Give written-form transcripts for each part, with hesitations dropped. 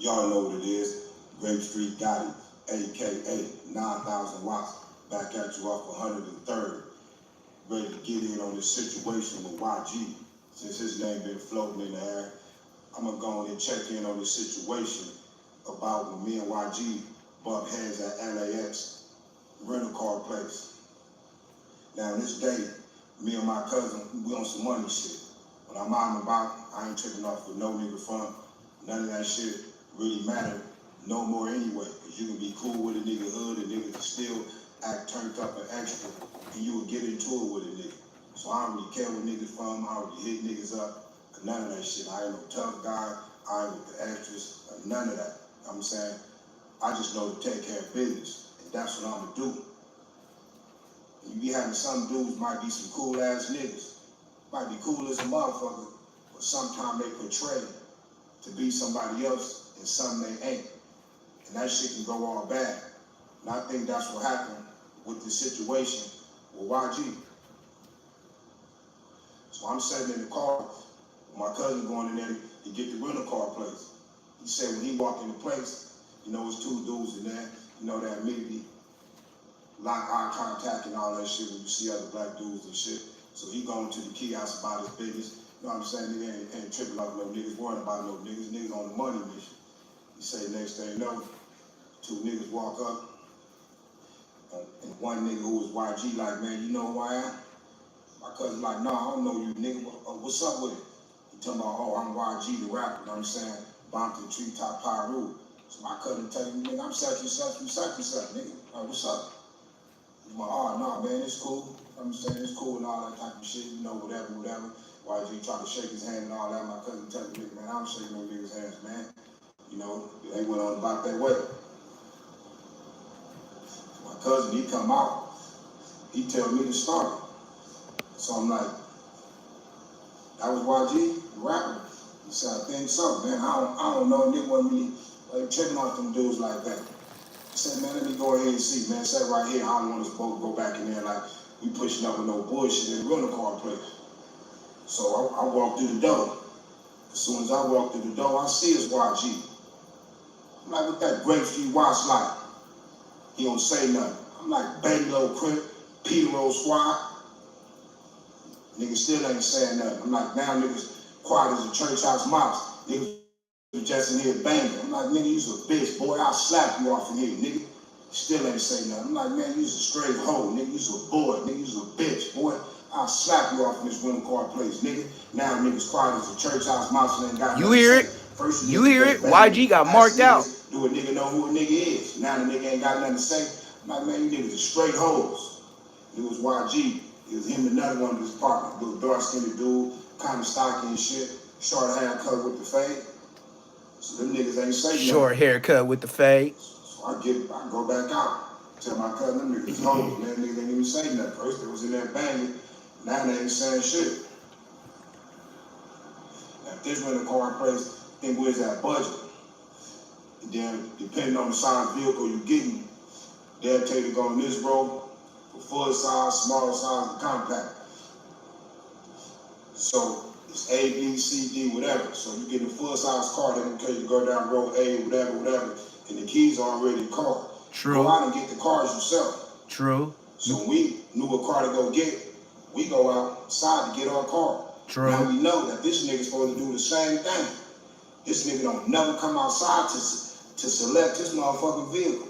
Y'all know what it is. Grape Street Gotti, aka 9,000 watts, back at you off 103rd. Ready to get in on this situation with YG. Since his name been floating in the air, I'm gonna go in and check in on this situation about when me and YG bumped heads at LAX rental car place. Now this day, me and my cousin, we on some money shit. When I'm out and about, I ain't tripping off with no nigga fun. None of that shit really matter no more anyway. Cause you can be cool with a nigga hood, a nigga can still act turned up and extra, and you will get into it with a nigga. So I don't really care what niggas from, I don't really hit niggas up, none of that shit. I ain't no tough guy, I ain't with the extras, none of that. You know what I'm saying? I just know to take care of business, and that's what I'm gonna do. You be having some dudes might be some cool ass niggas, might be cool as a motherfucker, but sometimes they portray to be somebody else and something they ain't. And that shit can go all bad. And I think that's what happened with this situation with YG. So I'm sitting in the car with my cousin going in there to get the rental car place. He said when he walked in the place, you know, it's two dudes in there, you know, that immediately lock eye contact and all that shit when you see other black dudes and shit. So he going to the kiosk about his business. You know what I'm saying? Nigga ain't tripping off no niggas, worrying about no niggas. Niggas on the money mission. He say next thing you know, two niggas walk up, and one nigga who was YG like, man, you know who I am? My cousin like, no, I don't know you, nigga. What's up with it? He talking about, oh, I'm YG the rapper, you know what I'm saying? Bomb to the treetop Pyru. So my cousin tell him, nigga, I'm such and such, nigga. Like, what's up? He's like, oh, no, man, it's cool. I'm saying it's cool and all that type of shit, you know, whatever. YG try to shake his hand and all that. My cousin tell me, man, I don't shake no niggas' hands, man. You know, they went on about that way. My cousin, he come out, he tell me to start it. So I'm like, that was YG, the rapper? He said, I think so, man. I don't know, nigga wasn't really like, checking off them dudes like that. I said, man, let me go ahead and see, man. Sat right here, I don't want us both to go back in there like we pushing up with no bullshit in the rental car place. So I walked through the door. As soon as I walked through the door, I see it's YG. I'm like, what that Grape Street watch like? He don't say nothing. I'm like, Baby Low Crip, Peter Rose Squad. Niggas still ain't saying nothing. I'm like, now niggas quiet as a church house mouse. Niggas just in here banging. I'm like, nigga, you's a bitch, boy. I'll slap you off in here, nigga. Still ain't say nothing. I'm like, man, you's a straight hoe, nigga. You's a boy, nigga. You's a bitch, boy. I'll slap you off in this rental car place, nigga. Now niggas quiet as a church house mouse and ain't got nothing to say. You hear it? First You hear it? YG got marked out. Do a nigga know who a nigga is? Now the nigga ain't got nothing to say. I'm like, man, you niggas are straight hoes. It was YG. It was him and another one of his partners. Little dark-skinned dude, kind of stocky and shit. Short haircut with the fade. So them niggas ain't say nothing. Short haircut with the fade. So I go back out. Tell my cousin, them niggas hoes, man. Niggas ain't even say nothing. First they was in there banging. Now they ain't saying shit. Now if this rental car place, I think where's that budget? And then depending on the size vehicle you're getting, they'll tell you to go on this road for full size, small size, and compact. So it's A, B, C, D, whatever. So you get a full size car, they don't tell you to go down road A, whatever, and the keys are already in the car. True. Go out and get the cars yourself. True. So when we knew what car to go get, we go outside to get our car. True. Now we know that this nigga's supposed to do the same thing. This nigga don't never come outside to select his motherfucking vehicle.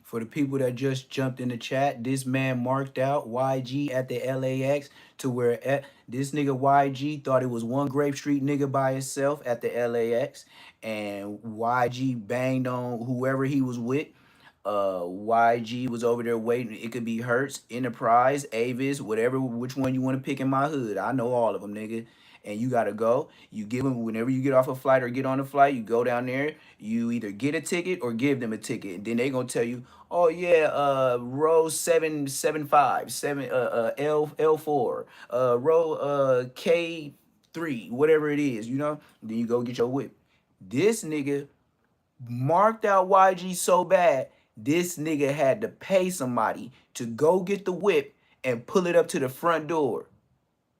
For the people that just jumped in the chat, this man marked out YG at the LAX to where this nigga YG thought it was one Grape Street nigga by himself at the LAX, and YG banged on whoever he was with. YG was over there waiting. It could be Hertz, Enterprise, Avis, whatever, which one you want to pick in my hood. I know all of them, nigga. And you gotta go. You give them whenever you get off a flight or get on a flight. You go down there. You either get a ticket or give them a ticket. And then they gonna tell you, oh yeah, row 775, L4, row K3, whatever it is. You know. Then you go get your whip. This nigga marked out YG so bad, this nigga had to pay somebody to go get the whip and pull it up to the front door.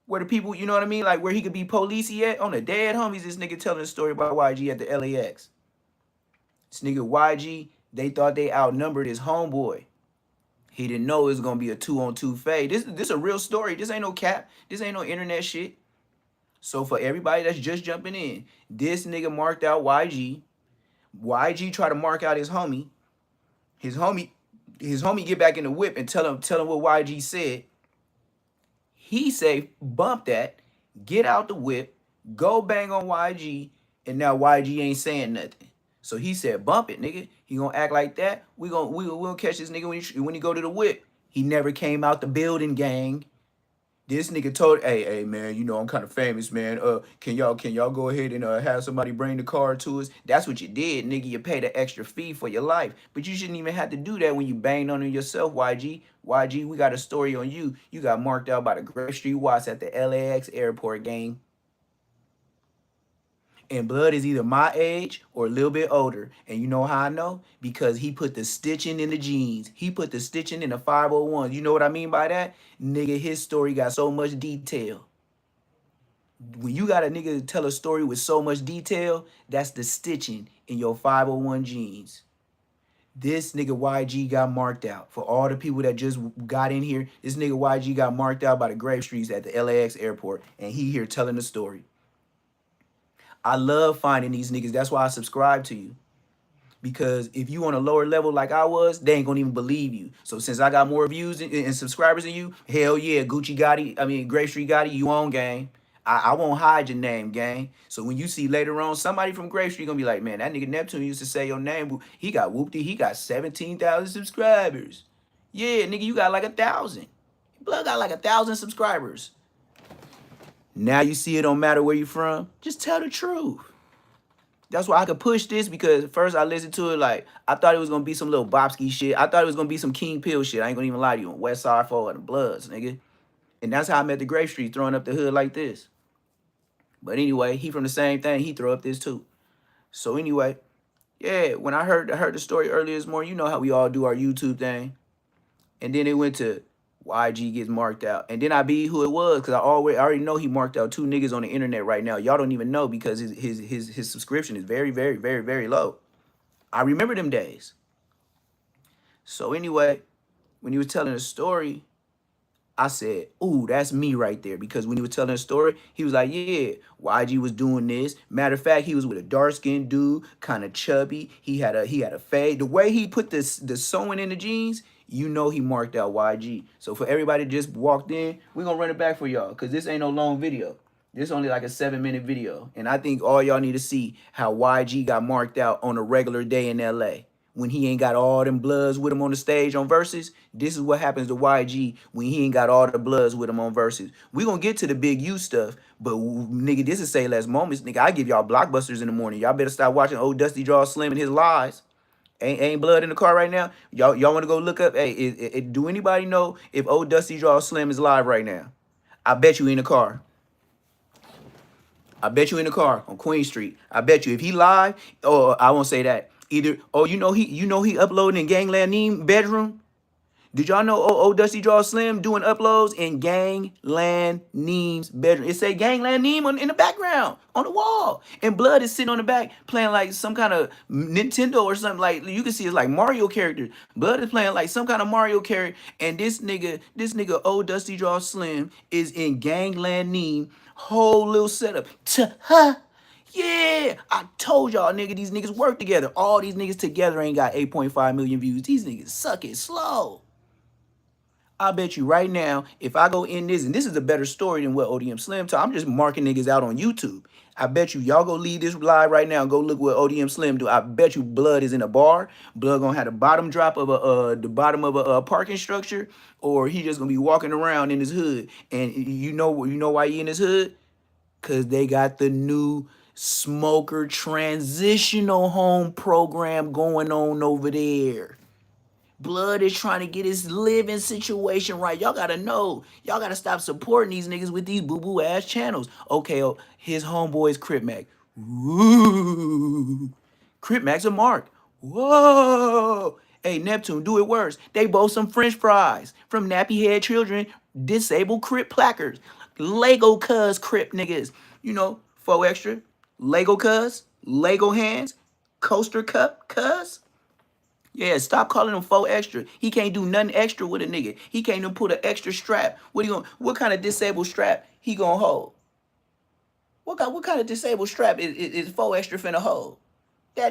Where the people, you know what I mean? Like where he could be policey at. On the dead homies, this nigga telling the story about YG at the LAX. This nigga YG, they thought they outnumbered his homeboy. He didn't know it was gonna be a 2-on-2 fade. This a real story. This ain't no cap. This ain't no internet shit. So for everybody that's just jumping in, this nigga marked out YG. YG tried to mark out his homie. His homie get back in the whip and tell him what YG said. He say, bump that, get out the whip, go bang on YG, and now YG ain't saying nothing. So he said, bump it, nigga. He gonna act like that. We gonna catch this nigga when he go to the whip. He never came out the building, gang. This nigga told, hey man, you know I'm kind of famous, man. Can y'all go ahead and have somebody bring the car to us? That's what you did, nigga. You paid an extra fee for your life, but you shouldn't even have to do that when you banged on it yourself, YG. YG, we got a story on you. You got marked out by the Grape Street Watts at the LAX airport, gang. And Blood is either my age or a little bit older. And you know how I know? Because he put the stitching in the jeans. He put the stitching in the 501. You know what I mean by that? Nigga, his story got so much detail. When you got a nigga to tell a story with so much detail, that's the stitching in your 501 jeans. This nigga YG got marked out. For all the people that just got in here, this nigga YG got marked out by the Grape Streets at the LAX airport. And he here telling the story. I love finding these niggas. That's why I subscribe to you. Because if you on a lower level like I was, they ain't gonna even believe you. So since I got more views and subscribers than you, hell yeah, Gucci Gotti, Grape Street Gotti, you on, gang. I won't hide your name, gang. So when you see later on somebody from Grape Street gonna be like, man, that nigga Neptune used to say your name. He got whoopty. He got 17,000 subscribers. Yeah, nigga, you got like 1,000. Blood got like 1,000 subscribers. Now you see it don't matter where you from. Just tell the truth. That's why I could push this, because first I listened to it like, I thought it was going to be some little Bobski shit. I thought it was going to be some King Pill shit. I ain't going to even lie to you. On West Side 4 and the Bloods, nigga. And that's how I met the Grape Street, throwing up the hood like this. But anyway, he from the same thing. He throw up this too. So anyway, yeah, when I heard the story earlier this morning, you know how we all do our YouTube thing. And then it went to YG gets marked out. And then I be who it was, because I already know he marked out 2 niggas on the internet right now. Y'all don't even know, because his subscription is very, very, very, very low. I remember them days. So anyway, when he was telling the story, I said, ooh, that's me right there. Because when he was telling the story, he was like, yeah, YG was doing this. Matter of fact, he was with a dark-skinned dude, kind of chubby. He had a fade. The way he put the sewing in the jeans, you know he marked out YG. So for everybody that just walked in, we're going to run it back for y'all, because this ain't no long video. This only like a 7-minute video. And I think all y'all need to see how YG got marked out on a regular day in LA. When he ain't got all them Bloods with him on the stage on Versus. This is what happens to YG when he ain't got all the Bloods with him on Versus. We gonna get to the Big U stuff, but nigga, this is Say Less Moments. Nigga, I give y'all blockbusters in the morning. Y'all better stop watching old Dusty Draw Slim and his lies. Ain't Blood in the car right now? Y'all want to go look up? Hey, do anybody know if old Dusty Draw Slim is live right now? I bet you in the car. I bet you in the car on Queen Street. I bet you if he live, or I won't say that. Either, oh, you know he uploading in Gangland Neem bedroom. Did y'all know old Dusty Draw Slim doing uploads in Gangland Neem's bedroom? It say Gangland Neem in the background on the wall, and Blood is sitting on the back playing like some kind of Nintendo or something. Like you can see it's like Mario characters. Blood is playing like some kind of Mario character, and this nigga old Dusty Draw Slim is in Gangland Neem. Whole little setup. Yeah, I told y'all, nigga, these niggas work together. All these niggas together ain't got 8.5 million views. These niggas suck it slow. I bet you right now, if I go in this, and this is a better story than what ODM Slim told, I'm just marking niggas out on YouTube. I bet you, y'all go leave this live right now and go look what ODM Slim do. I bet you Blood is in a bar. Blood gonna have the bottom drop of the bottom of a parking structure, or he just gonna be walking around in his hood. And you know why he in his hood? Cause they got the new smoker transitional home program going on over there. Blood is trying to get his living situation right. Y'all gotta know. Y'all gotta stop supporting these niggas with these boo-boo ass channels. Okay, his homeboy's Crip Mac. Woo. Crip Mac's a mark. Whoa. Hey, Neptune, do it worse. They both some French fries from Nappy Head Children, disabled Crip placards. Lego cuz Crip niggas. You know, 4 extra. Lego cuz, Lego hands. Coaster Cup, cuz? Yeah, stop calling him 4 extra. He can't do nothing extra with a nigga. He can't even put an extra strap. What kind of disabled strap he gonna hold? What kind of disabled strap is 4 extra finna hold? The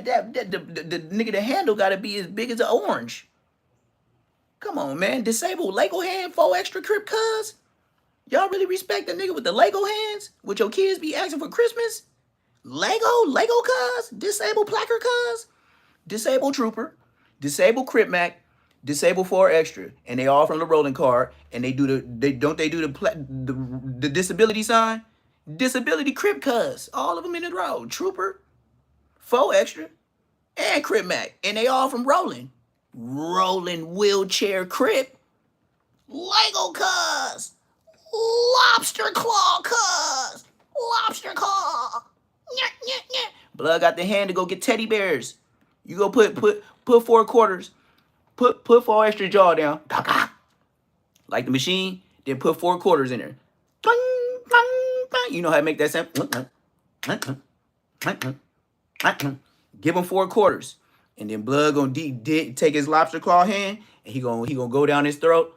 nigga the handle gotta be as big as an orange. Come on, man. Disabled Lego hand, 4 extra crip cuz? Y'all really respect the nigga with the Lego hands? What your kids be asking for Christmas? Lego cuz? Disabled placard cuz? Disabled trooper, disabled crip mac, disabled 4 extra, and they all from the rolling card, and they do the disability sign, disability crip cuz, all of them in the row, trooper, 4 extra, and crip mac, and they all from rolling wheelchair crip, Lego cuz, lobster claw cuz, lobster claw. Blood got the hand to go get teddy bears. You go put 4 quarters, put 4 extra jaw down, like the machine. Then put 4 quarters in there. You know how to make that sound. Give him 4 quarters, and then Blood gonna take his lobster claw hand, and he gonna go down his throat,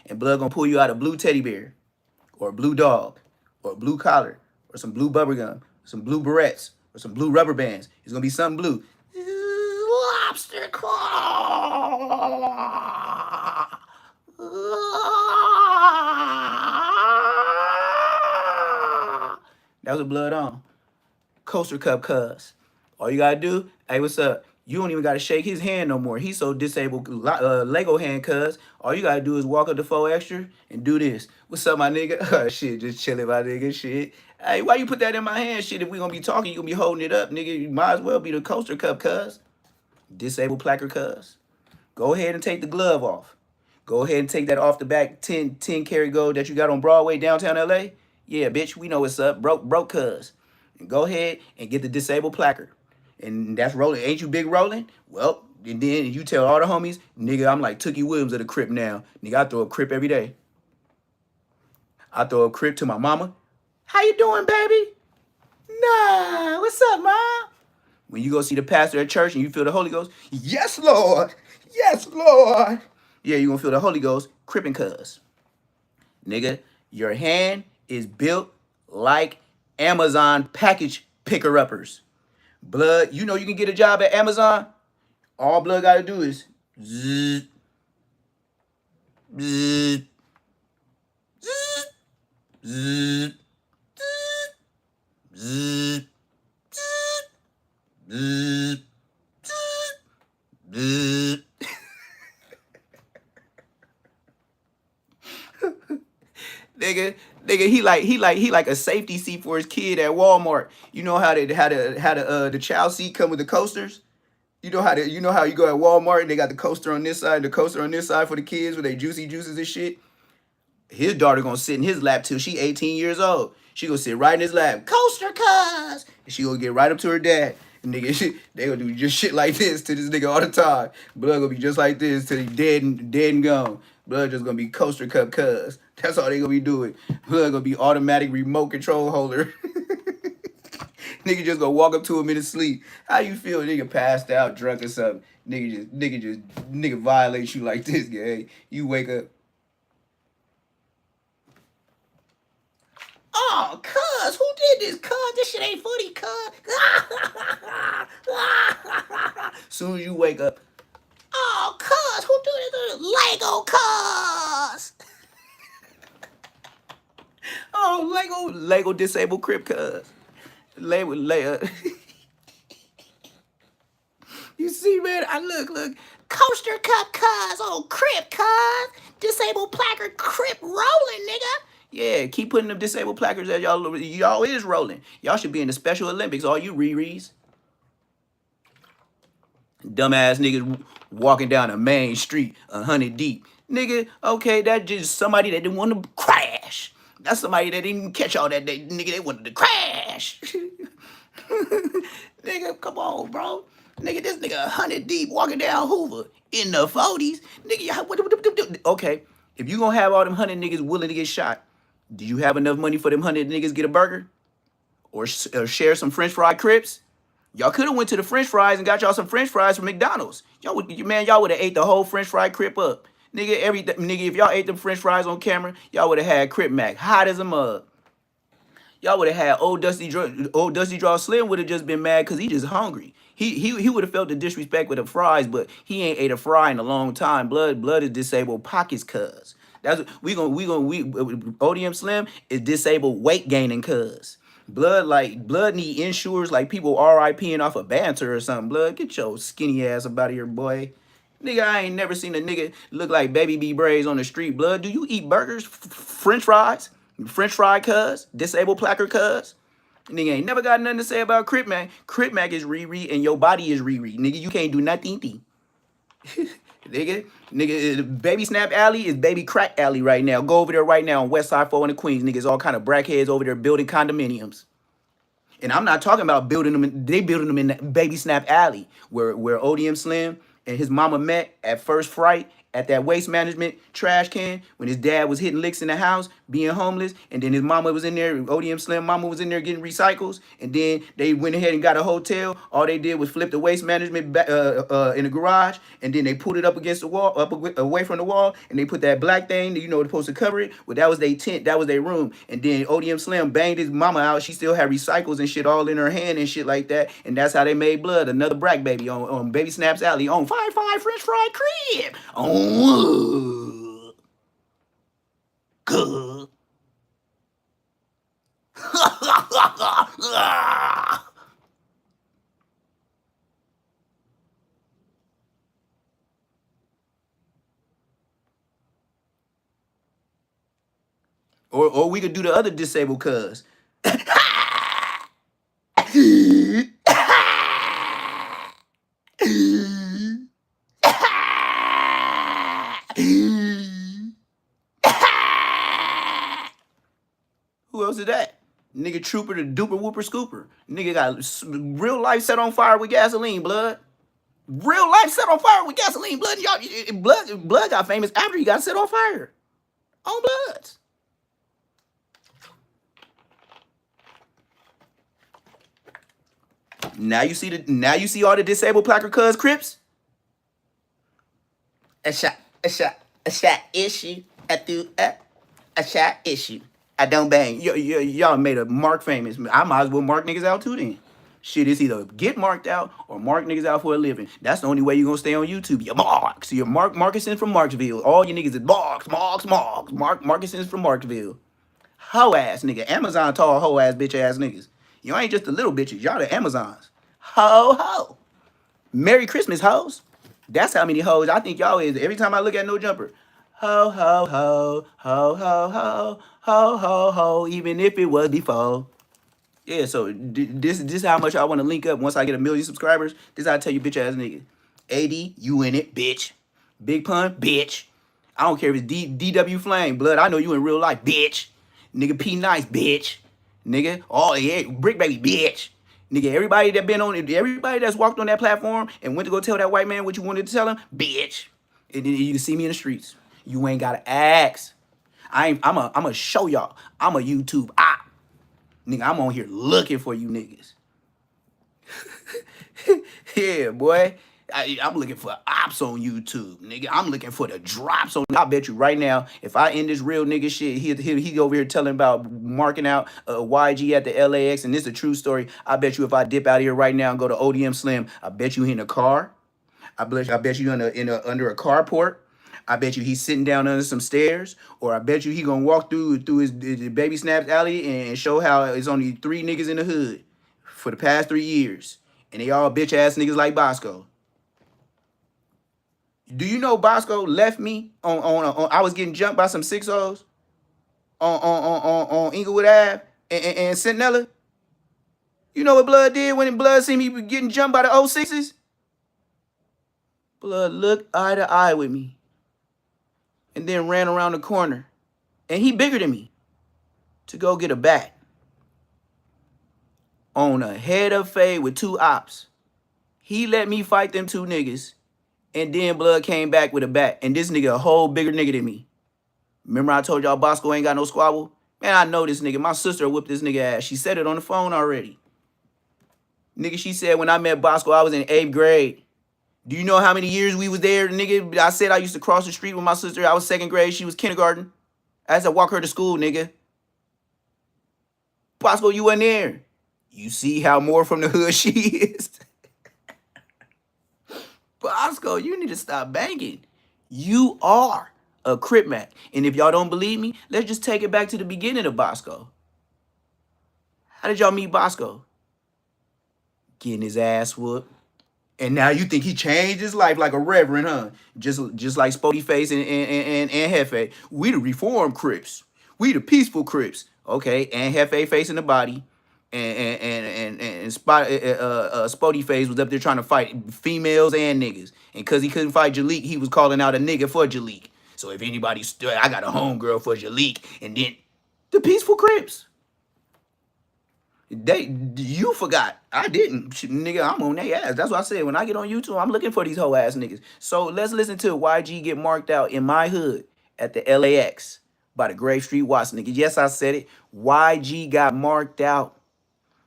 and Blood gonna pull you out a blue teddy bear, or a blue dog, or a blue collar, or some blue bubble gum, some blue barrettes, or some blue rubber bands. It's gonna be something blue. Lobster claw. That was a Blood on. Coaster Cup cuz. All you gotta do, hey, what's up? You don't even gotta shake his hand no more. He's so disabled, Lego hand cuz. All you gotta do is walk up to 4 extra and do this. What's up, my nigga? Shit, just chilling, my nigga. Shit. Hey, why you put that in my hand? Shit, if we gonna be talking, you gonna be holding it up, nigga. You might as well be the Coaster Cup cuz. Disabled placard cuz. Go ahead and take the glove off. Go ahead and take that off the back 10 karat gold that you got on Broadway, downtown LA. Yeah, bitch, we know what's up. Broke cuz. And go ahead and get the disabled placard. And that's rolling. Ain't you big rolling? Well, and then you tell all the homies, nigga, I'm like Tookie Williams of the Crip now. Nigga, I throw a Crip every day. I throw a Crip to my mama. How you doing, baby? Nah, what's up, mom? When you go see the pastor at church and you feel the Holy Ghost, yes, Lord. Yes, Lord. Yeah, you gonna feel the Holy Ghost, crippin' cuz. Nigga, your hand is built like Amazon package picker-uppers. Blood, you know you can get a job at Amazon. All Blood gotta do is zzz, zzz, zzz, zzz, zzz, zzz. Nigga, he like a safety seat for his kid at Walmart. You know how the child seat come with the coasters? You know how you go at Walmart and they got the coaster on this side, the coaster on this side for the kids with their juicy juices and shit. His daughter gonna sit in his lap till she 18 years old. She gonna sit right in his lap, coaster cuz, and she gonna get right up to her dad. And nigga, they gonna do just shit like this to this nigga all the time. Blood gonna be just like this till he dead and gone. Blood just gonna be Coaster Cup cuz. That's all they gonna be doing. Blood gonna be automatic remote control holder. Nigga just gonna walk up to him in his sleep. How you feel? Nigga passed out, drunk or something. Nigga violates you like this, guy. You wake up. Oh, cuz, who did this, cuz? This shit ain't funny, cuz. Soon as you wake up, oh, cuz, who did this? Lego, cuz. Oh, Lego disabled crip, cuz. Lego. You see, man, look. Coaster Cup, cuz. Oh, crip, cuz. Disabled placard, crip rolling, nigga. Yeah, keep putting them disabled placards that y'all is rolling. Y'all should be in the Special Olympics, all you Riris. Dumbass niggas walking down a main street 100 deep. Nigga, okay, that's just somebody that didn't want to crash. That's somebody that didn't catch all that. Nigga, they wanted to crash. Nigga, come on, bro. Nigga, this nigga 100 deep walking down Hoover in the 40s. Nigga, okay, if you gonna have all them 100 niggas willing to get shot, do you have enough money for them 100 niggas get a burger? or share some French fry crips. Y'all could have went to the French fries and got y'all some French fries from McDonald's. Y'all would, man, y'all would have ate the whole French fry crip up. Nigga, if y'all ate them French fries on camera, y'all would have had Crip Mac hot as a mug. Y'all would have had old Dusty Draw Slim would have just been mad because he just hungry. He would have felt the disrespect with the fries, but he ain't ate a fry in a long time. Blood is disabled pockets, cuz. That's what we ODM Slim is disabled weight gaining, cuz. Blood need insurers like people RIPing off a banter or something. Blood, get your skinny ass up out of here, boy. Nigga, I ain't never seen a nigga look like Baby B Braids on the street. Blood, do you eat burgers, French fries, French fry cuz, disabled placard cuz? Nigga ain't never got nothing to say about Crip Mac. Crip Mac is Riri and your body is Riri. Nigga, you can't do nothing. Nigga, Baby Snap Alley is Baby Crack Alley right now. Go over there right now on West Side 4 in the Queens. Niggas all kind of brackheads over there building condominiums. And I'm not talking about building them. They building them in Baby Snap Alley, where ODM Slim and his mama met at first fright at that waste management trash can when his dad was hitting licks in the house, being homeless, and then his mama was in there. ODM Slim mama was in there getting recycles, and then they went ahead and got a hotel. All they did was flip the waste management back, in the garage, and then they put it up against the wall, away from the wall, and they put that black thing that supposed to cover it. Well, that was their tent, that was their room, and then ODM Slim banged his mama out. She still had recycles and shit all in her hand and shit like that, and that's how they made blood. Another Brack baby on Baby Snaps Alley on 5-5 French Fry Crib. Good. Or we could do the other disabled cuz. Who else is that? Nigga Trooper the Duper Whooper Scooper. Nigga got real life set on fire with gasoline, blood. Real life set on fire with gasoline, blood. Y'all, blood got famous after he got set on fire. On Bloods. Now you see all the disabled placard cuz Crips. A shot issue. A shot issue. I don't bang. Y'all made a mark famous. I might as well mark niggas out too then. Shit, it's either get marked out or mark niggas out for a living. That's the only way you're gonna stay on YouTube. Your marks. Your Markison from Marksville. All you niggas is marks. Markison's from Marksville. Hoe ass nigga. Amazon tall hoe ass bitch ass niggas. You ain't just the little bitches. Y'all the Amazons. Ho. Merry Christmas, hoes. That's how many hoes I think y'all is. Every time I look at No Jumper. Ho, ho, ho, ho, ho, ho, ho, ho, ho, even if it was before. Yeah, so this is how much I want to link up once I get 1 million subscribers. This is how I tell you bitch ass niggas. AD, you in it, bitch. Big Pun, bitch. I don't care if it's DW Flame, blood. I know you in real life, bitch. Nigga P Nice, bitch. Nigga, oh yeah, Brick Baby, bitch. Nigga, everybody that been on it, everybody that's walked on that platform and went to go tell that white man what you wanted to tell him, bitch. And then you can see me in the streets. You ain't gotta ask. I'ma show y'all. I'm a YouTube op. Nigga, I'm on here looking for you niggas. Yeah, boy. I'm looking for ops on YouTube, nigga. I'm looking for the drops on. I bet you right now, if I end this real nigga shit, he over here telling about marking out YG at the LAX, and this is a true story. I bet you if I dip out of here right now and go to ODM Slim, I bet you he in a car. I bet you under a carport. I bet you he's sitting down under some stairs, or I bet you he gonna walk through his Baby Snaps Alley and show how it's only 3 niggas in the hood for the past 3 years, and they all bitch ass niggas like Bosco. Do you know Bosco left me on I was getting jumped by some 6-0s on Inglewood Ave and Centinela? You know what Blood did when Blood seen me getting jumped by the 06s? Blood looked eye to eye with me and then ran around the corner. And he bigger than me to go get a bat on a head of fade with 2 ops. He let me fight them 2 niggas. And then Blood came back with a bat. And this nigga a whole bigger nigga than me. Remember I told y'all Bosco ain't got no squabble? Man, I know this nigga. My sister whipped this nigga ass. She said it on the phone already. Nigga, she said when I met Bosco, I was in 8th grade. Do you know how many years we was there, nigga? I said I used to cross the street with my sister. I was 2nd grade. She was kindergarten. I had to walk her to school, nigga. Bosco, you wasn't there. You see how more from the hood she is? Bosco, you need to stop banging. You are a Crip Mac. And if y'all don't believe me, let's just take it back to the beginning of Bosco. How did y'all meet Bosco? Getting his ass whooped. And now you think he changed his life like a reverend, huh? Just like Spody Face and Hefe. We the reformed Crips. We the peaceful Crips. Okay, and Hefe facing the body. And Spody Face was up there trying to fight females and niggas. And because he couldn't fight Jalik, he was calling out a nigga for Jalik. So if anybody stood, I got a homegirl for Jalik. And then the peaceful Crips. You forgot. I didn't. Nigga, I'm on their ass. That's what I said. When I get on YouTube, I'm looking for these hoe ass niggas. So let's listen to YG get marked out in my hood at the LAX by the Grave Street Watts niggas. Yes, I said it. YG got marked out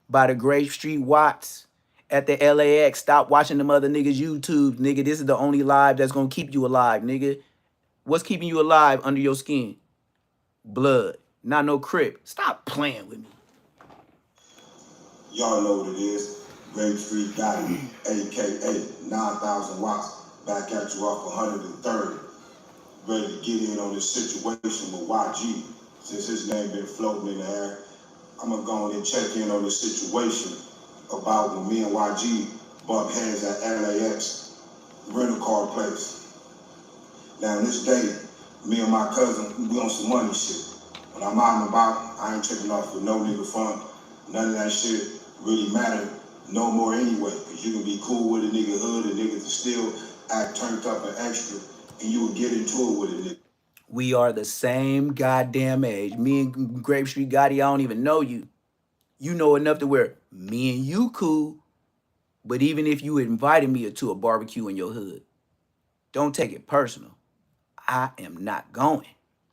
by the Grave Street Watts at the LAX. Stop watching them other niggas' YouTube, nigga. This is the only live that's gonna keep you alive, nigga. What's keeping you alive under your skin? Blood. Not no Crip. Stop playing with me. Y'all know what it is. Grave Street Gotti, a.k.a. 9,000 watts, back at you off 103rd. Ready to get in on this situation with YG. Since his name been floating in the air, I'm gonna go in and check in on this situation about when me and YG bumped heads at LAX rental car place. Now, this day, me and my cousin, we on some money shit. When I'm out and about, I ain't tripping off with no nigga fun. None of that shit really matter no more anyway. Cause you can be cool with a nigga hood and niggas still act turned up and extra, and you will get into it with a nigga. We are the same goddamn age. Me and Grave Street Gotti, I don't even know you. You know enough to where me and you cool, but even if you invited me to a barbecue in your hood, don't take it personal. I am not going.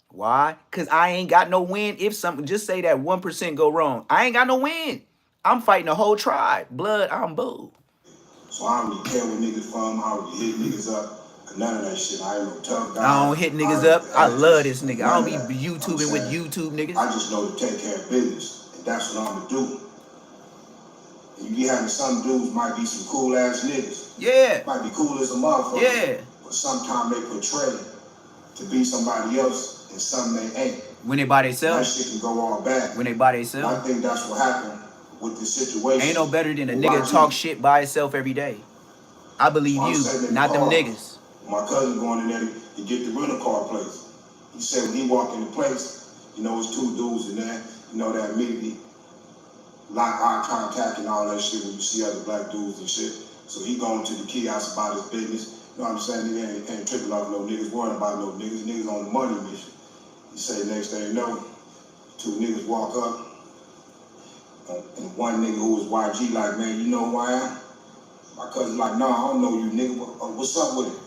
Why? Because I ain't got no win. If something, just say that 1% go wrong. I ain't got no win. I'm fighting a whole tribe. Blood, I'm boo. So I don't really care what niggas from. I don't really hit niggas up. None of that shit. I ain't no tough guy. I don't hit niggas up. I love this nigga. I don't be YouTubing with YouTube niggas. I just know to take care of business. And that's what I'm gonna do. And you be having some dudes might be some cool ass niggas. Yeah. Might be cool as a motherfucker. Yeah. But sometimes they portray to be somebody else and something they ain't. When they by That themselves. shit can go all bad. When they by I themselves. think that's what happened with this situation. Ain't no better than a nigga talk shit by himself every day. I believe you, not them niggas. My cousin going in there to get the rental car place. He said when he walked in the place, you know, it's two dudes in there, you know, that immediately lock eye contact and all that shit when you see other black dudes and shit. So he going to the kiosk about his business. You know what I'm saying? He ain't tripping off no niggas, worrying about no niggas. Niggas on the money mission. He said next thing you know, two niggas walk up, and one nigga who was YG like, man, you know who I am? My cousin like, nah, I don't know you, nigga. What's up with it?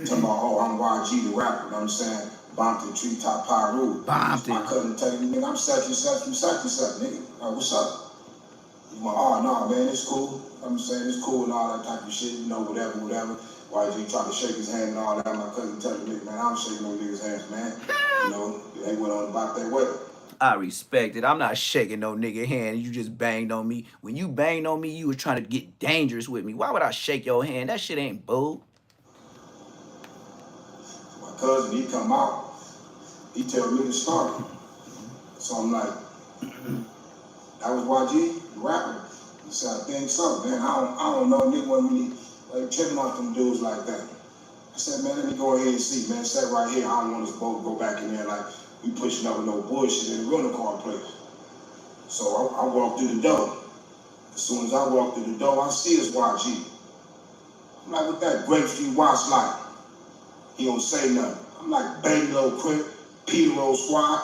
Talking about, oh, I'm YG the rapper, you know what I'm saying? Bompton Treetop Pyru. Bompton. My cousin telling me, nigga, I'm such and such from such and such, nigga. What's up? He's like, oh, no, man, it's cool. I'm saying it's cool and all that type of shit, you know, whatever. YG tried to shake his hand and all that. My cousin telling me, man, I don't shake no niggas' hands, man. You know, they went on about their way. I respect it. I'm not shaking no nigga hand. You just banged on me. When you banged on me, you was trying to get dangerous with me. Why would I shake your hand? That shit ain't bull. My cousin, he come out, he tell me the story. So I'm like, that was YG, the rapper? He said, I think so, man. I don't know, nigga wasn't really like tripping off them dudes like that. I said, man, let me go ahead and see, man. Sit right here. I don't want us both to go back in there like we pushing up with no bullshit in the rental car place. So I walked through the door. As soon as I walked through the door, I see it's YG. I'm like, what that Grave Street Watts like? He don't say nothing. I'm like, baby little Crip, Peter Roll Squad.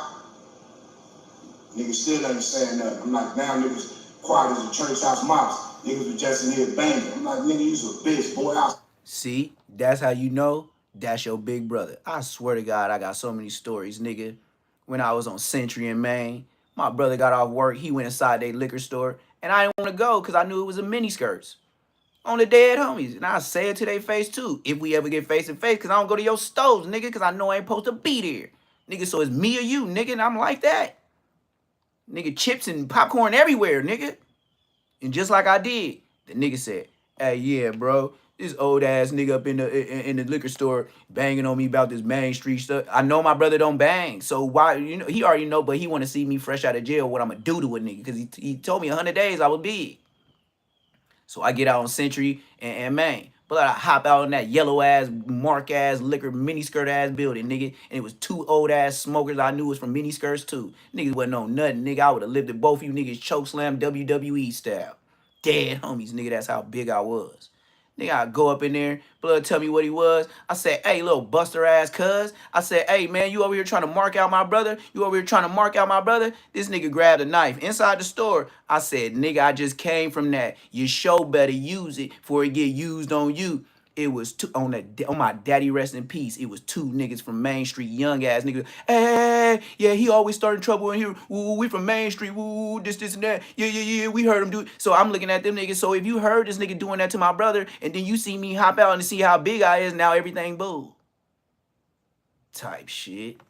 Niggas still ain't saying nothing. I'm like, now niggas quiet as a church house mouse. Niggas was just in here banging. I'm like, nigga, you's a bitch, boy. See, that's how you know that's your big brother. I swear to God, I got so many stories, nigga. when I was on Century in Maine. My brother got off work. He went inside their liquor store. And I didn't want to go because I knew it was a mini skirts on the dead homies. And I say it to their face too. If we ever get face to face, because I don't go to your stores, nigga, because I know I ain't supposed to be there. Nigga, so it's me or you, nigga, and I'm like that. Nigga, chips and popcorn everywhere, nigga. And just like I did, the nigga said, hey, yeah, bro, this old ass nigga up in the liquor store banging on me about this Main Street stuff. I know my brother don't bang, so why, you know, he already know, but he want to see me fresh out of jail, what I'm going to do to a nigga, because he told me 100 days I was big. So I get out on Century and Maine. But I hop out in that yellow ass, mark ass, liquor, mini skirt ass building, nigga. And it was two old ass smokers I knew was from mini skirts too. Niggas wasn't on nothing, nigga. I would have lived at both of you niggas choke slam WWE style. Dead homies, nigga. That's how big I was. Nigga, I go up in there, blood tell me what he was. I said, hey, little buster ass cuz. I said, hey, man, you over here trying to mark out my brother? You over here trying to mark out my brother? This nigga grabbed a knife inside the store. I said, nigga, I just came from that. You sure better use it before it get used on you. It was two on my daddy rest in peace. It was two niggas from Main Street, young ass niggas. Hey, yeah, he always starting trouble in here. Woo, we from Main Street. Woo, this and that. Yeah. We heard him do. So I'm looking at them niggas. So if you heard this nigga doing that to my brother, and then you see me hop out and see how big I is, now everything boo. Type shit.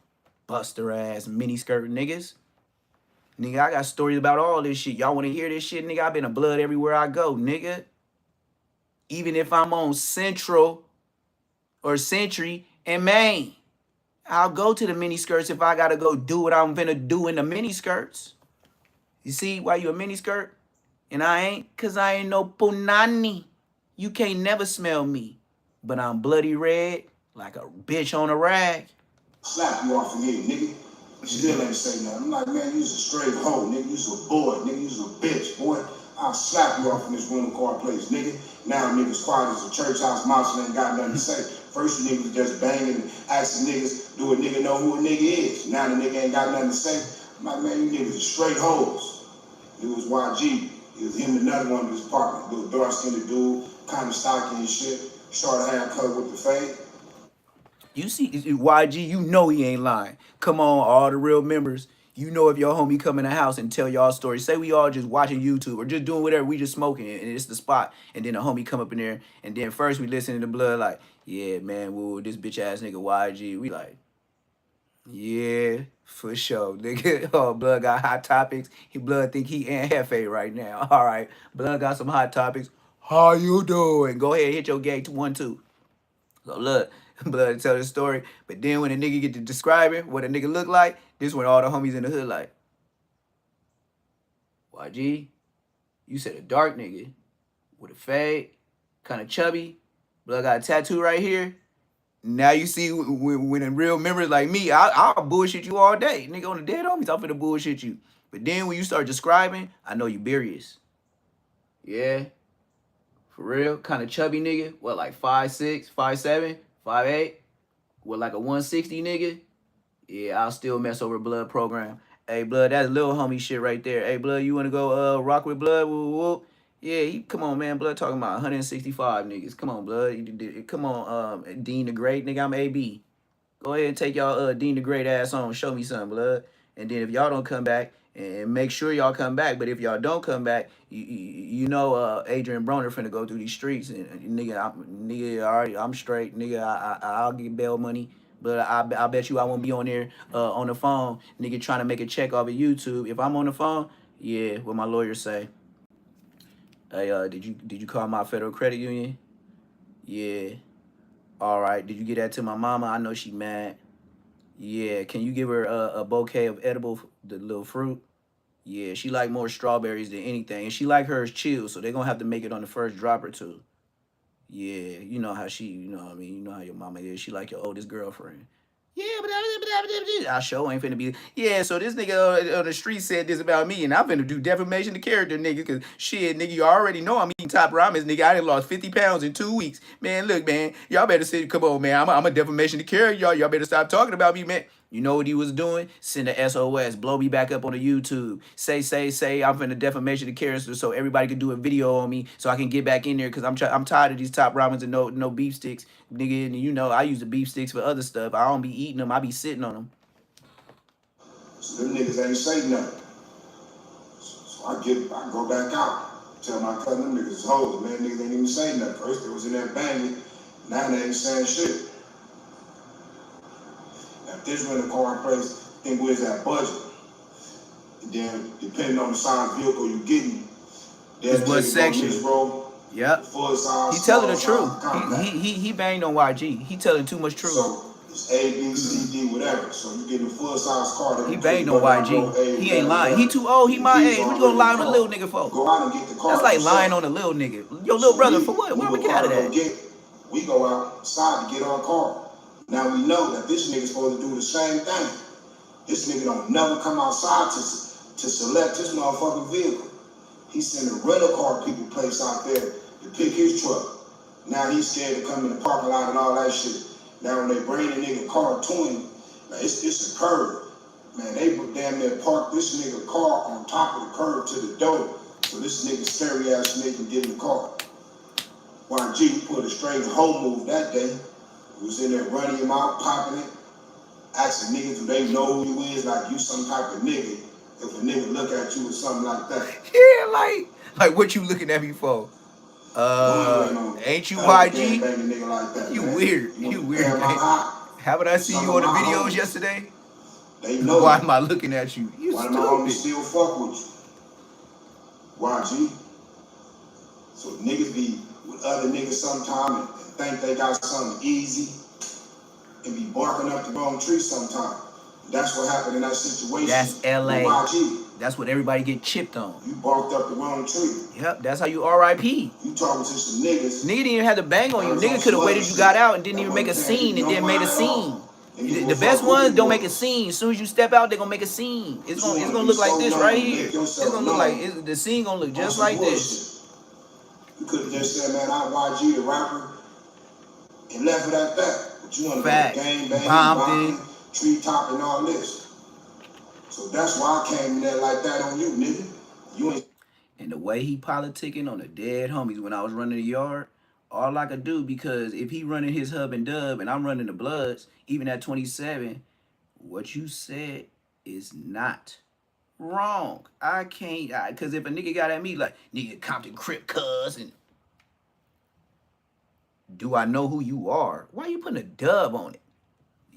Buster ass mini skirt niggas. Nigga, I got stories about all this shit. Y'all want to hear this shit, nigga? I been a blood everywhere I go, nigga. Even if I'm on Central or Century in Maine, I'll go to the mini skirts if I gotta go do what I'm finna do in the mini skirts. You see why you a mini skirt and I ain't? Cause I ain't no punani. You can't never smell me, but I'm bloody red like a bitch on a rag. Slap you off in here, nigga. Still ain't say nothing. I'm like, man, you's a straight hoe, nigga. You's a boy, nigga. You's a bitch, boy. I'll slap you off in this room car place, nigga. Now niggas quiet as a church house mouse and ain't got nothing to say. First you niggas just banging and asking niggas, do a nigga know who a nigga is? Now the nigga ain't got nothing to say. I'm like, man, you niggas are straight hoes. It was YG. It was him and another one of his partner. Little dark-skinned dude, kind of stocky and shit. Short haircut with the fade. You see, YG, you know he ain't lying. Come on, all the real members. You know if your homie come in the house and tell y'all stories. Say we all just watching YouTube or just doing whatever. We just smoking and it's the spot. And then a homie come up in there. And then first we listen to the blood like, yeah, man, woo, this bitch ass nigga YG. We like, yeah, for sure. Nigga, oh, blood got hot topics. He blood think he Aunt Hefe right now. All right, blood got some hot topics. How you doing? Go ahead, hit your gate 1, 2. So look, blood tell the story. But then when the nigga get to describing what a nigga look like, this when all the homies in the hood like, YG, you said a dark nigga with a fade, kind of chubby. Blood got a tattoo right here. Now you see when a real members like me, I'll bullshit you all day. Nigga on the dead homies, I'm finna bullshit you. But then when you start describing, I know you serious. Yeah. For real, kind of chubby nigga. What, like 5'6", 5'7", 5'8"? What, like a 160 nigga? Yeah, I'll still mess over blood program. Hey, blood, that's little homie shit right there. Hey, blood, you want to go rock with blood? Woo, woo. Yeah, come on, man. Blood talking about 165 niggas. Come on, blood. Come on, Dean the Great. Nigga, I'm AB. Go ahead and take y'all Dean the Great ass on. Show me something, blood. And then if y'all don't come back, and make sure y'all come back. But if y'all don't come back, you know Adrian Broner finna go through these streets. And nigga, all right, I'm straight. Nigga, I'll get bail money. But I bet you I won't be on there on the phone, nigga, trying to make a check off of YouTube. If I'm on the phone, yeah, what my lawyer say. Hey, did you call my Federal Credit Union? Yeah. All right. Did you get that to my mama? I know she mad. Yeah. Can you give her a bouquet of edible, the little fruit? Yeah. She like more strawberries than anything, and she like hers chilled, so they're gonna have to make it on the first drop or two. Yeah, you know how she, you know what I mean? You know how your mama is. She like your oldest girlfriend. Yeah, but I sure ain't finna be. Yeah, so this nigga on the street said this about me, and I'm finna do defamation of character, nigga, because shit, nigga, you already know I'm eating top ramen, nigga. I done lost 50 pounds in 2 weeks. Man, look, man, y'all better say, come on, man, I'm a defamation of character, y'all. Y'all better stop talking about me, man. You know what he was doing? Send a SOS, blow me back up on the YouTube. Say, I'm finna defamation of character so everybody can do a video on me so I can get back in there because I'm tired of these top ramens and no beef sticks. Nigga, and you know, I use the beef sticks for other stuff. I don't be eating them, I be sitting on them. So them niggas ain't say nothing. So I go back out, tell my cousin, them niggas is hoes, man, niggas ain't even say nothing. First they was in there banging, now they ain't saying shit. Now if this rental car place, think where's that budget? And then depending on the size vehicle you getting, they'll It's what take it on section. this road. Yep. Full size, He telling the small truth. size, compact. He banged on YG. He telling too much truth. So it's A, B, C, D, whatever. So you getting a full size car. He banged on YG. He ain't lying. He too old. He my age. What you gonna lie on a little nigga for? Go out and get the car. That's like lying on a little nigga. Your little brother for what? Why would we get out of that? We go outside to get our car. Now we know that this nigga's supposed to do the same thing. This nigga don't never come outside to select his motherfucking vehicle. He's sending rental car people place out there to pick his truck. Now he's scared to come in the parking lot and all that shit. Now when they bring the nigga car to him, now it's a curve. Man, they damn near park this nigga car on top of the curb to the door. So this nigga scary ass nigga can get in the car. YG put a straight home move that day. He was in there running him out, popping it, asking niggas do they know who you is, like you some type of nigga. If a nigga look at you or something like that. Yeah, like what you looking at me for? Ain't you YG? Like you man. weird. You weird, man. Haven't I seen you on the videos yesterday? They know. Why am I looking at you? You Why stupid. my homies still fuck with you? YG. So niggas be with other niggas sometime and think they got something easy and be barking up the wrong tree sometime. That's what happened in that situation. That's LA. YG. That's what everybody get chipped on. You barked up the wrong tree. Yep, that's how you RIP. You talking to some niggas. Nigga didn't even have to bang on you. Nigga could have waited you got out and didn't even make a scene and then made a scene. The best ones don't make a scene. As soon as you step out, they're gonna make a scene. It's gonna look like this right here. It's gonna look like the scene gonna look just like this. You could have just said, man, I'm YG the rapper and left it at that. But you wanna go gang bang, bombing, tree top and all this. So that's why I came in there like that on you, nigga. You ain't. And the way he politicking on the dead homies when I was running the yard, all I could do, because if he running his hub and dub and I'm running the Bloods, even at 27, what you said is not wrong. I can't, because if a nigga got at me like, nigga Compton Crip cuz, and do I know who you are? Why you putting a dub on it?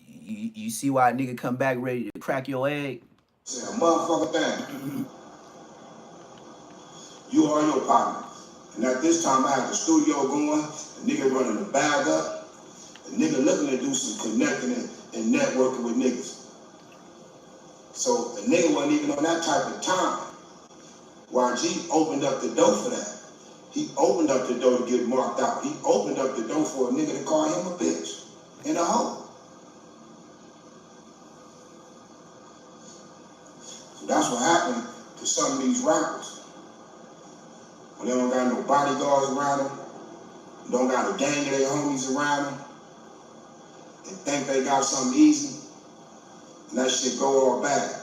You see why a nigga come back ready to crack your egg? Say a motherfucker thing. You are your partner. And at this time, I had the studio going, the nigga running the bag up, the nigga looking to do some connecting and networking with niggas. So the nigga wasn't even on that type of time. YG opened up the door for that. He opened up the door to get marked out. He opened up the door for a nigga to call him a bitch and a hoe. So that's what happened to some of these rappers. When they don't got no bodyguards around them, don't got a gang of their homies around them, and think they got something easy, and that shit go all bad.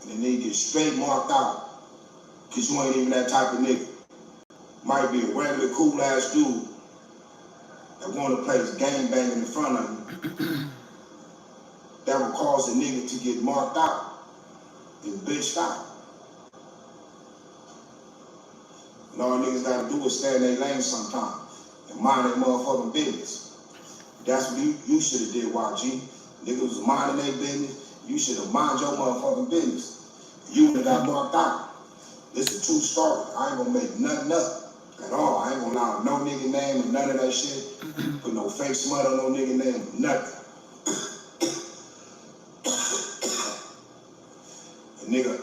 And then they get straight marked out, because you ain't even that type of nigga. Might be a regular cool ass dude that want to play this gang banging in front of you, that will cause a nigga to get marked out and bitched out. And all niggas gotta do is stay in their lane sometime and mind their motherfucking business. That's what you should have did, YG. Niggas was minding their business. You should have mind your motherfucking business. You would have got marked out. This is a true story. I ain't gonna make nothing up at all. I ain't gonna lie on no nigga name or none of that shit. Put no fake smut on no nigga name, nothing. A nigga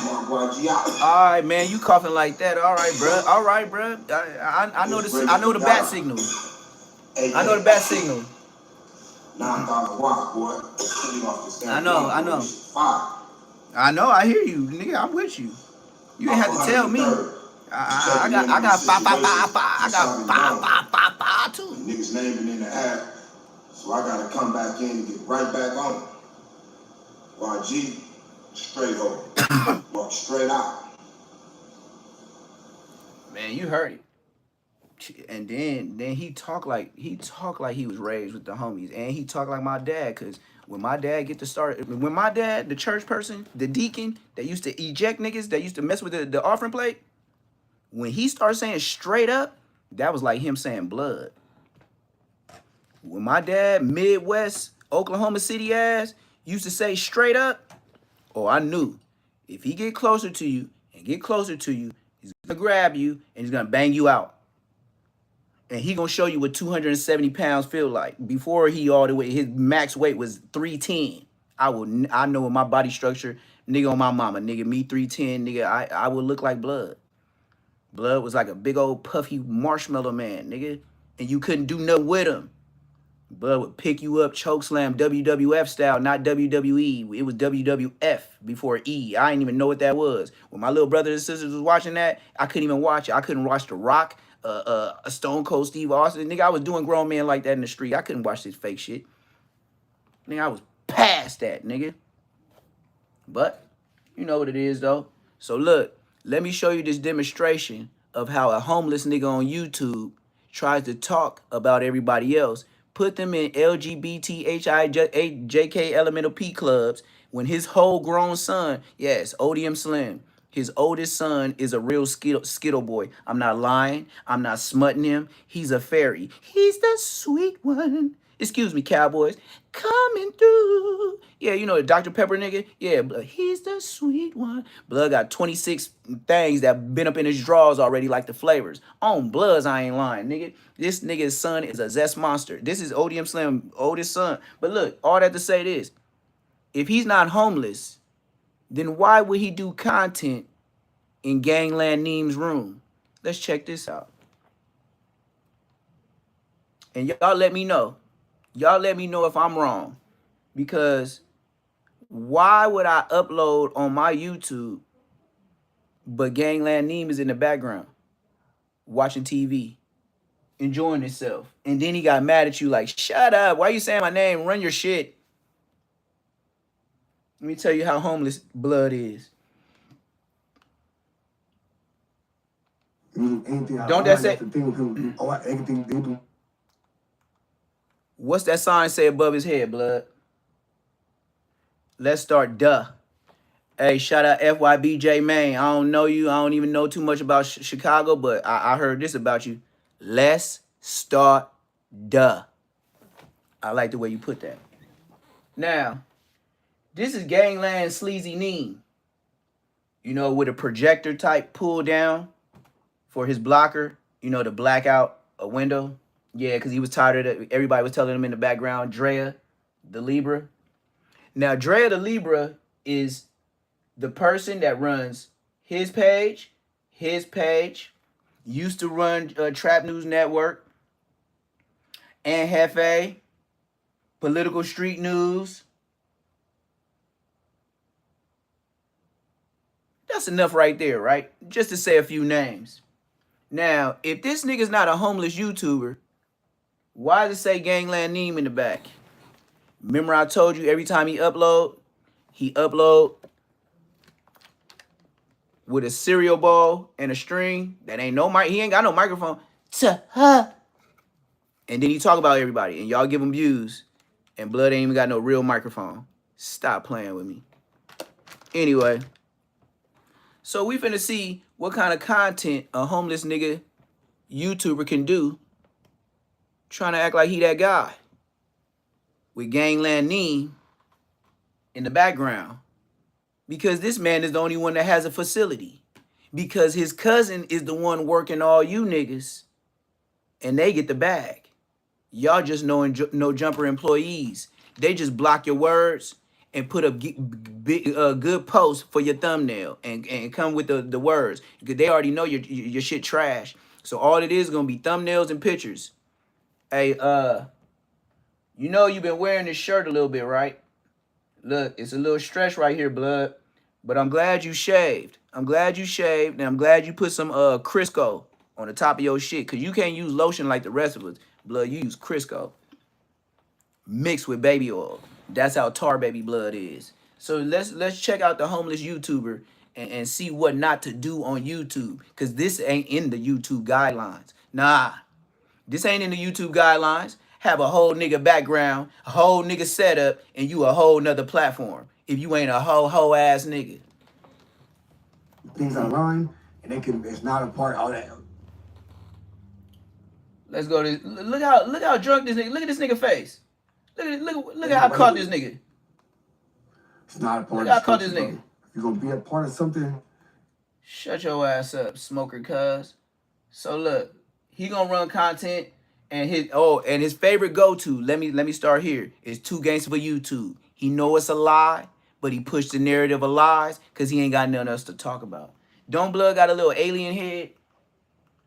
mark YG out. All right, man, you coughing like that. All right, bruh. All right, bruh. I know the bat signal. I know the bat signal. 9,000 watts, boy. I know. I know. I hear you, nigga. I'm with you. You ain't have to tell me. I got 5 I got 5 too. Niggas naming in the app, so I gotta come back in and get right back on. YG, straight over. Walk straight out. Man, you heard it. And then he talk like he was raised with the homies, and he talk like my dad, cause When my dad get to start, when my dad, the church person, the deacon that used to eject niggas, that used to mess with the offering plate, when he started saying straight up, that was like him saying blood. When my dad, Midwest, Oklahoma City ass, used to say straight up, oh, I knew if he get closer to you and get closer to you, he's gonna grab you and he's gonna bang you out. And he gonna show you what 270 pounds feel like. Before he all the way, his max weight was 310. I know in my body structure, nigga on my mama, nigga, me 310, nigga, I would look like blood. Blood was like a big old puffy marshmallow man, nigga. And you couldn't do nothing with him. Blood would pick you up, choke slam, WWF style, not WWE. It was WWF before E. I didn't even know what that was. When my little brothers and sisters was watching that, I couldn't even watch it. I couldn't watch The Rock, a Stone Cold Steve Austin. Nigga, I was doing grown men like that in the street. I couldn't watch this fake shit. Nigga, I was past that, nigga. But you know what it is, though. So look, let me show you this demonstration of how a homeless nigga on YouTube tries to talk about everybody else, put them in LGBTHIJK elemental P clubs when his whole grown son, yes, Odium Slim, his oldest son is a real Skittle boy. I'm not lying. I'm not smutting him. He's a fairy. He's the sweet one. Excuse me, Cowboys. Coming through. Yeah, you know the Dr. Pepper nigga? Yeah, Blood. He's the sweet one. Blood got 26 things that been up in his drawers already, like the flavors. On Bloods, I ain't lying, nigga. This nigga's son is a zest monster. This is Odium Slim, oldest son. But look, all that to say this. If he's not homeless, then why would he do content in Gangland Neem's room? Let's check this out. And y'all let me know. Y'all let me know if I'm wrong. Because why would I upload on my YouTube, but Gangland Neem is in the background, watching TV, enjoying himself? And then he got mad at you like, shut up. Why you saying my name? Run your shit. Let me tell you how homeless Blood is. Don't that say... What's that sign say above his head, Blood? Let's start, duh. Hey, shout out FYBJ Maine. I don't know you. I don't even know too much about Chicago, but I heard this about you. Let's start, duh. I like the way you put that. Now, this is Gangland Sleazy Neem. You know, with a projector type pull down for his blocker. You know, to black out a window. Yeah, because he was tired of it. Everybody was telling him in the background, Drea, the Libra. Now, Drea, the Libra, is the person that runs his page, used to run Trap News Network, and Hefe, Political Street News. That's enough right there, right? Just to say a few names. Now, if this nigga's not a homeless YouTuber, why does it say Gangland Neem in the back? Remember I told you every time he upload with a cereal bowl and a string that ain't no mic. He ain't got no microphone. And then he talk about everybody and y'all give him views and Blood ain't even got no real microphone. Stop playing with me. Anyway, so we finna see what kind of content a homeless nigga YouTuber can do trying to act like he that guy with Gangland Neem in the background. Because this man is the only one that has a facility. Because his cousin is the one working all you niggas and they get the bag. Y'all just no jumper employees. They just block your words and put a good post for your thumbnail and come with the words. Because they already know your shit trash. So all it is going to be thumbnails and pictures. Hey, you know you've been wearing this shirt a little bit, right? Look, it's a little stretch right here, Blood. But I'm glad you shaved. I'm glad you shaved, and I'm glad you put some Crisco on the top of your shit. Because you can't use lotion like the rest of us. Blood, you use Crisco. Mixed with baby oil. That's how tar baby blood is. So let's check out the homeless YouTuber and see what not to do on YouTube. Because this ain't in the YouTube guidelines. Nah. This ain't in the YouTube guidelines. have a whole nigga background, a whole nigga setup, and you a whole nother platform. If you ain't a hoe ass nigga. Things online, and it's not a part of that. Let's go to look how drunk this nigga. Look at this nigga face. Look at how caught this nigga. It's not a part Look how of caught this something, nigga. bro. If you're gonna be a part of something, Shut your ass up, smoker cuz. So look, he gonna run content and his favorite go-to, let me start here, is 2 Gangsta for YouTube. He know it's a lie, but he pushed the narrative of lies because he ain't got nothing else to talk about. Don't Blood got a little alien head?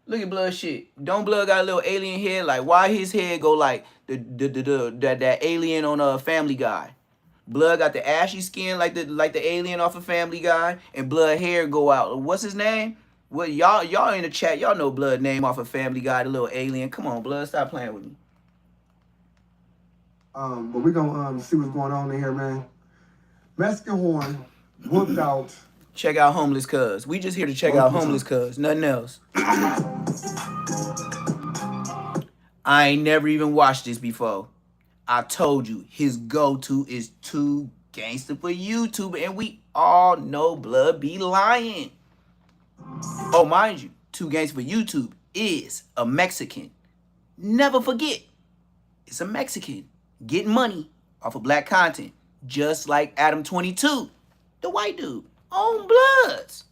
Look at Blood shit. Don't Blood got a little alien head? Like, why his head go like that alien on Family Guy? Blood got the ashy skin like the alien off of Family Guy, and Blood hair go out. What's his name? What y'all in the chat? Y'all know Blood name off of Family Guy, the little alien. Come on, Blood, stop playing with me. but we gonna see what's going on in here, man. Mexican Horn whooped out. Check out Homeless Cuz. We just here to check out Homeless Cuz. Nothing else. I ain't never even watched this before. I told you, his go-to is 2 Gangsta for YouTube, and we all know Blood be lying. Oh, mind you, 2 Gangsta for YouTube is a Mexican. Never forget, it's a Mexican getting money off of black content, just like Adam 22, the white dude, on Bloods.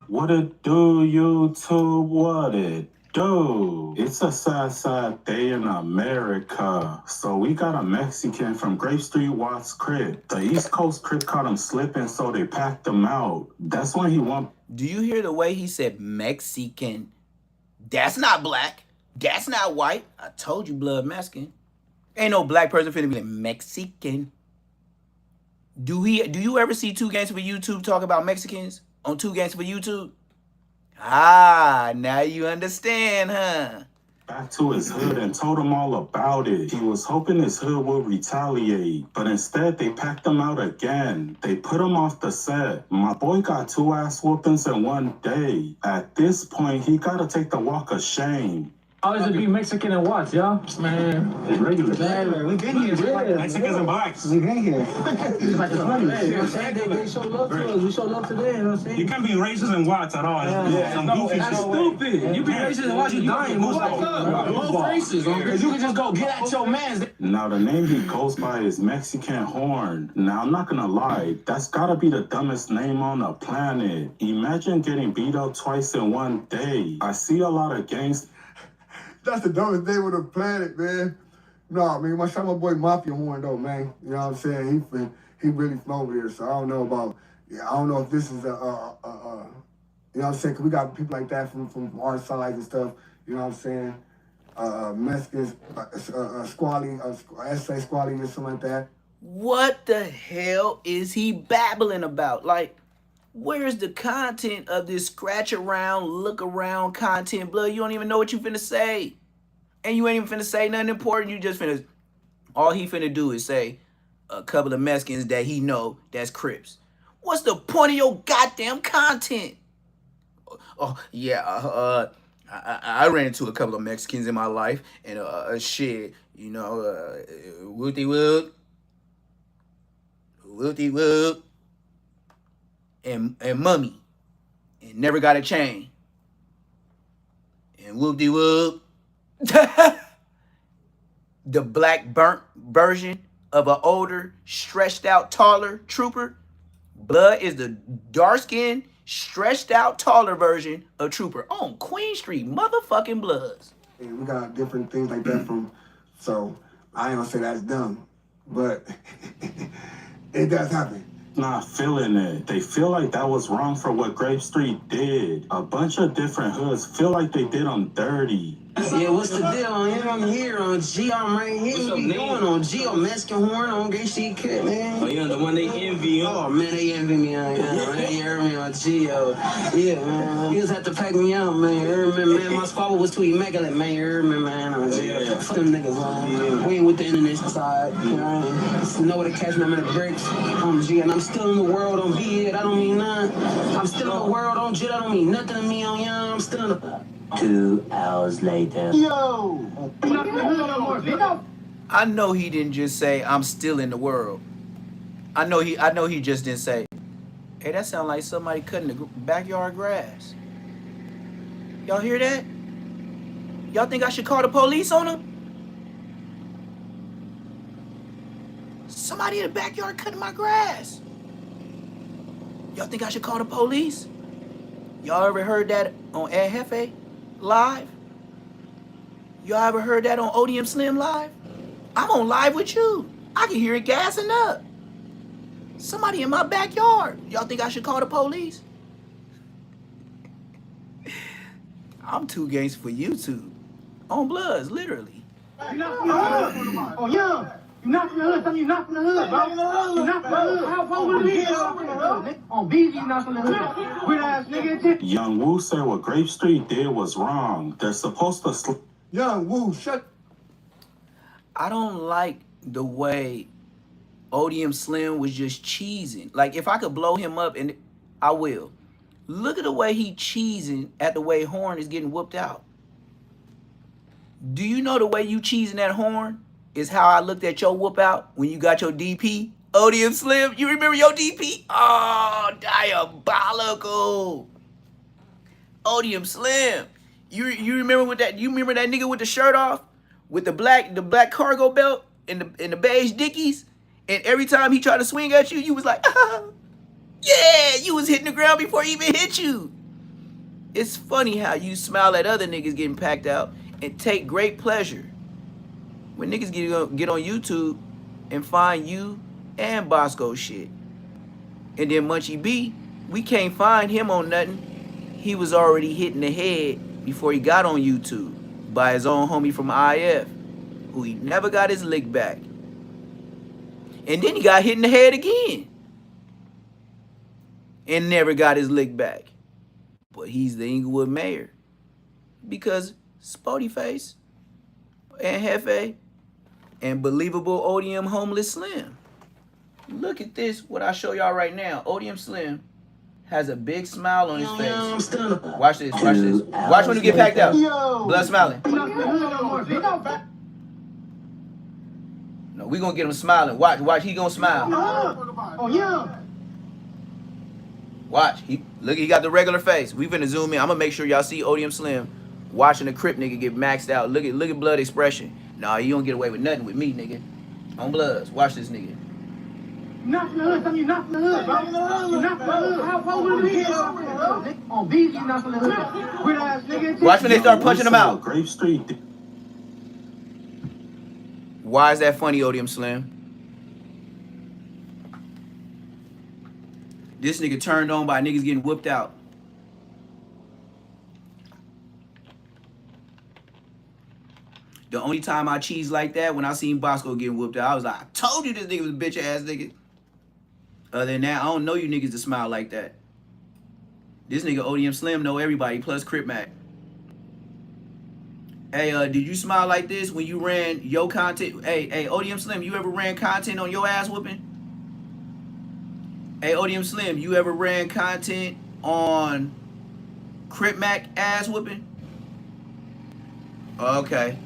What it do, YouTube? What it do? It's a sad day in America. So we got a Mexican from Grape Street Watts crib. The East Coast crib caught him slipping, so they packed him out. That's when he won. Do you hear the way he said Mexican? That's not black. That's not white. I told you, Blood Mexican. Ain't no black person finna be like Mexican. Do you ever see 2 Gangsta for YouTube talk about Mexicans on 2 Gangsta for YouTube? Ah, now you understand, huh? Back to his hood and told him all about it. He was hoping his hood would retaliate, but instead they packed him out again. They put him off the set. My boy got 2 ass whoopings in one day. At this point, he gotta take the walk of shame. How is it be Mexican and what, y'all? Man, It's regular. Man, we been here. Yeah. Mexicans and blacks. We been here. It's like the funny. hey, you know what I'm saying? They show love to us. We show love to them, you know what I'm saying? You can't be racist and whites at all. Yeah. Some No, goofy that's shit. stupid. You be racist and watch you dying. Move up. Both races. Because you can just go get at your mans. Now the name he goes by is Mexican Horn. Now I'm not gonna lie, that's gotta be the dumbest name on the planet. Imagine getting beat up twice in one day. I see a lot of gangs. That's the dumbest day on the planet, man. No, man, my boy Mafia Horn though, man. You know what I'm saying? He really from over here, so I don't know about. Yeah, I don't know if this is you know what I'm saying? 'Cause we got people like that from our side and stuff. You know what I'm saying? Mexicans, squally, SA squally and something like that. What the hell is he babbling about? Like, where's the content of this scratch around, look around content, Blood? You don't even know what you finna say. And you ain't even finna say nothing important. You just finna, all he finna do is say a couple of Mexicans that he know that's Crips. What's the point of your goddamn content? Oh, yeah, I ran into a couple of Mexicans in my life, and shit, you know, whoopty whoop, and mummy, and never got a chain, and whoop-de whoop. The black burnt version of an older, stretched out, taller trooper. Blood is the dark-skinned, stretched out, taller version of Trooper on Queen Street, motherfucking Bloods. And we got different things like that from. So I ain't gonna say that's dumb, but it does happen. Not feeling it. They feel like that was wrong for what Grape Street did. A bunch of different hoods feel like they did them dirty. Yeah, what's the deal? Yeah, I'm here on G. I'm right here. What you doing on G? I'm Mexican horn on Great Street Kid, man. Oh, yeah, the one they envy. Oh, man, they envy me on man. You heard me on G, yo. Yeah, man. You just have to pack me out, man. You heard me, man. My squabble was too immaculate, man. You heard me, man. On G. Fuck them niggas, man. We ain't with the internet side. You know where to catch me. I'm in the bricks on G. And I'm still in the world on V. That don't mean nothing. I'm still in the world on G. That don't mean nothing to me on Young. I'm still in the... 2 hours later. Yo! I know he didn't just say I'm still in the world. I know he just didn't say, hey, that sounds like somebody cutting the backyard grass. Y'all hear that? Y'all think I should call the police on him? Somebody in the backyard cutting my grass. Y'all think I should call the police? Y'all ever heard that on El Jefe Live? Y'all ever heard that on ODM Slim Live? I'm on live with you. I can hear it gassing up. Somebody in my backyard. Y'all think I should call the police? I'm too gangster for YouTube. On Bloods, literally. Oh, yeah. You're not from the hood. You're not from the hood, bro. You're not from the hood. How would it be? On BG, you're not from the hood. Weird ass nigga. Young Woo said what Grape Street did was wrong. They're supposed to Young Woo, shut. I don't like the way ODM Slim was just cheesing. Like, if I could blow him up, and I will. Look at the way he cheesing at the way Horn is getting whooped out. Do you know the way you cheesing that Horn is how I looked at your whoop out when you got your DP? ODM Slim, you remember your DP? Oh, diabolical. ODM Slim. You remember with that? You remember that nigga with the shirt off, with the black cargo belt and the beige Dickies, and every time he tried to swing at you, you was like, yeah, you was hitting the ground before he even hit you. It's funny how you smile at other niggas getting packed out and take great pleasure when niggas get on YouTube and find you and Bosco shit. And then Munchie B, we can't find him on nothing. He was already hit in the head before he got on YouTube by his own homie from IF, who he never got his lick back. And then he got hit in the head again and never got his lick back. But he's the Inglewood mayor because Spody Face and Jefe and believable ODM Homeless Slim. Look at this, what I show y'all right now. ODM Slim has a big smile on his face. Watch this, watch this. Watch when you get packed out. Blood smiling. No, we gonna get him smiling. Watch, he gonna smile. Oh, yeah. Watch, he got the regular face. We finna zoom in. I'm gonna make sure y'all see ODM Slim watching the Crip nigga get maxed out. Look at Blood expression. Nah, you don't get away with nothing with me, nigga. On Bloods, watch this nigga. You're not from the hood. You're not from the hood, bro. You're not from the hood. How would it be? On BG, you're not from the hood. Weird ass nigga. Watch when they start punching him out. Grape Street. Why is that funny, ODM Slim? This nigga turned on by niggas getting whooped out. The only time I cheese like that, when I seen Bosco getting whooped out, I was like, I told you this nigga was a bitch ass nigga. Other than that, I don't know you niggas to smile like that. This nigga ODM Slim know everybody, plus Crip Mac. Hey, did you smile like this when you ran your content? Hey, ODM Slim, you ever ran content on your ass whooping? Hey, ODM Slim, you ever ran content on Crip Mac ass whooping? Okay.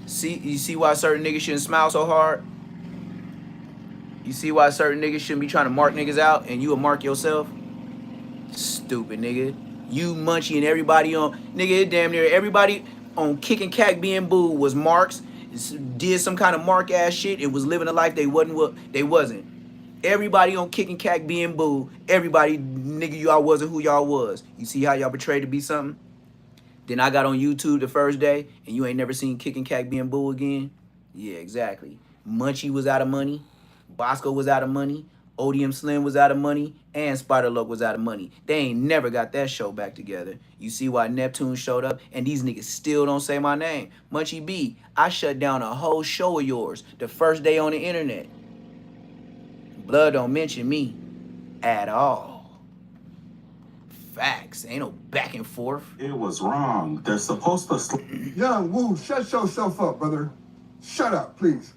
You see why certain niggas shouldn't smile so hard? You see why certain niggas shouldn't be trying to mark niggas out and you will mark yourself? Stupid nigga. You Munchie and everybody on, nigga, damn near everybody on Kicking Cack being booed was marks, did some kind of mark ass shit and was living a life they wasn't. Everybody on Kicking Cack being booed, everybody, nigga, y'all wasn't who y'all was. You see how y'all betrayed to be something? Then I got on YouTube the first day, and you ain't never seen Kicking Cack being boo again? Yeah, exactly. Munchie was out of money. Bosco was out of money. Odium Slim was out of money and Spider Loc was out of money. They ain't never got that show back together. You see why Neptune showed up and these niggas still don't say my name. Munchie B, I shut down a whole show of yours the first day on the internet. Blood don't mention me at all. Facts. Ain't no back and forth. It was wrong. They're supposed to Young Woo, shut yourself up, brother. Shut up, please.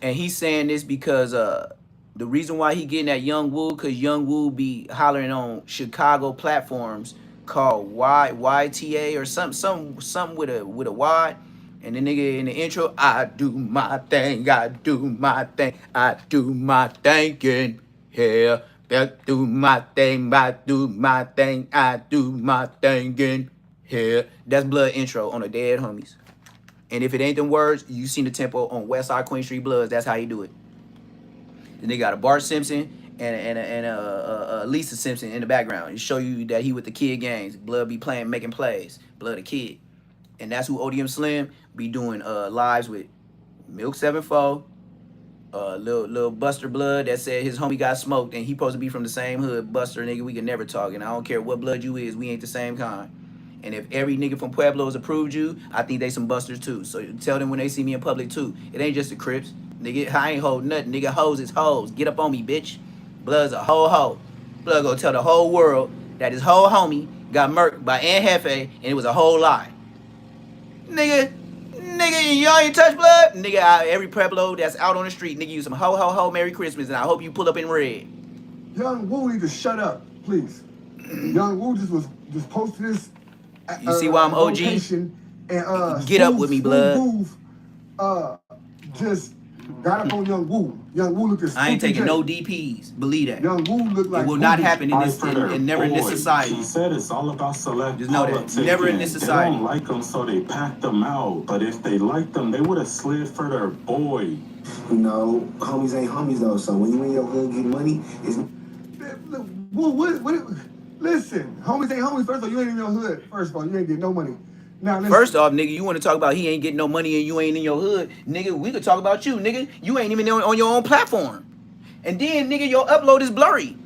And he's saying this because the reason why he getting that Young Woo, because Young Woo be hollering on Chicago platforms called YTA or something with a Y. And the nigga in the intro, I do my thing, I do my thing, I do my thinking. Yeah, I do my thing, I do my thing, I do my thinking. Yeah, that's Blood intro on the Dead Homies. And if it ain't them words, you seen the tempo on Westside Queen Street Bloods. That's how you do it. Then they got a Bart Simpson and a Lisa Simpson in the background. It show you that he with the kid gangs. Blood be playing, making plays. Blood a kid. And that's who Odium Slim be doing lives with. Milk 7-4, little Buster Blood that said his homie got smoked and he supposed to be from the same hood. Buster, nigga, we can never talk. And I don't care what blood you is, we ain't the same kind. And if every nigga from Pueblo has approved you, I think they some busters too. So tell them when they see me in public too. It ain't just the Crips. Nigga, I ain't holding nothing. Nigga, hoes is hoes. Get up on me, bitch. Blood's a whole hoe. Blood gonna tell the whole world that his whole homie got murked by Aunt Hefe and it was a whole lie. Nigga, y'all ain't touch Blood? Nigga, every Pueblo that's out on the street, nigga, you some ho, Merry Christmas, and I hope you pull up in red. Young Woo need to shut up, please. Young Woo just posted this. You see why I'm OG? And, get up with me, Blood. Smooth just got up on Young Woo. Young Woo look at I ain't taking no DPs. Believe that. Young Woo look like it will not happen in fight this, for their and never in this boy. society. He said it's all about select Just know that. politics. Never in this society. They don't like them, so they packed them out. But if they liked them, they would have slid for their boy. You know, homies ain't homies though. So when you in your hood getting money, it's Listen, homies ain't homies. First of all, you ain't in your hood. First of all, you ain't getting no money. Now, listen. First off, nigga, you want to talk about he ain't getting no money and you ain't in your hood. Nigga, we could talk about you, nigga. You ain't even on your own platform. And then, nigga, your upload is blurry.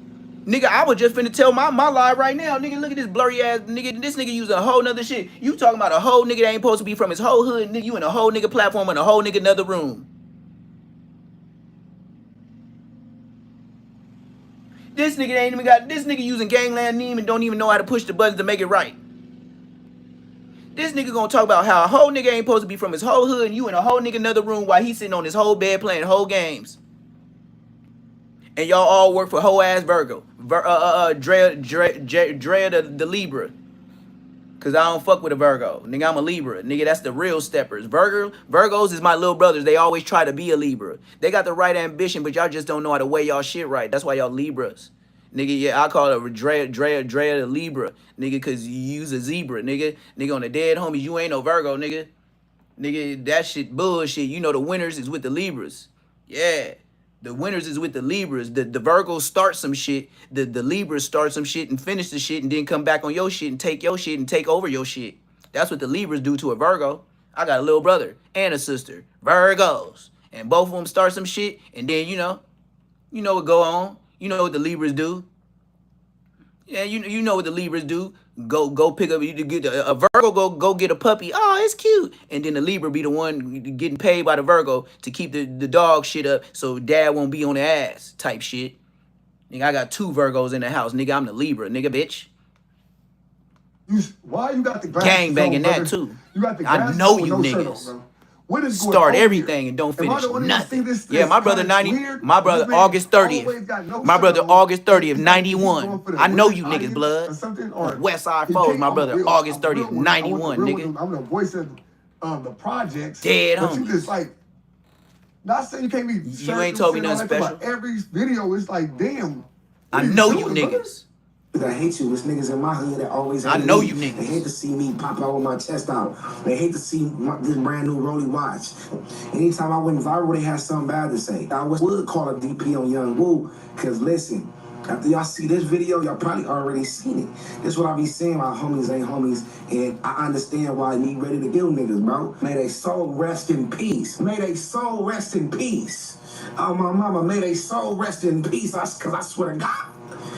Nigga, I was just finna tell my lie right now. Nigga, look at this blurry ass nigga. This nigga using a whole nother shit. You talking about a whole nigga that ain't supposed to be from his whole hood. Nigga, you in a whole nigga platform in a whole nigga another room. This nigga ain't even got, this nigga using Gangland Neem and don't even know how to push the buttons to make it right. This nigga gonna talk about how a whole nigga ain't supposed to be from his whole hood and you in a whole nigga another room while he's sitting on his whole bed playing whole games. And y'all all work for whole ass Virgo. Drea the Libra. Cause I don't fuck with a Virgo. Nigga, I'm a Libra. Nigga, that's the real steppers. Virgos is my little brothers. They always try to be a Libra. They got the right ambition, but y'all just don't know how to weigh y'all shit right. That's why y'all Libras. Nigga, yeah, I call it Drea the Libra. Nigga, cause you use a zebra. Nigga, on the Dead Homies, you ain't no Virgo, nigga. Nigga, that shit bullshit. You know the winners is with the Libras. Yeah. The winners is with the Libras. The Virgos start some shit. The Libras start some shit and finish the shit and then come back on your shit and take your shit and take over your shit. That's what the Libras do to a Virgo. I got a little brother and a sister. Virgos. And both of them start some shit and then, you know what go on. You know what the Libras do. Yeah, you know what the Libras do. Go pick up, you get a Virgo, go get a puppy. Oh, it's cute. And then the Libra be the one getting paid by the Virgo to keep the dog shit up so dad won't be on the ass type shit. Nigga, I got 2 Virgos in the house. Nigga, I'm the Libra. Nigga, bitch. Why you got the glass? Gang banging that too. You got the I know you niggas. What is going Start on everything here? and don't Am I finish the one that nothing. see this Yeah, my brother kinda 90. weird? My brother This man August always 30th. got no My shirt brother on. August 30th, He's going 91. for the I know West you niggas, audience blood. or something, or West Side he Foes, can't- my I'm brother real- August I'm real 30th, one. 91, I'm the real nigga. one. I'm the voice of the projects. Dead but you homies. just like, not saying you can't be. You ain't told me nothing special. Every video is like, damn. I what are know you doing, brother? niggas. I hate you. It's niggas in my hood that always hate I know me. you niggas. They hate to see me pop out with my chest out. They hate to see this brand new Rolly watch. Anytime I went viral, they had something bad to say. I would call a DP on Young Woo, because listen, after y'all see this video, y'all probably already seen it. This is what I be saying about homies ain't homies, and I understand why I need ready to kill niggas, bro. May they soul rest in peace. May they soul rest in peace. Oh, my mama, may they soul rest in peace. Cause I swear to God,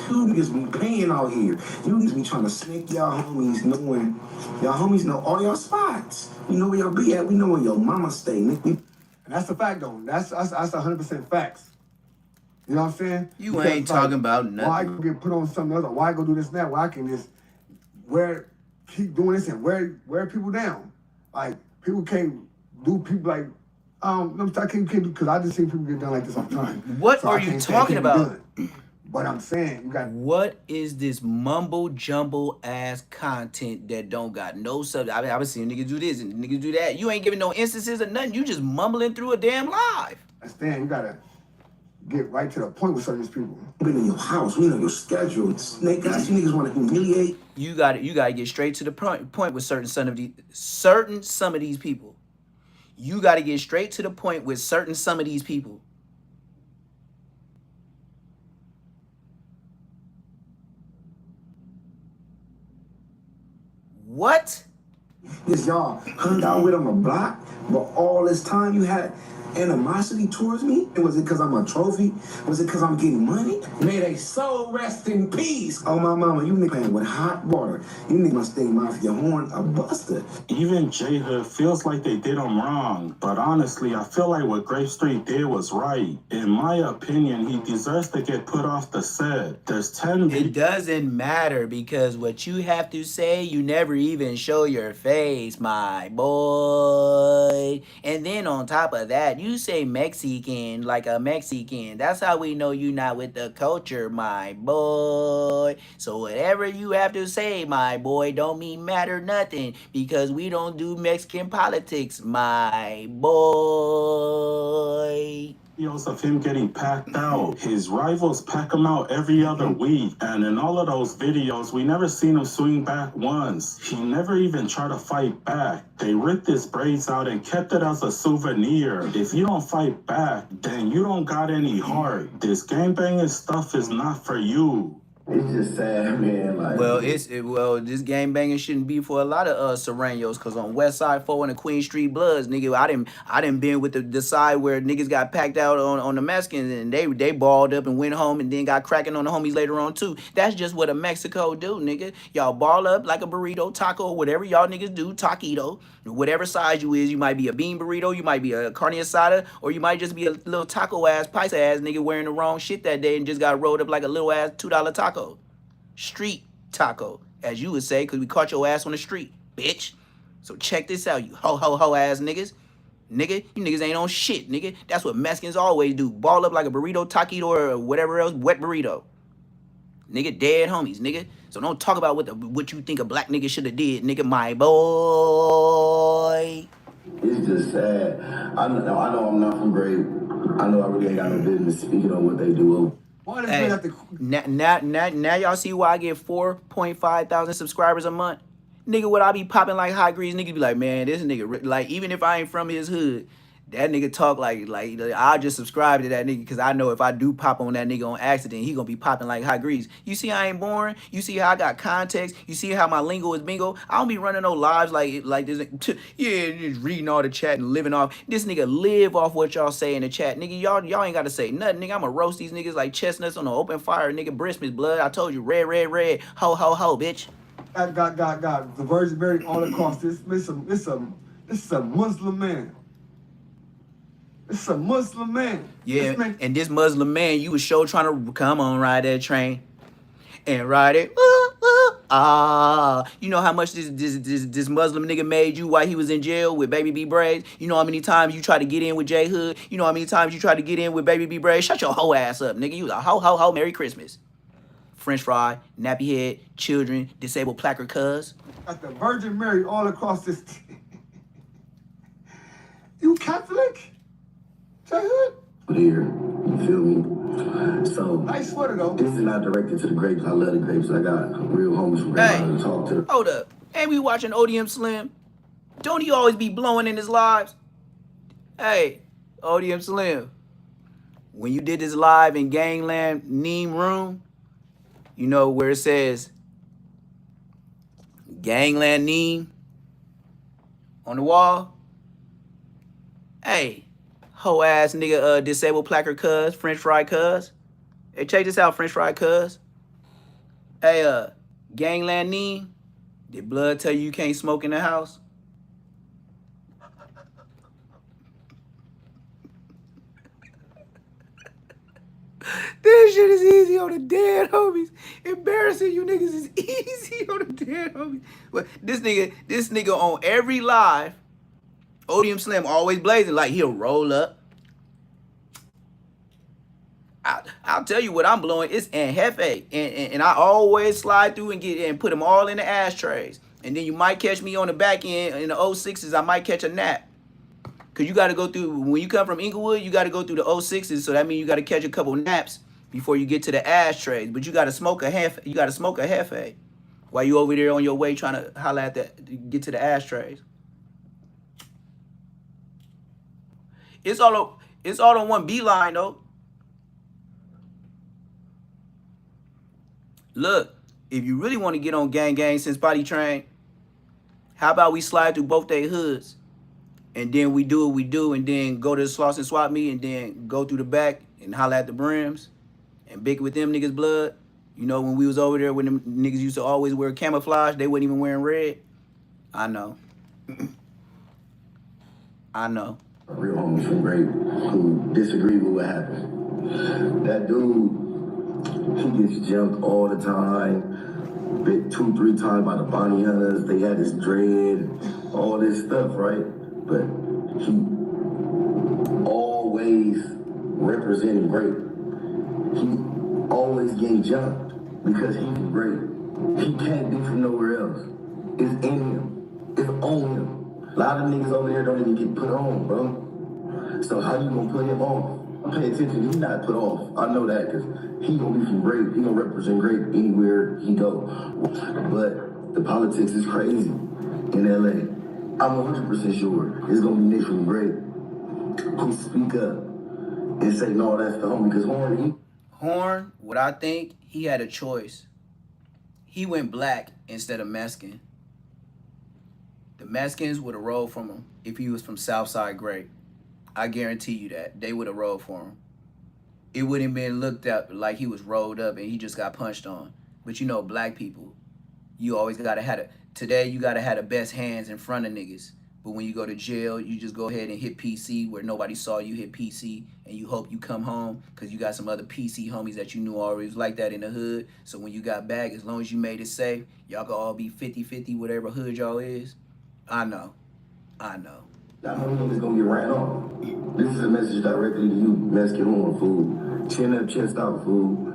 you niggas be paying out here. You niggas be trying to snake y'all homies, knowing y'all homies know all y'all spots. We know where y'all be at. We know where your mama stay, nigga. And that's a fact, though. That's 100% facts. You know what I'm saying? You Because, ain't talking about Why I nothing. go get put on something other? Why I go do this now? Why I can just keep doing this and wear people down? Like, people can't do people like, I can't do, because I just see people get done like this all the time. What So I are you can't say it talking can't be about? done. But I'm saying, you got What is this mumble jumble ass content that don't got no subject? I've been seeing niggas do this and niggas do that. You ain't giving no instances or nothing. You just mumbling through a damn live. understand, you gotta get right to the point with certain people. Been in your house. We know your schedule. Snake ass, you niggas want to humiliate. You got to get straight to the point with some of these people. You got to get straight to the point with some of these people. What? Yes, y'all hung out with on the block, but all this time you had animosity towards me? And was it because I'm a trophy? Was it because I'm getting money? May they soul rest in peace. Oh, my mama, you niggas playing with hot water. You niggas must think Mafia Horn a buster. Even J Hood feels like they did him wrong, but honestly, I feel like what Grape Street did was right. In my opinion, he deserves to get put off the set. There's 10 It doesn't matter because what you have to say, you never even show your face, my boy. And then on top of that, you say Mexican like a Mexican. That's how we know you not with the culture, my boy. So whatever you have to say, my boy, don't mean matter nothing because we don't do Mexican politics, my boy. videos of him getting packed out. His rivals pack him out every other week. And in all of those videos, we never seen him swing back once. He never even tried to fight back. They ripped his braids out and kept it as a souvenir. If you don't fight back, then you don't got any heart. This gangbanging stuff is not for you. It's just sad, man. Like, Well, this game banging shouldn't be for a lot of Serranos, cause on West Side 4 and the Queen Street Bloods, nigga, I didn't been with the side where niggas got packed out on the Mexicans and they balled up and went home and then got cracking on the homies later on too. That's just what a Mexico do, nigga. Y'all ball up like a burrito, taco, whatever y'all niggas do, taquito, whatever size you is. You might be a bean burrito, you might be a carne asada, or you might just be a little taco ass, paisa ass nigga wearing the wrong shit that day and just got rolled up like a little ass $2 taco. Street taco, as you would say, because we caught your ass on the street, bitch. So check this out, you ho ass niggas. Nigga, you niggas ain't on shit, nigga. That's what Mexicans always do. Ball up like a burrito, taquito, or whatever else, wet burrito. Nigga, dead homies, nigga. So don't talk about what you think a black nigga should have did, nigga, my boy. it's just sad. I know I'm not from Grape. I know I really ain't got no business speaking on what they do. Why does Hey, they have to? now y'all see why I get 4.5 thousand subscribers a month? Nigga, would I be popping like high grease? Nigga be like, man, this nigga, like, even if I ain't from his hood, that nigga talk like I'll just subscribe to that nigga because I know if I do pop on that nigga on accident, he gonna be popping like high grease. You see I ain't boring? You see how I got context? You see how my lingo is bingo? I don't be running no lives like this. Yeah, just reading all the chat and living off. This nigga live off what y'all say in the chat. Nigga, y'all ain't gotta say nothing. Nigga, I'ma roast these niggas like chestnuts on an open fire. Nigga, Christmas blood. I told you, red, ho, bitch. Got the Virgin Mary all across this. This is a Muslim man. It's a Muslim man. Yeah, This man, and this Muslim man, you was sure trying to come on, ride that train and ride it. You know how much this Muslim nigga made you while he was in jail with Baby B braids? You know how many times you tried to get in with J Hood? You know how many times you tried to get in with Baby B braids? Shut your whole ass up, nigga. You was a ho, Merry Christmas. French fry, nappy head, children, disabled placard cuz. got the Virgin Mary all across this. You Catholic? J-Hood? Here, you feel me? So, Nice sweater though. this is not directed to the Grapes. I love the Grapes. I got real homies from Hey. Grapes. I talk to them. Hold up. Ain't we watching ODM Slim? Don't he always be blowing in his lives? Hey, ODM Slim. When you did this live in Gangland Neem Room, you know where it says Gangland Neem on the wall? Hey, Hoe ass nigga, disabled placard cuz, French fry cuz. Hey, check this out, French fry cuz. Hey, Gangland Neem, did blood tell you can't smoke in the house? This shit is easy on the dead homies. Embarrassing you niggas is easy on the dead homies. But this nigga on every live, Odium Slim always blazing like he'll roll up. I'll tell you what I'm blowing. It's Anhefe, and I always slide through and get and put them all in the ashtrays. And then you might catch me on the back end in the 06s. I might catch a nap. Cause you gotta go through when you come from Inglewood, you gotta go through the 06s. So that means you gotta catch a couple naps before you get to the ashtrays. But you gotta smoke a half. You gotta smoke a hefe while you over there on your way trying to holla at that, get to the ashtrays. It's all on one beeline though. Look, if you really want to get on gang since Body Train, how about we slide through both their hoods? And then we do what we do, and then go to the Slauson Swap Meet, and then go through the back and holla at the brims and bick with them niggas' blood. You know, when we was over there, when them niggas used to always wear camouflage, they wasn't even wearing red. I know. I know. Real homies from Grape who disagree with what happened. That dude, he gets jumped all the time, bit 2-3 times by the bounty hunters. They had his dread, all this stuff, right? But he always represented Grape. He always getting jumped because he's great. He can't be from nowhere else. It's in him. It's on him. A lot of niggas over there don't even get put on, bro. So how you gonna put him off? Pay attention, he's not put off. I know that because he gonna be from Grape. He gonna represent Grape anywhere he go. But the politics is crazy in LA. I'm 100% sure it's gonna be niggas from Grape who speak up and say, no, that's the homie, because Horn, what I think, he had a choice. He went black instead of Mexican. The Mexicans would have rolled from him if he was from Southside Grape. I guarantee you that. They would have rolled for him. It wouldn't have been looked at like he was rolled up and he just got punched on. But you know, black people, you always gotta have today you gotta have the best hands in front of niggas. But when you go to jail, you just go ahead and hit PC where nobody saw you hit PC, and you hope you come home because you got some other PC homies that you knew already was like that in the hood. So when you got back, as long as you made it safe, y'all could all be 50-50, whatever hood y'all is. I know. That homie is gonna get ran off. This is a message directly to you, Mexican horn fool. Chin up, chest out, fool.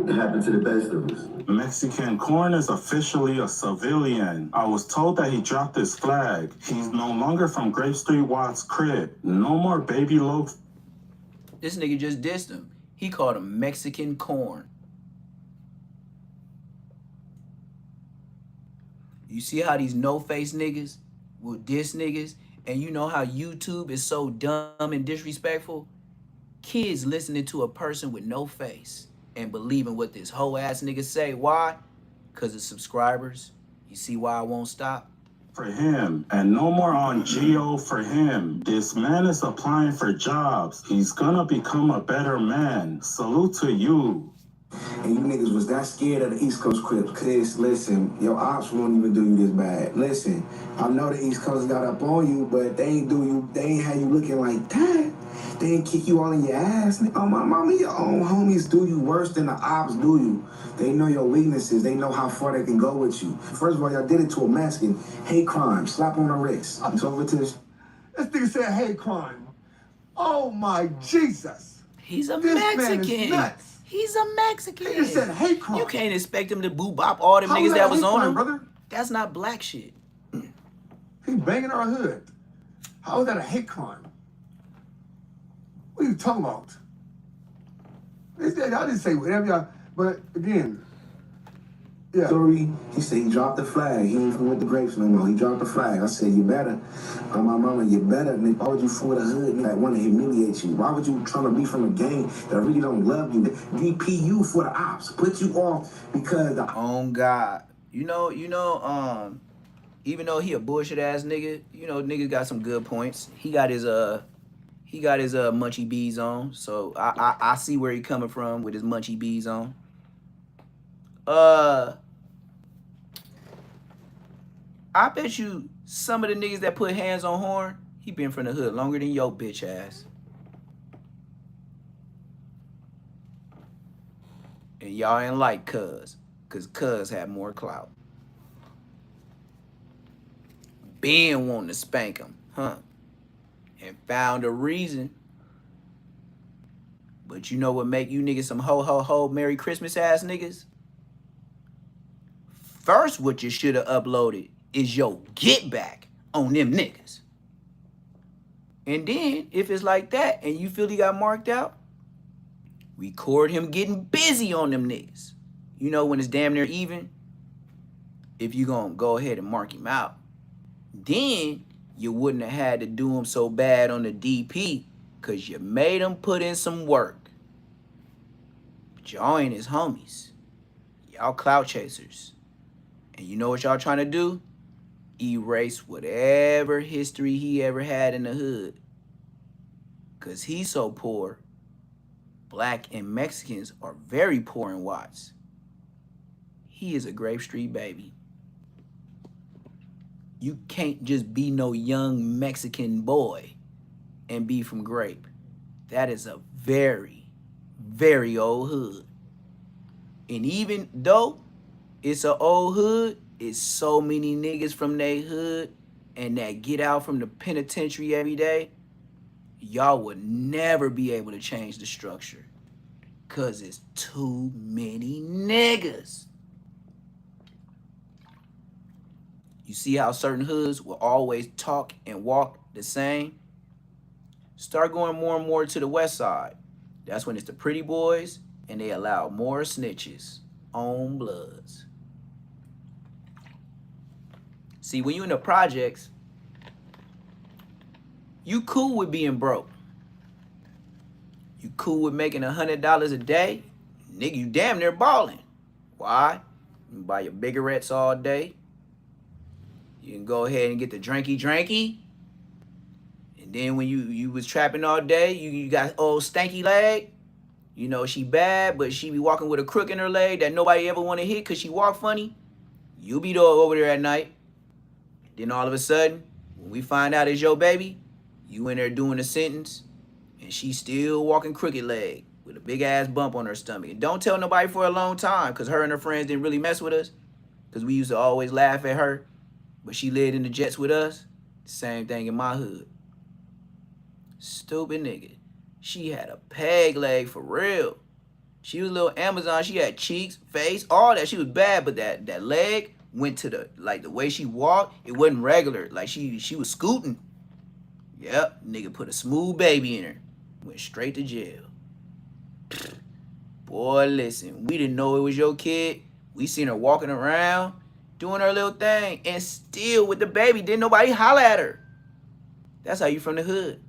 It happened to the best of us. Mexican Corn is officially a civilian. I was told that he dropped his flag. He's no longer from Grape Street Watts' crib. No more baby loaf. This nigga just dissed him. He called him Mexican Corn. You see how these no-face niggas will diss niggas? And you know how YouTube is so dumb and disrespectful? Kids listening to a person with no face and believing what this whole ass nigga say. Why? Because of subscribers. You see why I won't stop? For him, and no more on Geo for him. This man is applying for jobs. He's gonna become a better man. Salute to you. And you niggas was that scared of the East Coast Crips. Cause listen, your ops won't even do you this bad. Listen, I know the East Coast got up on you, but they ain't have you looking like that. They ain't kick you all in your ass. Oh my mama, your own homies do you worse than the ops do you. They know your weaknesses. They know how far they can go with you. First of all, y'all did it to a Mexican. Hate crime, slap on the wrist. It's over to this. This nigga said hate crime. Oh my Jesus. He's a This Mexican. man is nuts. He's a Mexican. He just said hate crime. You can't expect him to boo bop all them How niggas that was hate on crime, him. brother? That's not black shit. He banging our hood. How is that a hate crime? What are you talking about? I didn't say whatever y'all, but again, yeah. Story, he said he dropped the flag. He ain't from with the grapes no more. He dropped the flag. I said, you better. My mama, you better. Nigga, why would you for the hood that want to humiliate you? Why would you trying to be from a gang that really don't love you? VP you for the ops. Put you off because the Oh God. You know, even though he a bullshit ass nigga, you know, nigga got some good points. He got his He got his Munchie B's on, so I see where he coming from with his Munchie B's on. I bet you some of the niggas that put hands on Horn, he been from the hood longer than your bitch ass. And y'all ain't like Cuz had more clout. Ben wanting to spank him, huh? And found a reason. But you know what make you niggas some ho ho ho Merry Christmas ass niggas? First, what you should have uploaded is your get back on them niggas. And then, if it's like that and you feel he got marked out, record him getting busy on them niggas. You know when it's damn near even, if you gonna go ahead and mark him out, then you wouldn't have had to do him so bad on the DP because you made him put in some work. But y'all ain't his homies. Y'all clout chasers. And you know what y'all trying to do? Erase whatever history he ever had in the hood. Because he's so poor. Black and Mexicans are very poor in Watts. He is a Grape Street baby. You can't just be no young Mexican boy and be from Grape. That is a very, very old hood. And even though it's an old hood, it's so many niggas from they hood and that get out from the penitentiary every day, y'all would never be able to change the structure. Cause it's too many niggas. You see how certain hoods will always talk and walk the same? Start going more and more to the west side. That's when it's the pretty boys and they allow more snitches on bloods. See, when you in the projects, you cool with being broke. You cool with making $100 a day? Nigga, you damn near balling. Why? You can buy your bigarettes all day. You can go ahead and get the drinky. And then when you was trapping all day, you got old stanky leg. You know, she bad, but she be walking with a crook in her leg that nobody ever want to hit because she walk funny. You be over there at night. Then all of a sudden, when we find out it's your baby, you in there doing a sentence, and she still walking crooked leg with a big ass bump on her stomach. And don't tell nobody for a long time, because her and her friends didn't really mess with us, because we used to always laugh at her. But she lived in the jets with us. Same thing in my hood. Stupid nigga. She had a peg leg for real. She was a little Amazon. She had cheeks, face, all that. She was bad, but that leg went to the, like the way she walked, it wasn't regular. Like she was scooting. Yep, nigga put a smooth baby in her. Went straight to jail. Boy, listen, we didn't know it was your kid. We seen her walking around, doing her little thing, and still with the baby, didn't nobody holler at her. That's how you from the hood.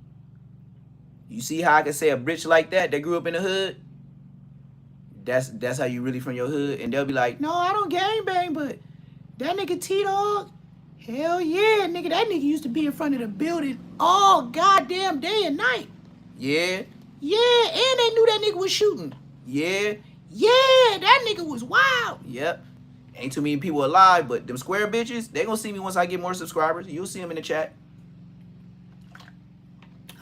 You see how I can say a bitch like that grew up in the hood? That's how you really from your hood. And they'll be like, no, I don't gangbang, but that nigga T-Dog, hell yeah, nigga, that nigga used to be in front of the building all goddamn day and night. Yeah, and they knew that nigga was shooting. Yeah, that nigga was wild. Yep. Ain't too many people alive, but them square bitches, they gonna see me once I get more subscribers. You'll see them in the chat.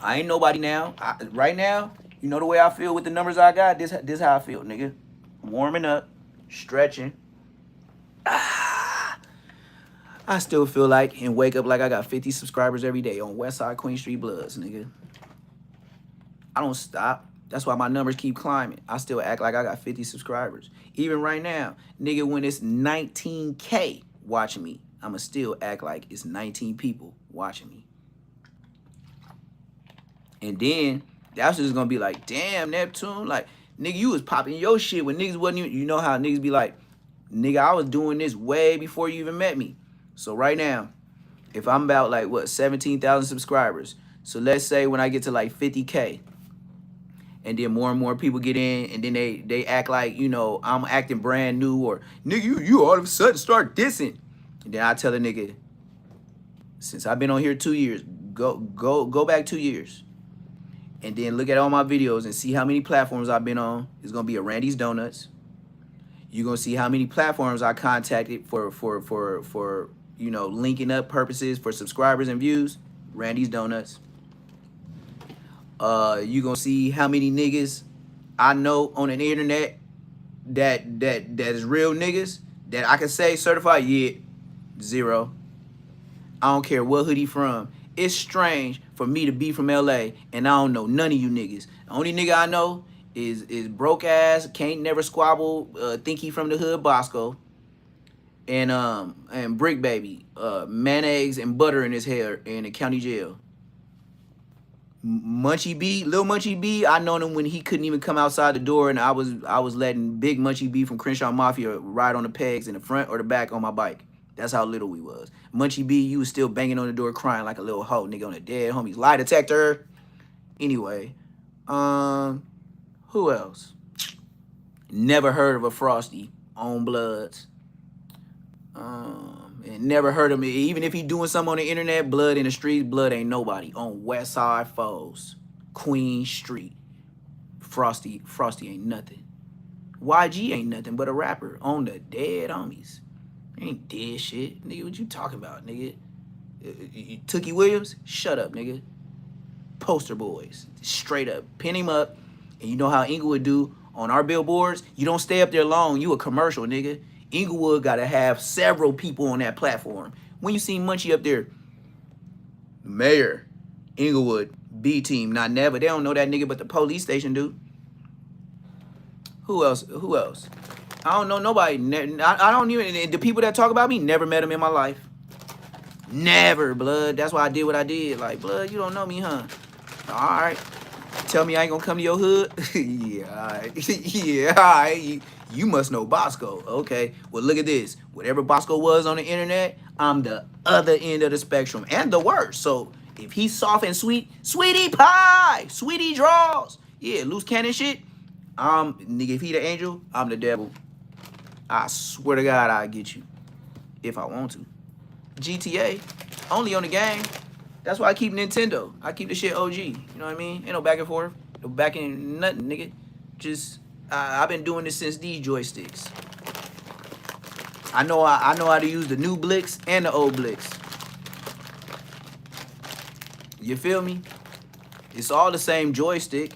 I ain't nobody now. Right now, you know the way I feel with the numbers I got? This how I feel, nigga. Warming up, stretching. I still feel like and wake up like I got 50 subscribers every day on Westside Queen Street Bloods, nigga. I don't stop. That's why my numbers keep climbing. I still act like I got 50 subscribers. Even right now, nigga, when it's 19K watching me, I'ma still act like it's 19 people watching me. And then that's just gonna be like, damn, Neptune, like, nigga, you was popping your shit when niggas wasn't even, you know how niggas be like, nigga, I was doing this way before you even met me. So right now, if I'm about like, what, 17,000 subscribers, so let's say when I get to like 50K, and then more and more people get in, and then they act like, you know, I'm acting brand new, or, nigga, you all of a sudden start dissing. And then I tell a nigga, since I've been on here 2 years, go back 2 years. and then look at all my videos and see how many platforms I've been on. It's gonna be a Randy's Donuts. You're gonna see how many platforms I contacted for you know, linking up purposes for subscribers and views. Randy's Donuts. You gonna see how many niggas I know on the internet that is real niggas that I can say certified. Yeah, 0. I don't care what hood he from. It's strange for me to be from LA and I don't know none of you niggas. The only nigga I know is broke ass, can't never squabble, think he from the hood, Bosco, and Brick Baby, mayonnaise and butter in his hair in the county jail. Munchie B, Lil Munchie B, I known him when he couldn't even come outside the door, and I was letting Big Munchie B from Crenshaw Mafia ride on the pegs in the front or the back on my bike. That's how little we was. Munchie B, you was still banging on the door crying like a little hoe, nigga, on a dead homie's lie detector. Anyway, who else? Never heard of a Frosty on Bloods. And never heard of me. Even if he doing something on the internet, Blood in the streets, Blood ain't nobody. On West Side Foes, Queen Street, Frosty ain't nothing. YG ain't nothing but a rapper on the dead homies. Ain't dead shit. Nigga, what you talking about, nigga? Tookie Williams? Shut up, nigga. Poster boys. Straight up. Pin him up. And you know how Inglewood do on our billboards? You don't stay up there long. You a commercial, nigga. Inglewood got to have several people on that platform. When you see Munchie up there, Mayor, Inglewood, B-Team, not never. They don't know that nigga, but the police station do. Who else? Who else? I don't know nobody. I don't even, the people that talk about me, never met them in my life. Never, Blood. That's why I did what I did. Like, Blood, you don't know me, huh? All right. Tell me I ain't gonna come to your hood? Yeah, all right. Yeah, all right. You must know Bosco. Okay. Well, look at this. Whatever Bosco was on the internet, I'm the other end of the spectrum and the worst. So if he's soft and sweet, sweetie pie, sweetie draws. Yeah, loose cannon shit. Nigga, if he the angel, I'm the devil. I swear to God, I'll get you if I want to. GTA, only on the game. That's why I keep Nintendo. I keep the shit OG. You know what I mean? Ain't no back and forth. No back and nothing, nigga. Just, I've been doing this since these joysticks. I know how to use the new Blix and the old Blix. You feel me? It's all the same joystick.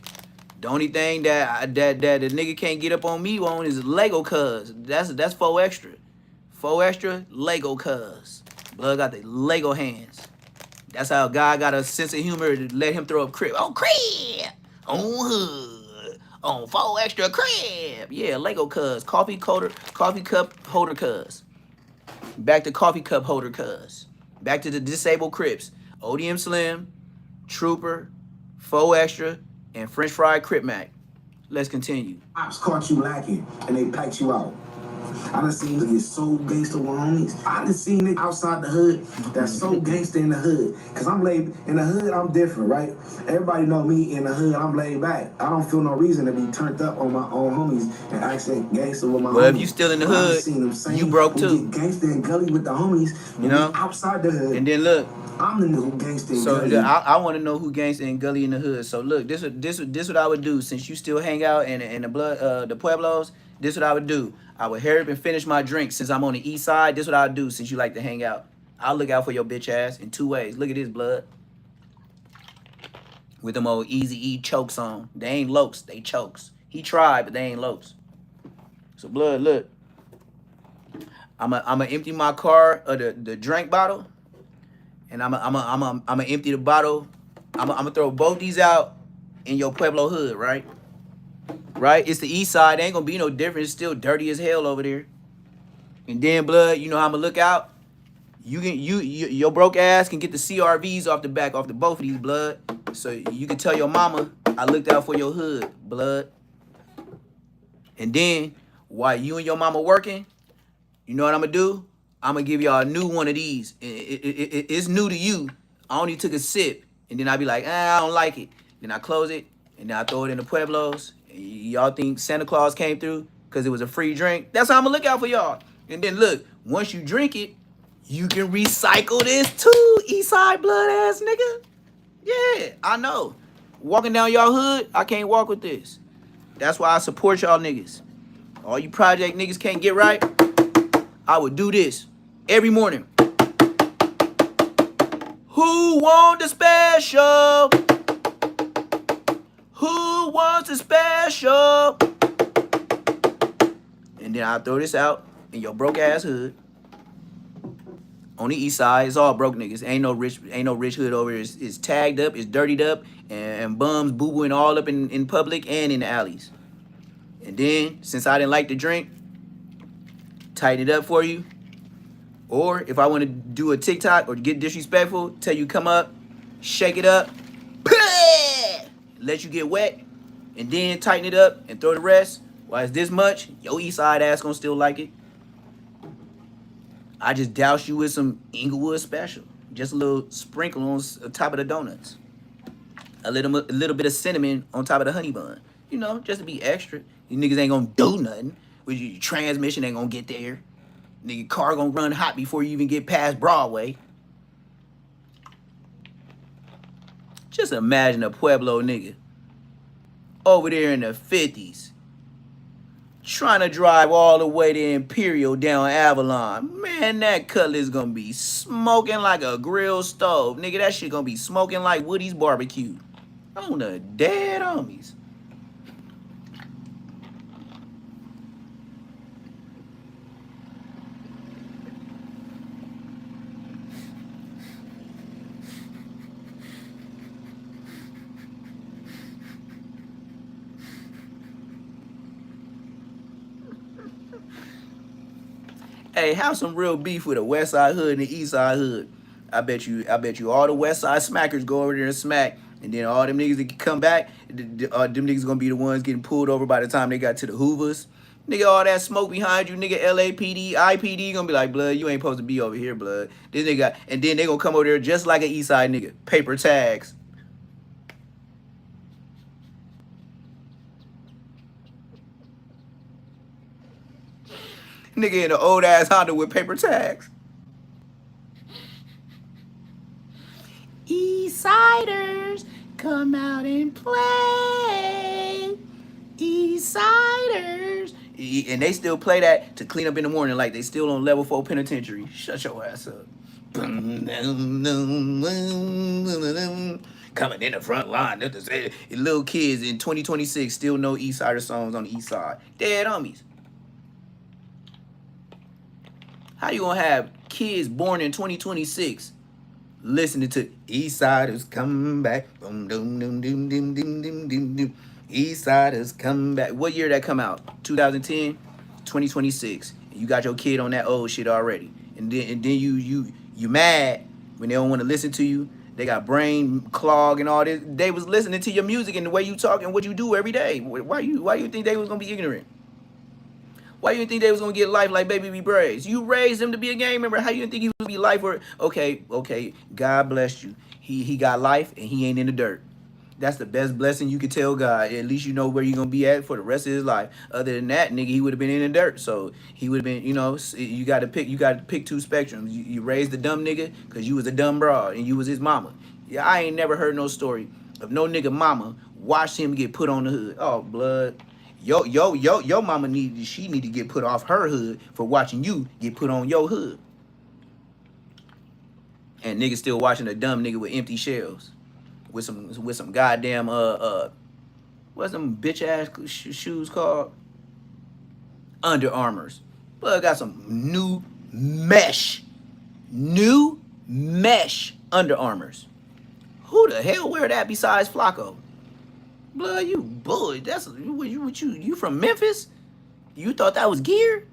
The only thing that the nigga can't get up on me on is Lego cuz. That's 4 extra. 4 extra, Lego cuz. Blood got the Lego hands. That's how God got a sense of humor to let him throw up crib. Oh, crib! On hood. On 4 extra crib. Yeah, Lego cuz. Coffee cup holder cuz. Back to coffee cup holder cuz. Back to the disabled Crips. ODM Slim, Trooper, 4 extra, and French fried Crip Mac. Let's continue. Ops caught you lacking and they packed you out. I done seen niggas so gangster with homies. I done seen niggas outside the hood that's so gangster in the hood. Cause I'm laid in the hood, I'm different, right? Everybody know me in the hood, I'm laid back. I don't feel no reason to be turned up on my own homies and actually gangster with my homies. Well, if you still in the hood, you broke too. Gangster and gully with the homies, you know, outside the hood. And then look, I'm the nigga who gangster and so gully. I want to know who gangster and gully in the hood. So look, this what I would do since you still hang out in the Pueblos. This what I would do. I would hurry up and finish my drink since I'm on the east side. This what I would do since you like to hang out. I'll look out for your bitch ass in 2 ways. Look at this, Blood. With them old Easy-E chokes on. They ain't lokes, they chokes. He tried, but they ain't lokes. So Blood, look. I'ma empty my car of the drink bottle. And I'ma empty the bottle. I'ma throw both these out in your Pueblo hood, right? Right? It's the east side. Ain't gonna be no difference. It's still dirty as hell over there. And then, Blood, you know how I'ma look out? Your broke ass can get the CRVs off the back, off the both of these, Blood. So you can tell your mama I looked out for your hood, Blood. And then, while you and your mama working, you know what I'm gonna do? I'm gonna give y'all a new one of these. It's new to you. I only took a sip, and then I be like, I don't like it. Then I close it, and then I throw it in the Pueblos. Y'all think Santa Claus came through because it was a free drink? That's how I'm gonna look out for y'all. And then look, once you drink it, you can recycle this too, Eastside Blood ass nigga. Yeah, I know. walking down y'all hood, I can't walk with this. That's why I support y'all niggas. All you project niggas can't get right, I would do this every morning. Who want the special? Who wants a special? And then I'll throw this out in your broke ass hood. On the east side, it's all broke niggas. Ain't no rich hood over here. It's tagged up, it's dirtied up, and bums boo-booing all up in public and in the alleys. And then, since I didn't like to drink, tighten it up for you. Or if I want to do a TikTok or get disrespectful, tell you come up, shake it up, let you get wet, and then tighten it up and throw the rest. Why it's this much, your east side ass gonna still like it. I just douse you with some Inglewood Special. Just a little sprinkle on top of the donuts. A little bit of cinnamon on top of the honey bun. You know, just to be extra. You niggas ain't gonna do nothing. Your transmission ain't gonna get there. Nigga, car gonna run hot before you even get past Broadway. Just imagine a Pueblo nigga over there in the 50s trying to drive all the way to Imperial down Avalon. Man, that cutlass gonna be smoking like a grill stove. Nigga, that shit gonna be smoking like Woody's barbecue. On the dead homies. Hey, have some real beef with a West Side hood and the East Side hood. I bet you all the West Side smackers go over there and smack, and then all them niggas that come back, them niggas gonna be the ones getting pulled over by the time they got to the Hoovers. Nigga, all that smoke behind you, nigga, LAPD, IPD gonna be like, blood, you ain't supposed to be over here, blood. This nigga, and then they gonna come over there just like an East Side nigga, paper tags. Nigga in an old ass Honda with paper tags. Eastsiders, come out and play. Eastsiders. And they still play that to clean up in the morning like they still on level 4 penitentiary. Shut your ass up. Coming in the front line. Little kids in 2026 still know Eastsider songs on the East Side. Dead homies. How you gonna have kids born in 2026 listening to Eastsiders come back? Boom, doom, doom, doom, doom, doom, doom, doom, doom. Eastsiders come back. What year that come out? 2010, 2026. And you got your kid on that old shit already. And then you mad when they don't want to listen to you. They got brain clog and all this. They was listening to your music and the way you talk and what you do every day. Why you think they was gonna be ignorant? Why you think they was gonna get life like Baby B Braves? You raised him to be a gang member. How you think he was gonna be life? Or okay, God bless you. He got life and he ain't in the dirt. That's the best blessing you could tell God. At least you know where you're gonna be at for the rest of his life. Other than that, nigga, he would have been in the dirt. So he would have been, you know, you got to pick two spectrums. You raised the dumb nigga because you was a dumb broad and you was his mama. Yeah, I ain't never heard no story of no nigga mama watched him get put on the hood. Oh, blood. Your mama need to get put off her hood for watching you get put on your hood. And niggas still watching a dumb nigga with empty shells. With some goddamn what's them bitch ass shoes called? Under Armours. But got some new mesh Under Armours. Who the hell wear that besides Flacco? Blood, you bully. That's you from Memphis? You thought that was gear?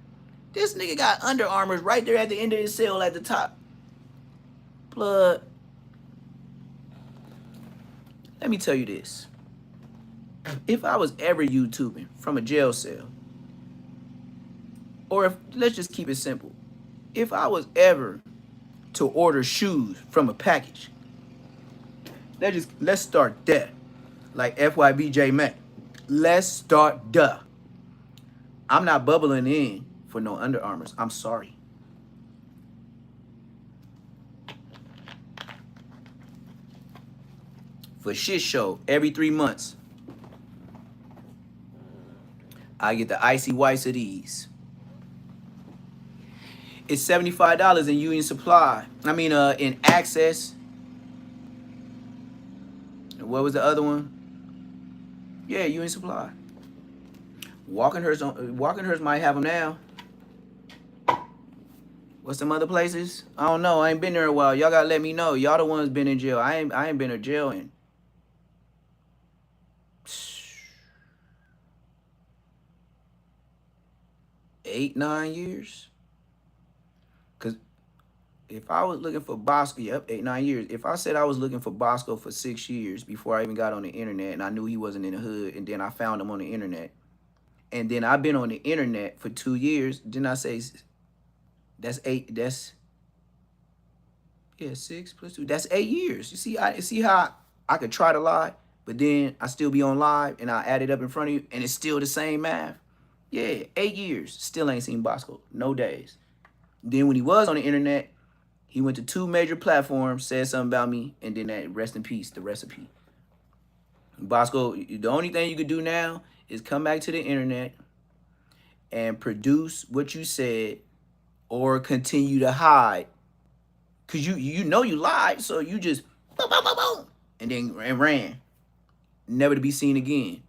This nigga got Under Armours right there at the end of his cell at the top. Blood. Let me tell you this. If I was ever YouTubing from a jail cell, or if, let's just keep it simple. If I was ever to order shoes from a package, let's start there. Like FYBJ Mac. Let's start there. I'm not bubbling in for no Under Armours. I'm sorry. for shit show every 3 months. I get the icy whites of these. It's $75 in Union Supply. I mean, in Access. What was the other one? Yeah, Union Supply. Walkenhurst might have them now. What's some other places? I don't know. I ain't been there a while. Y'all gotta let me know. Y'all the ones been in jail. I ain't been in jail in 8-9 years. Cause if I was looking for Bosco, yep, 8-9 years. If I said I was looking for Bosco for 6 years before I even got on the internet, and I knew he wasn't in the hood, and then I found him on the internet, and then I've been on the internet for 2 years, didn't I say that's 8? That's 6 plus 2. That's 8 years. You see how I could try to lie, but then I still be on live, and I add it up in front of you, and it's still the same math. Yeah, 8 years. Still ain't seen Bosco. No days. Then when he was on the internet, he went to 2 major platforms, said something about me, and then that rest in peace, the recipe. Bosco, the only thing you could do now is come back to the internet and produce what you said or continue to hide. Because you know you lied, so you just boom, boom, boom, boom, and then ran. Never to be seen again.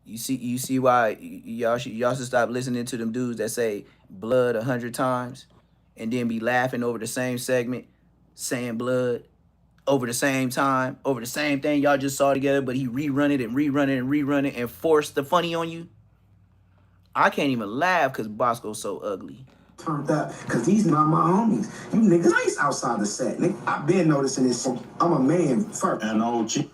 You see why y'all should stop listening to them dudes that say blood 100 times and then be laughing over the same segment, saying blood over the same time, over the same thing y'all just saw together, but he rerun it and rerun it and rerun it and force the funny on you. I can't even laugh because Bosco's so ugly. Turned up, because these not my homies. You niggas nice outside the set. Nigga, I've been noticing this. I'm a man first. And OG.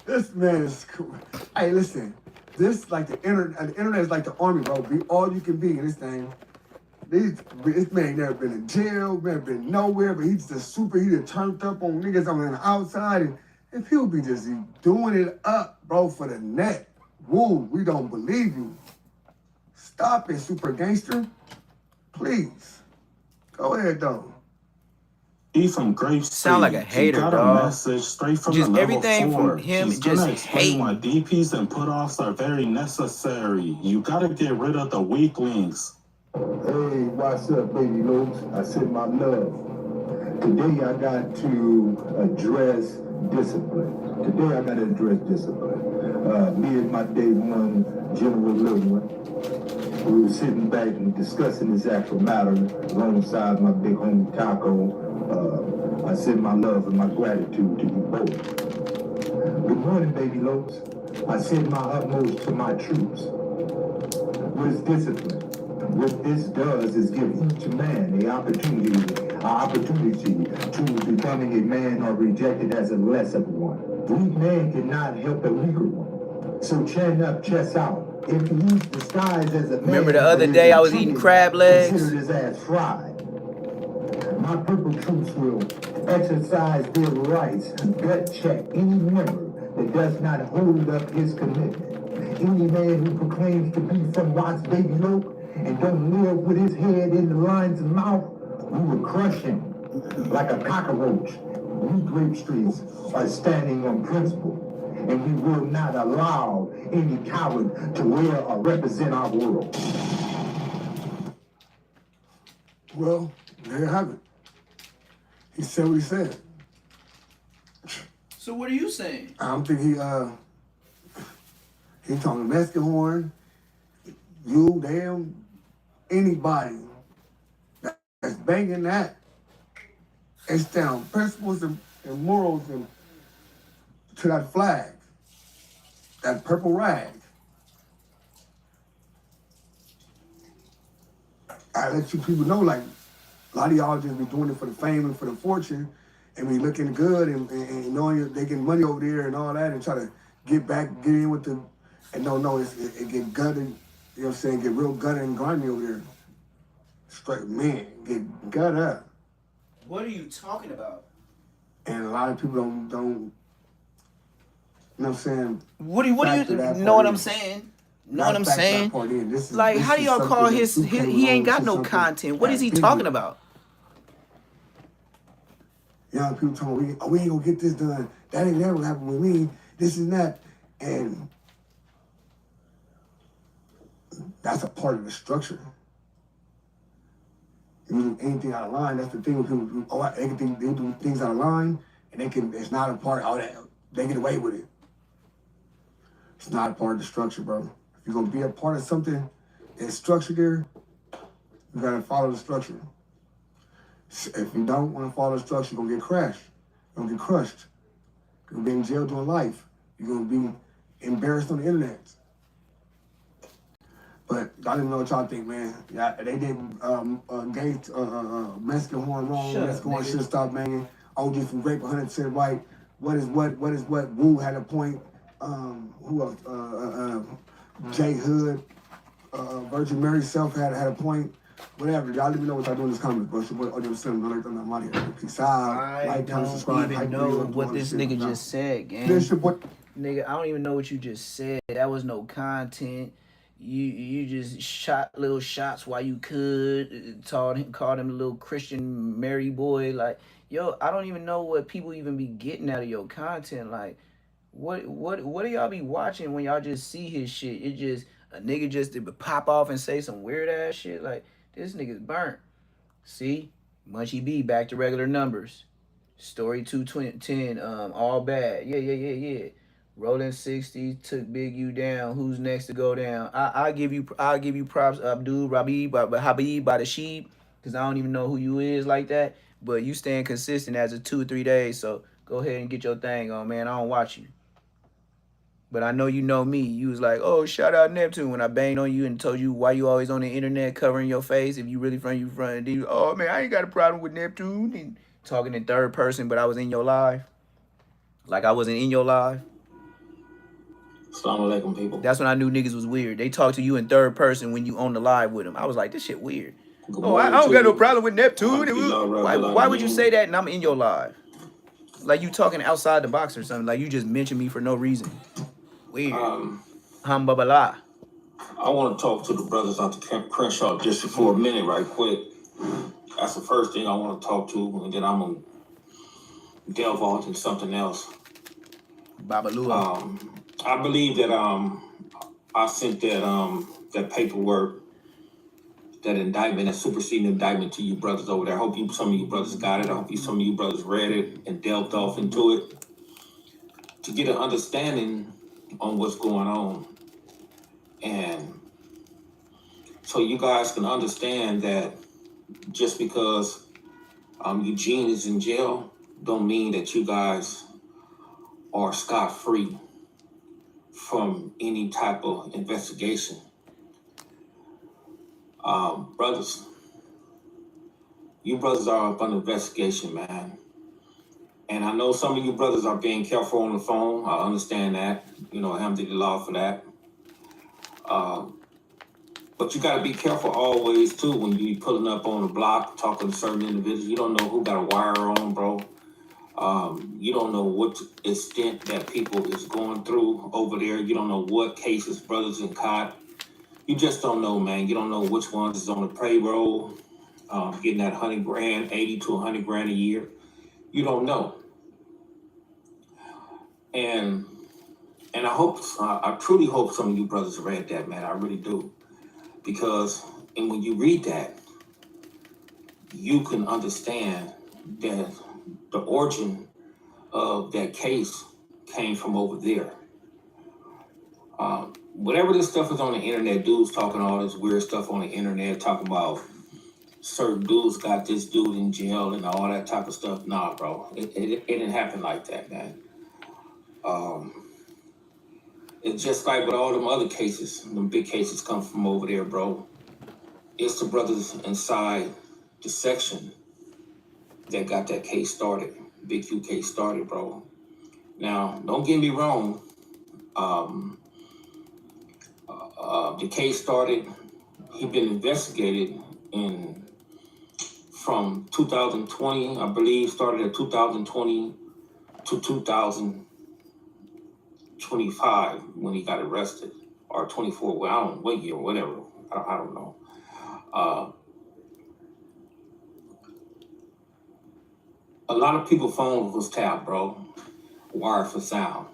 This man is cool. Hey, listen. This like the internet is like the army, bro. Be all you can be in this thing. This man never been in jail, never been nowhere, but he's just super. He done turned up on niggas on the outside, and if he'll be just doing it up, bro, for the net. Woo, we don't believe you. Stop it, super gangster. Please. Go ahead, though. He from Grape Street. Sound like a hater, he got dog. A message straight from Just the level everything 4. from him, He's just gonna explain hate. why DPs and put-offs are very necessary. You gotta get rid of the weaklings. Hey, what's up, baby Lopes? I said my love. Today I got to address discipline. Me and my day one, General Lillian, we were sitting back and discussing this actual matter alongside my big homie Taco. I send my love and my gratitude to you both. Good morning, baby Lopes. I send my utmost to my troops. What is discipline? What this does is give each man the opportunity to becoming a man or rejected as a less of one. Weak man cannot help a weaker one. So chin up, chest out. If he's disguised as a man, remember the other day I was eating crab legs? Consider his ass fried. My purple troops will exercise their rights, gut check any member that does not hold up his commitment. Any man who proclaims to be from Watts Baby Lope and don't live with his head in the lion's mouth, we will crush him like a cockroach. We Grape Streets are standing on principle, and we will not allow any coward to wear or represent our world. Well, there you have it. He said what he said. So what are you saying? I don't think he talking Mexican horn, you, damn, anybody that's banging that, it's down principles and morals and to that flag, that purple rag. I let you people know, like, a lot of y'all just be doing it for the fame and for the fortune and be looking good and knowing they getting money over there and all that and try to get in with the, and it get gutted, you know what I'm saying, get real gutted and grimy over there. Straight man, get gut up. What are you talking about? And a lot of people don't, you know what I'm saying? What do you know what I'm saying? Know what I'm saying? Like, how do y'all call his he ain't got no content. What is he talking about? Young people telling me, we ain't gonna get this done. That ain't never happened with me. This and that. And that's a part of the structure. If you do anything out of line, that's the thing with people do. Oh, they do things out of line, and it's not a part of that. They get away with it. It's not a part of the structure, bro. If you're gonna be a part of something that's structured there, you gotta follow the structure. If you don't want to follow the structure, you're gonna get crashed. You're gonna get crushed. You're gonna be in jail doing life. You're gonna be embarrassed on the internet. But I didn't know what y'all think, man. Yeah, they did Mexican horn wrong. Mexican horn should have stopped banging. OG from Grape 100% right. What is what? Wu had a point. Who else? Jay Hood, Virgin Mary Self had a point. Whatever. Y'all let me know what y'all doing in the comments, bro. Your boy OG was saying, I'm out here. Peace out. I Like, comment, don't subscribe, even hype know video, what all this shit, nigga bro. just said, gang. This your boy. Nigga, I don't even know what you just said. That was no content. You just shot little shots while you could. Called him a little Christian Mary boy. Like, yo, I don't even know what people even be getting out of your content. Like, what do y'all be watching when y'all just see his shit? It just a nigga just to pop off and say some weird ass shit. Like, this nigga's burnt. See, Munchie B back to regular numbers. Story 210, all bad. Yeah. Rolling 60 took Big U down. Who's next to go down? I'll give you props, Abdul Rabib, Habib by the sheep, because I don't even know who you is like that. But you staying consistent as of 2 or 3 days, so go ahead and get your thing on, man. I don't watch you. But I know you know me. You was like, oh, shout out Neptune when I banged on you and told you why you always on the internet covering your face. If you really from you front, oh man, I ain't got a problem with Neptune. And talking in third person, but I was in your live. Like I wasn't in your live. Assalamu alaikum, people. That's when I knew niggas was weird. They talk to you in third person when you on the live with them. I was like, this shit weird. Oh, I don't got no problem with Neptune. Why would you say that and I'm in your live? Like you talking outside the box or something. Like you just mentioned me for no reason. Weird. Hambabala. I want to talk to the brothers out the Crenshaw just for a minute, right quick. That's the first thing I want to talk to, and then I'm gonna delve off into something else. Babalua. I believe that I sent that paperwork, that indictment, that superseding indictment to you brothers over there. I hope some of you brothers got it. I hope some of you brothers read it and delved off into it to get an understanding on what's going on. And so you guys can understand that just because Eugene is in jail don't mean that you guys are scot-free from any type of investigation. Brothers, you brothers are up under investigation, man. And I know some of you brothers are being careful on the phone. I understand that. You know, alhamdulillah for that. But you got to be careful always, too, when you be pulling up on the block, talking to certain individuals. You don't know who got a wire on, bro. You don't know what extent that people is going through over there. You don't know what cases brothers in caught. You just don't know, man. You don't know which ones is on the payroll, getting that 100 grand, 80 to 100 grand a year. You don't know. And I truly hope some of you brothers read that, man. I really do. Because, and when you read that, you can understand that the origin of that case came from over there. Whatever this stuff is on the internet, dudes talking all this weird stuff on the internet, talking about certain dudes got this dude in jail and all that type of stuff. Nah, bro, it didn't happen like that, man. It's just like with all them other cases, them big cases come from over there, bro. It's the brothers inside the section that got that case started, Big Q case started, bro. Now, don't get me wrong. The case started, he'd been investigated from 2020, I believe, started at 2020 to 2025 when he got arrested, or 24, well, I don't know, what year, whatever, I don't know. a lot of people's phones was tapped, bro. Wired for sound.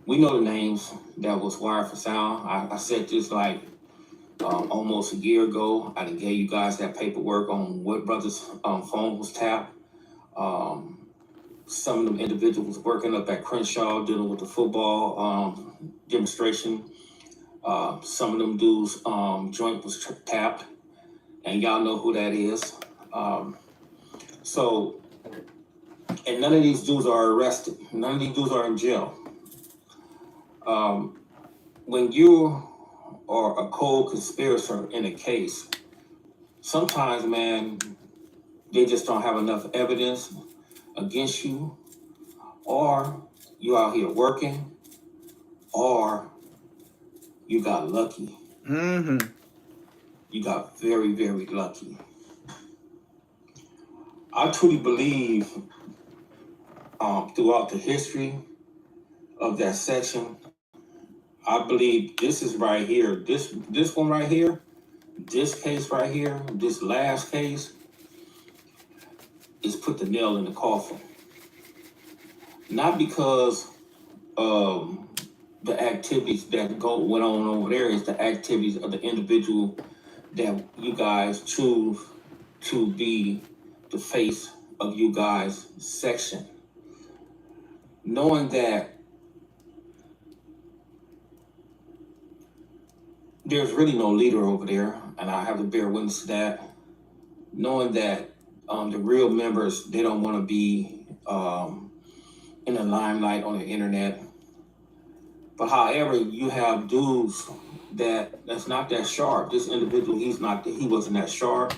We know the names that was wired for sound. I said this like almost a year ago. I done gave you guys that paperwork on what brothers' phone was tapped. Some of them individuals working up at Crenshaw dealing with the football demonstration. Some of them dudes joint was tapped, and y'all know who that is. So, and none of these dudes are arrested. None of these dudes are in jail. When you are a co-conspirator in a case, sometimes, man, they just don't have enough evidence against you, or you out here working, or you got lucky. Mm-hmm. You got very, very lucky. I truly believe throughout the history of that section, I believe this is right here. This one right here, this case right here, this last case, is put the nail in the coffin. Not because of the activities that went on over there, it's the activities of the individual that you guys choose to be the face of you guys' section. Knowing that there's really no leader over there, and I have to bear witness to that. Knowing that the real members, they don't want to be in the limelight on the internet. But however, you have dudes that's not that sharp. This individual, he wasn't that sharp.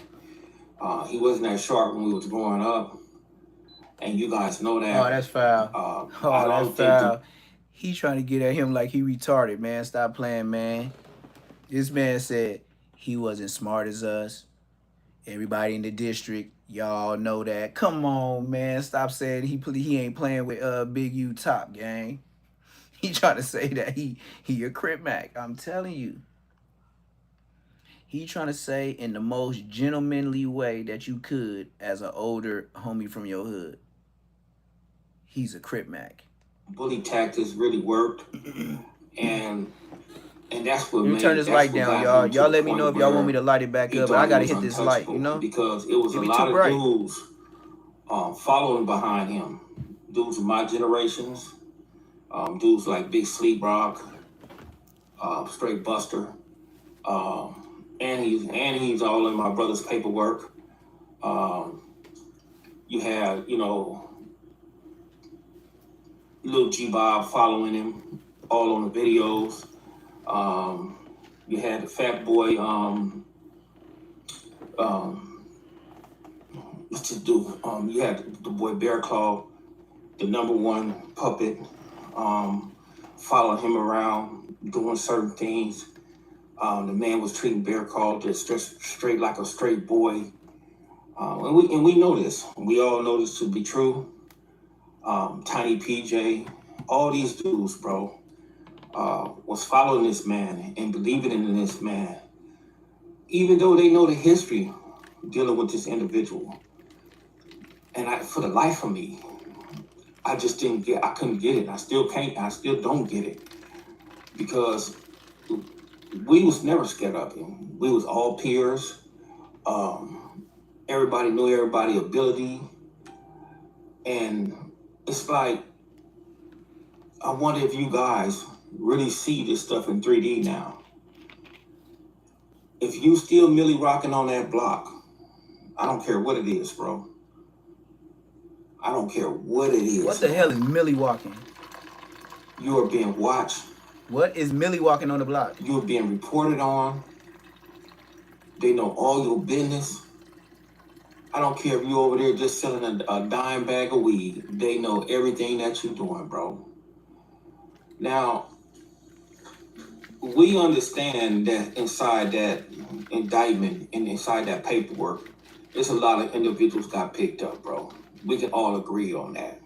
He wasn't that sharp when we was growing up. And you guys know that. Oh, that's foul. That's foul. He trying to get at him like he retarded, man. Stop playing, man. This man said he wasn't smart as us. Everybody in the district, y'all know that. Come on, man. Stop saying he ain't playing with Big U Top, gang. He trying to say that he a Crip Mac. I'm telling you. He trying to say in the most gentlemanly way that you could as an older homie from your hood. He's a Crip Mac. Bully tactics really worked. and that's what Let me turn this light down, y'all. Y'all let me know if y'all want me to light it back up, but I gotta hit this light, you know? Because it was a lot of dudes following behind him. Dudes of my generations. Dudes like Big Sleep Rock, Straight Buster, and he's all in my brother's paperwork. You had, Lil G Bob following him, all on the videos. You had the Fat Boy, what's it do? You had the boy Bear Claw, the #1 puppet. Following him around, doing certain things. The man was treating Bear Claw just straight like a straight boy. And we know this. We all know this to be true. Tiny PJ, all these dudes, bro, was following this man and believing in this man, even though they know the history dealing with this individual. And for the life of me, I just I couldn't get it. I still don't get it. Because we was never scared of him. We was all peers. Everybody knew everybody's ability. And it's like, I wonder if you guys really see this stuff in 3D now. If you still Millie rocking on that block, I don't care what it is, bro. I don't care what it is. What the hell is Millie walking? You are being watched. What is Millie walking on the block? You are being reported on. They know all your business. I don't care if you over there just selling a dime bag of weed. They know everything that you're doing, bro. Now, we understand that inside that indictment and inside that paperwork, there's a lot of individuals got picked up, bro. We can all agree on that.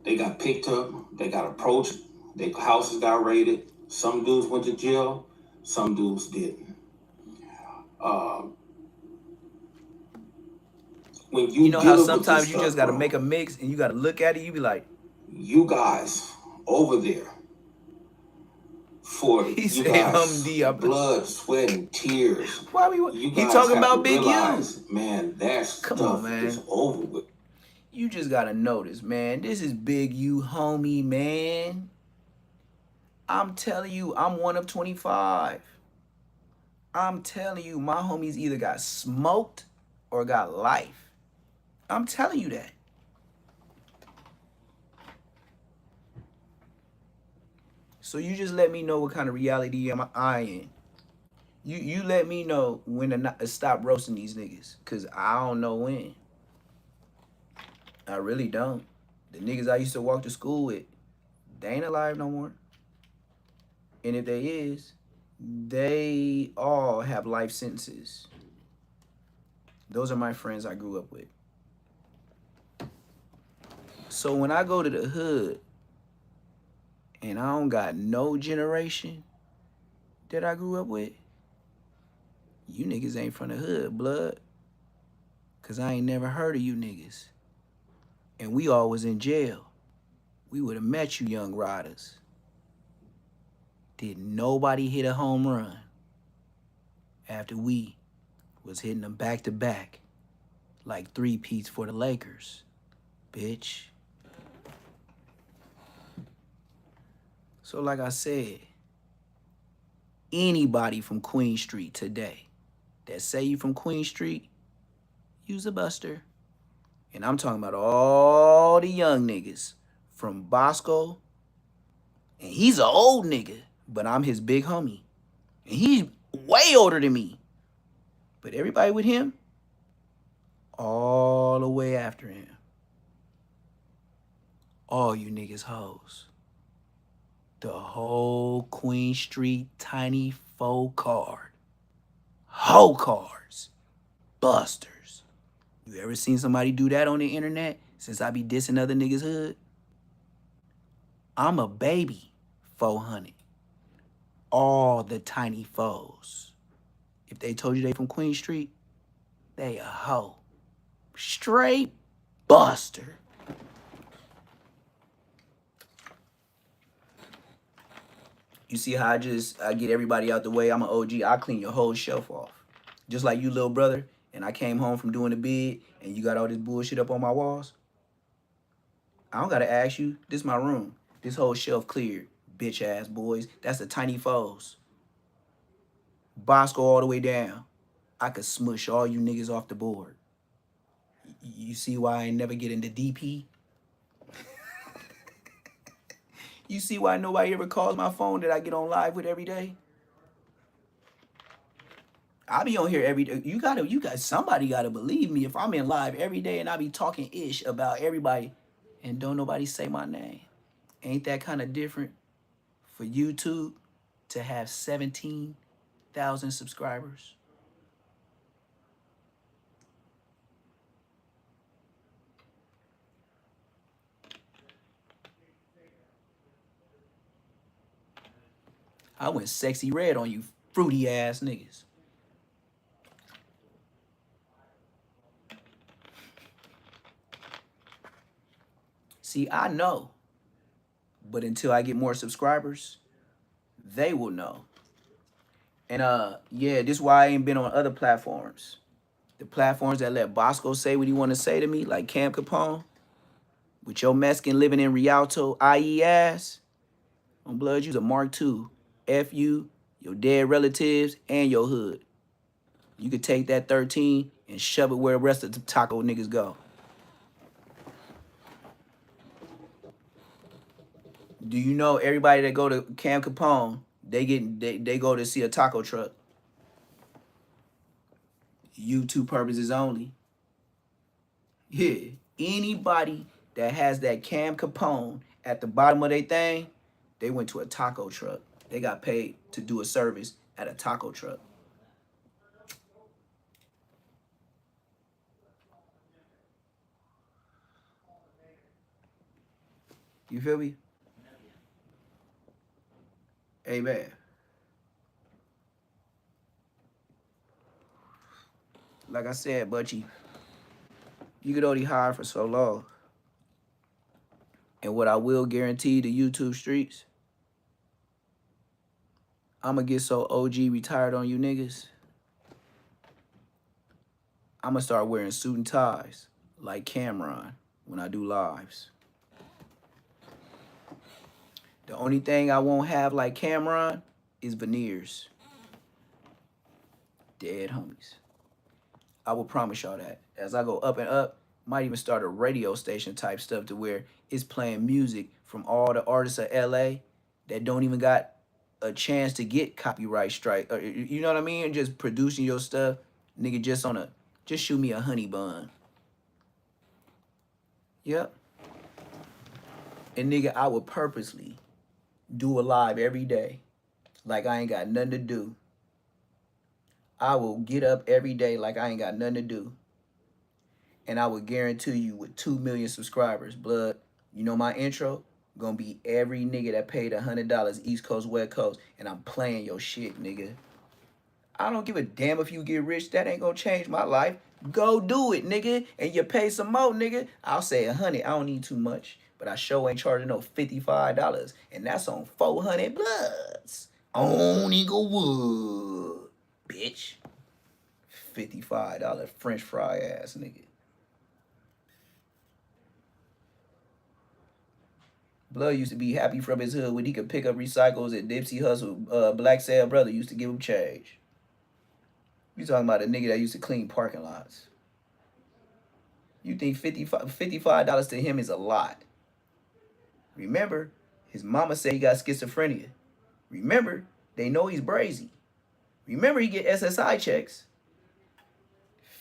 They got picked up, they got approached, their houses got raided. Some dudes went to jail, some dudes didn't. when You you know how dealing with sometimes this you just stuff, gotta bro, make a mix and you gotta look at it, you be like, you guys over there, for he you said guys, D. blood, sweat, and tears, Why we you he guys talking have to about Big U? realize, man, that Come on, stuff is man. over with. You just gotta notice, man. This is Big U, homie, man. I'm telling you, I'm one of 25. I'm telling you, my homies either got smoked or got life. I'm telling you that. So you just let me know what kind of reality am I in. You let me know when to not, stop roasting these niggas. Cause I don't know when. I really don't. The niggas I used to walk to school with, they ain't alive no more. And if they is, they all have life sentences. Those are my friends I grew up with. So when I go to the hood and I don't got no generation that I grew up with, you niggas ain't from the hood, blood. Cause I ain't never heard of you niggas. And we all was in jail. We would have met you young riders. Did nobody hit a home run after we was hitting them back to back like 3-peats for the Lakers, bitch. So like I said, anybody from Queen Street today that say you from Queen Street, you's a buster. And I'm talking about all the young niggas from Bosco. And he's an old nigga, but I'm his big homie. And he's way older than me. But everybody with him, all the way after him. All you niggas hoes. The whole Queen Street tiny faux card. Hoe cars. Busters. You ever seen somebody do that on the internet since I be dissing other niggas' hood? I'm a baby 400. All the tiny foes. If they told you they from Queen Street, they a hoe. Straight buster. You see how I get everybody out the way? I'm an OG. I clean your whole shelf off. Just like you, little brother, and I came home from doing the bid, and you got all this bullshit up on my walls. I don't gotta ask you. This my room. This whole shelf cleared, bitch ass boys. That's the tiny foes. Bosco all the way down. I could smush all you niggas off the board. You see why I never get into DP? You see why nobody ever calls my phone that I get on live with every day? I be on here every day. Somebody gotta believe me if I'm in live every day and I be talking ish about everybody and don't nobody say my name. Ain't that kind of different for YouTube to have 17,000 subscribers? I went sexy red on you fruity ass niggas. See, I know, but until I get more subscribers, they will know. And yeah, this is why I ain't been on other platforms. The platforms that let Bosco say what he want to say to me, like Cam Capone, with your Mexican living in Rialto, IE ass, on blood, you's a Mark II. F you, your dead relatives, and your hood. You could take that 13 and shove it where the rest of the taco niggas go. Do you know everybody that go to Cam Capone, they go to see a taco truck? YouTube purposes only. Yeah. Anybody that has that Cam Capone at the bottom of their thing, they went to a taco truck. They got paid to do a service at a taco truck. You feel me? Hey, man. Like I said, Butchie, You could only hide for so long. And what I will guarantee the YouTube streets, I'ma get so OG retired on you niggas. I'ma start wearing suit and ties like Cameron when I do lives. The only thing I won't have like Cameron is veneers. Dead homies. I will promise y'all that. As I go up and up, might even start a radio station type stuff to where it's playing music from all the artists of LA that don't even got a chance to get copyright strike. You know what I mean? And just producing your stuff, nigga, just shoot me a honey bun. Yep. And nigga, I would purposely do a live every day like I ain't got nothing to do. I will get up every day like I ain't got nothing to do. And I would guarantee you with 2 million subscribers, blood, you know my intro? Gonna be every nigga that paid $100 East Coast, West Coast. And I'm playing your shit, nigga. I don't give a damn if you get rich. That ain't gonna change my life. Go do it, nigga. And you pay some more, nigga. I'll say 100. I don't need too much. But I sure ain't charging no $55. And that's on 400 bloods. On Inglewood, bitch. $55 French fry ass nigga. Blood used to be happy from his hood when he could pick up recycles at Dipsy Hustle. Black Sale Brother used to give him change. You talking about a nigga that used to clean parking lots. You think $55 to him is a lot. Remember, his mama said he got schizophrenia. Remember, they know he's brazy. Remember, he get SSI checks.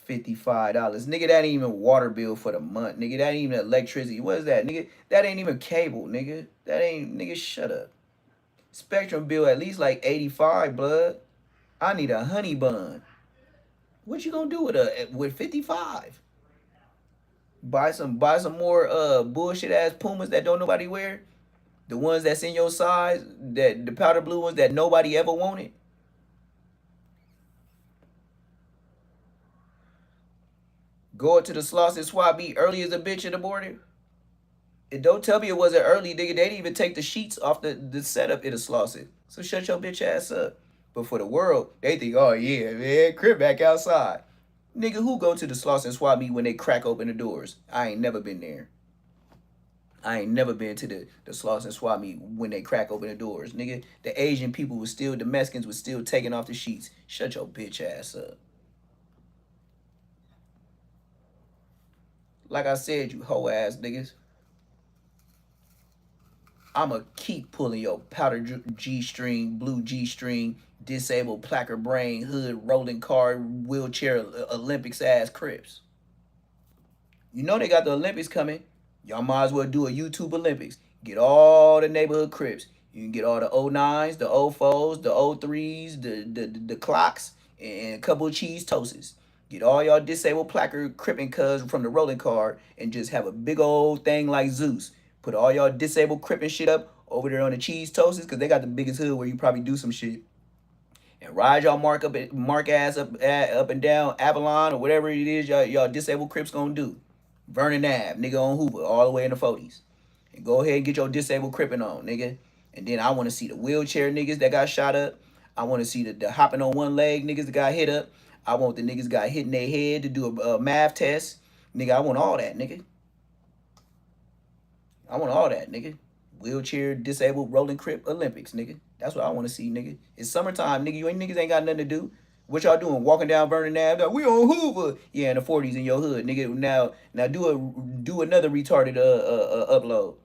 $55. Nigga, that ain't even water bill for the month. Nigga, that ain't even electricity. What is that, nigga? That ain't even cable, nigga. That ain't, nigga, shut up. Spectrum bill at least like 85, blood. I need a honey bun. What you gonna do with 55? Buy some more bullshit ass Pumas that don't nobody wear. The ones that's in your size, that the powder blue ones that nobody ever wanted. Go to the slots and swap meet early as a bitch in the morning. And don't tell me it wasn't early, nigga. They didn't even take the sheets off the setup in the Slauson. So shut your bitch ass up. But for the world, they think, oh yeah, man, crib back outside. Nigga, who go to the Slauson swap meet when they crack open the doors? I ain't never been there. I ain't never been to the Slauson swap meet when they crack open the doors. Nigga, the Asian people was still, the Mexicans was still taking off the sheets. Shut your bitch ass up. Like I said, you hoe ass niggas. I'ma keep pulling your powder G-string, blue G-string, disabled placard brain, hood, rolling car, wheelchair, Olympics ass Crips. You know they got the Olympics coming. Y'all might as well do a YouTube Olympics. Get all the neighborhood Crips. You can get all the 09s, the 04s, the 03s, the clocks, and a couple of cheese toasts. Get all y'all disabled placard crippin' cuz from the rolling car and just have a big old thing like Zeus. Put all y'all disabled crippin' shit up over there on the cheese toasters because they got the biggest hood where you probably do some shit. And ride y'all mark ass up and down Avalon or whatever it is y'all disabled Crips gonna do. Vernon Ave, nigga on Hoover, all the way in the 40s. And go ahead and get your disabled crippin' on, nigga. And then I want to see the wheelchair niggas that got shot up. I want to see the hopping on one leg niggas that got hit up. I want the niggas got hit in their head to do a math test. Nigga, I want all that, nigga. I want all that, nigga. Wheelchair, disabled, rolling Crip Olympics, nigga. That's what I want to see, nigga. It's summertime, nigga. Niggas ain't got nothing to do. What y'all doing? Walking down Vernon Ave? We on Hoover. Yeah, in the 40s in your hood, nigga. Now do another retarded upload.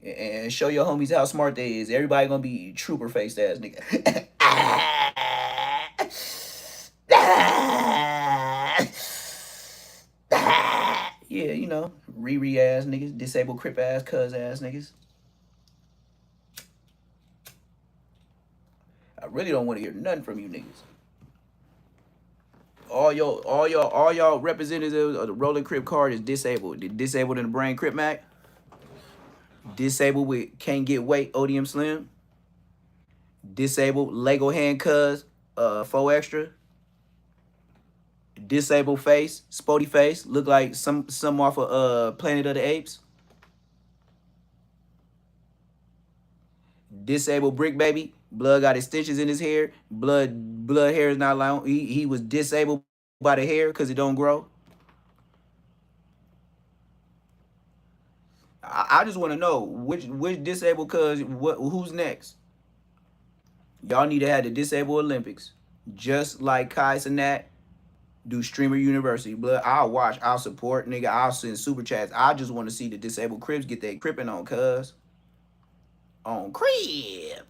And show your homies how smart they is. Everybody gonna be trooper faced ass, nigga. Yeah, you know, Riri ass niggas, disabled Crip ass, cuz ass niggas. I really don't want to hear nothing from you niggas. All y'all representatives of the rolling Crip card is disabled. Disabled in the brain Crip Mac. Disabled with can't get weight Odium Slim. Disabled Lego hand cuz 4 extra. disabled face, Spody face, look like some off of Planet of the Apes. Disabled brick baby, blood got extensions in his hair, blood hair is not long. He was disabled by the hair because it don't grow. I just want to know which disabled cuz who's next? Y'all need to have the disabled Olympics, just like Kai Cenat do Streamer University. Blood, I'll watch, I'll support, nigga. I'll send super chats. I just want to see the disabled Crips get their crippin' on, cuz. On crib.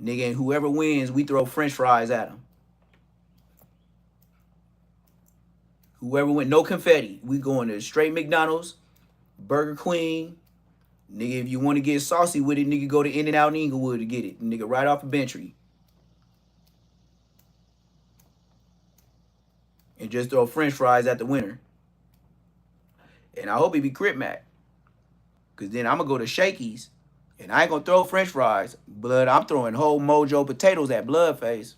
Nigga, and whoever wins, we throw french fries at them. Whoever wins, no confetti. We going to straight McDonald's, Burger Queen. Nigga, if you want to get saucy with it, nigga, go to In-N-Out in Inglewood to get it. Nigga, right off of Bentry. And just throw french fries at the winner. And I hope it be Crip Mac. Because then I'm going to go to Shakey's. And I ain't going to throw french fries. Blood, I'm throwing whole Mojo potatoes at Bloodface.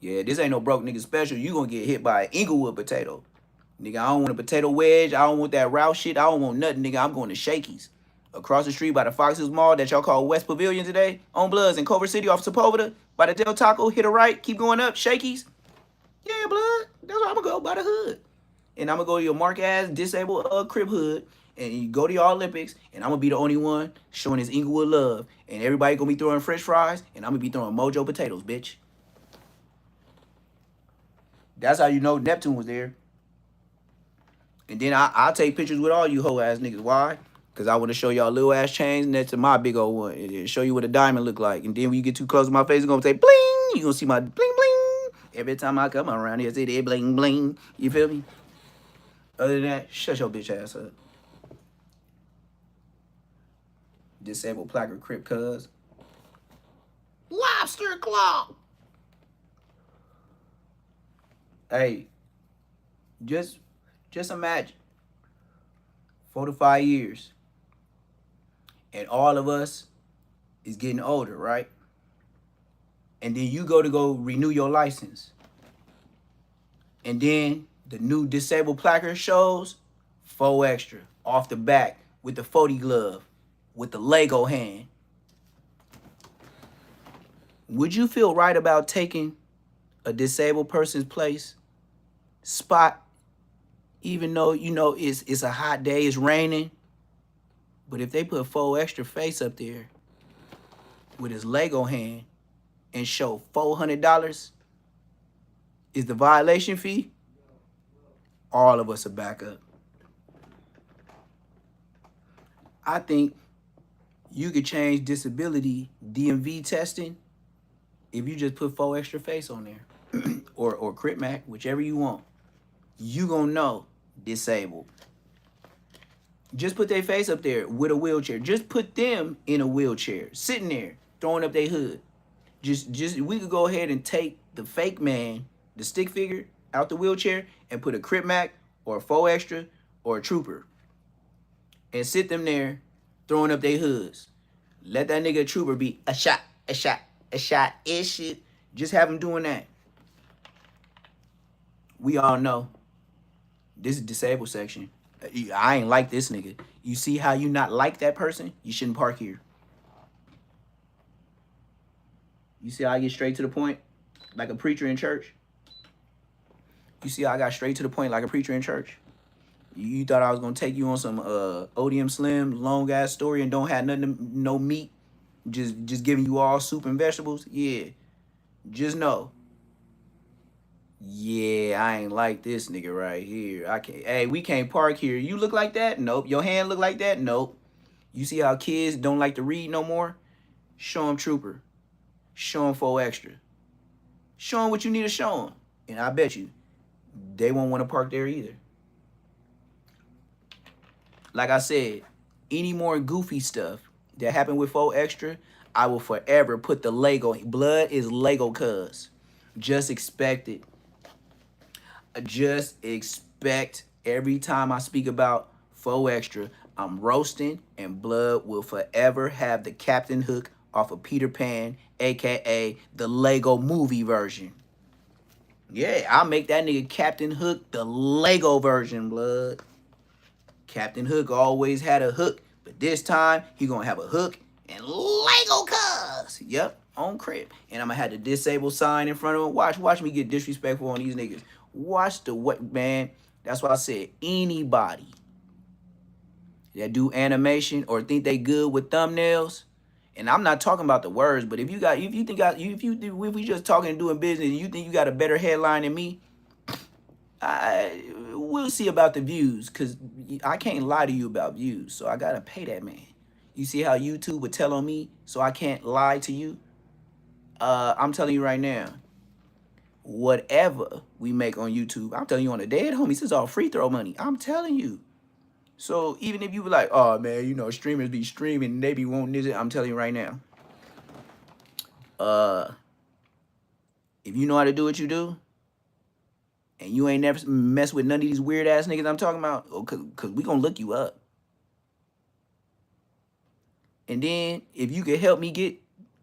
Yeah, this ain't no broke nigga special. You going to get hit by an Inglewood potato. Nigga, I don't want a potato wedge. I don't want that Rouse shit. I don't want nothing, nigga. I'm going to Shakey's. Across the street by the Fox Hills Mall that y'all call West Pavilion today. On Bloods in Culver City off Sepulveda. By the Del Taco, hit a right. Keep going up. Shakey's. Yeah, blood. That's where I'm going to go, by the hood. And I'm going to go to your mark-ass disabled Crip hood. And you go to your Olympics. And I'm going to be the only one showing his Inglewood love. And everybody going to be throwing french fries. And I'm going to be throwing Mojo potatoes, bitch. That's how you know Neptune was there. And then I'll take pictures with all you hoe-ass niggas. Why? Because I want to show y'all little-ass chains next to my big old one. And show you what a diamond look like. And then when you get too close to my face, it's going to say, bling. You're going to see my bling-bling. Every time I come around here, I say, bling-bling. You feel me? Other than that, shut your bitch ass up. Disabled placard Crip cuz. Lobster claw. Hey, just imagine 4 to 5 years and all of us is getting older, right? And then you go renew your license. And then the new disabled placard shows 4 extra off the back with the 40 glove with the Lego hand. Would you feel right about taking a disabled person's spot, even though you know it's a hot day, it's raining? But if they put 4 extra face up there with his Lego hand and show $400 is the violation fee, all of us are back up. I think you could change disability DMV testing if you just put 4 extra face on there. or Crip Mac, whichever you want. You gonna know disabled. Just put their face up there with a wheelchair. Just put them in a wheelchair, sitting there, throwing up their hood. Just we could go ahead and take the fake man, the stick figure, out the wheelchair and put a Crip Mac or a 4 extra or a trooper. And sit them there throwing up their hoods. Let that nigga trooper be a shot, ish shit. Just have him doing that. We all know this is disabled section. I ain't like this nigga. You see how you not like that person? You shouldn't park here. You see how I get straight to the point like a preacher in church? You see how I got straight to the point like a preacher in church? You thought I was going to take you on some ODM Slim long ass story and don't have nothing, no meat, just giving you all soup and vegetables? Yeah. Just know. Yeah, I ain't like this nigga right here. Hey, we can't park here. You look like that? Nope. Your hand look like that? Nope. You see how kids don't like to read no more? Show them trooper. Show them 4 extra. Show them what you need to show them. And I bet you, they won't want to park there either. Like I said, any more goofy stuff that happened with 4 extra, I will forever put the Lego. Blood is Lego cuz. Just expect it. Just expect every time I speak about 4 extra, I'm roasting, and Blood will forever have the Captain Hook off of Peter Pan, aka the Lego movie version. Yeah, I'll make that nigga Captain Hook the Lego version, blood. Captain Hook always had a hook, but this time he gonna have a hook and Lego cuz. Yep, on crib. And I'm gonna have the disable sign in front of him. Watch me get disrespectful on these niggas. Watch the what, man. That's why I said anybody that do animation or think they good with thumbnails, and I'm not talking about the words, but if if we just talking and doing business and you think you got a better headline than me, we'll see about the views, because I can't lie to you about views, so I gotta pay that man. You see how YouTube would tell on me, so I can't lie to you? I'm telling you right now, whatever we make on YouTube, I'm telling you on the dead homies, this is all free throw money. I'm telling you. So even if you were like, oh man, you know, streamers be streaming and they be wanting this, I'm telling you right now. If you know how to do what you do, and you ain't never mess with none of these weird ass niggas I'm talking about, cause we gonna look you up. And then if you could help me get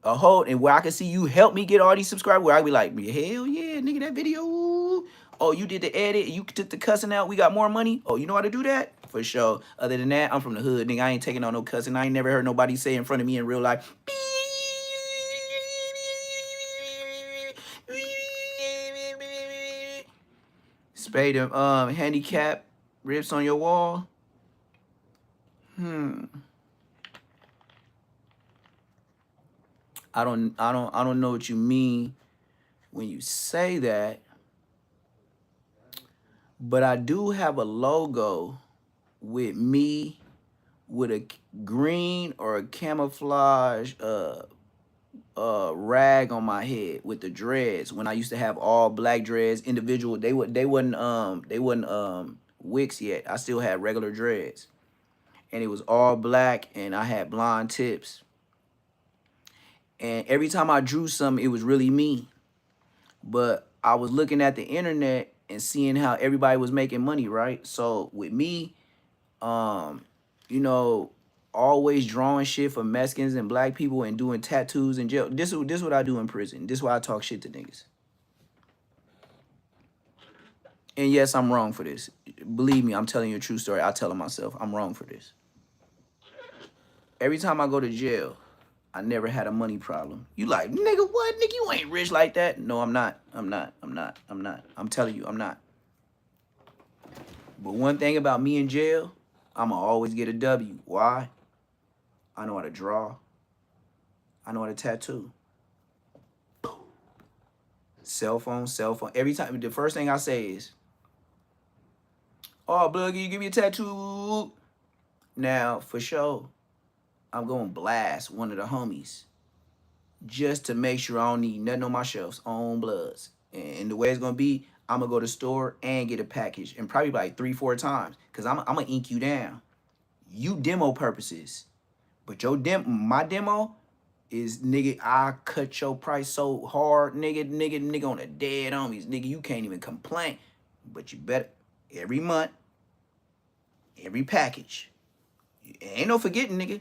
a hold, and where I can see you help me get all these subscribers, where I be like, hell yeah, nigga, that video. Oh, you did the edit, you took the cussing out, we got more money. Oh, you know how to do that? For sure. Other than that, I'm from the hood, nigga. I ain't taking on no cussing. I ain't never heard nobody say in front of me in real life. Spade them handicap rips on your wall. I don't know what you mean when you say that, but I do have a logo with me with a green or a camouflage rag on my head with the dreads. When I used to have all black dreads, individual, they wasn't wicks yet. I still had regular dreads, and it was all black, and I had blonde tips. And every time I drew something, it was really me. But I was looking at the internet and seeing how everybody was making money, right? So with me, you know, always drawing shit for Mexicans and black people and doing tattoos in jail. This is what I do in prison. This is why I talk shit to niggas. And yes, I'm wrong for this. Believe me, I'm telling you a true story. I tell it myself. I'm wrong for this. Every time I go to jail, I never had a money problem. You like, nigga, what? Nigga, you ain't rich like that. No, I'm not. I'm telling you, I'm not. But one thing about me in jail, I'ma always get a W. Why? I know how to draw. I know how to tattoo. Cell phone. Every time, the first thing I say is, oh, blood, can you give me a tattoo? Now, for sure, I'm going to blast one of the homies just to make sure I don't need nothing on my shelves, on bloods. And the way it's going to be, I'm going to go to the store and get a package, and probably like 3-4 times, because I'm going to ink you down. You demo purposes. But my demo is, nigga, I cut your price so hard, nigga on the dead homies. Nigga, you can't even complain. But you better, every month, every package. Ain't no forgetting, nigga.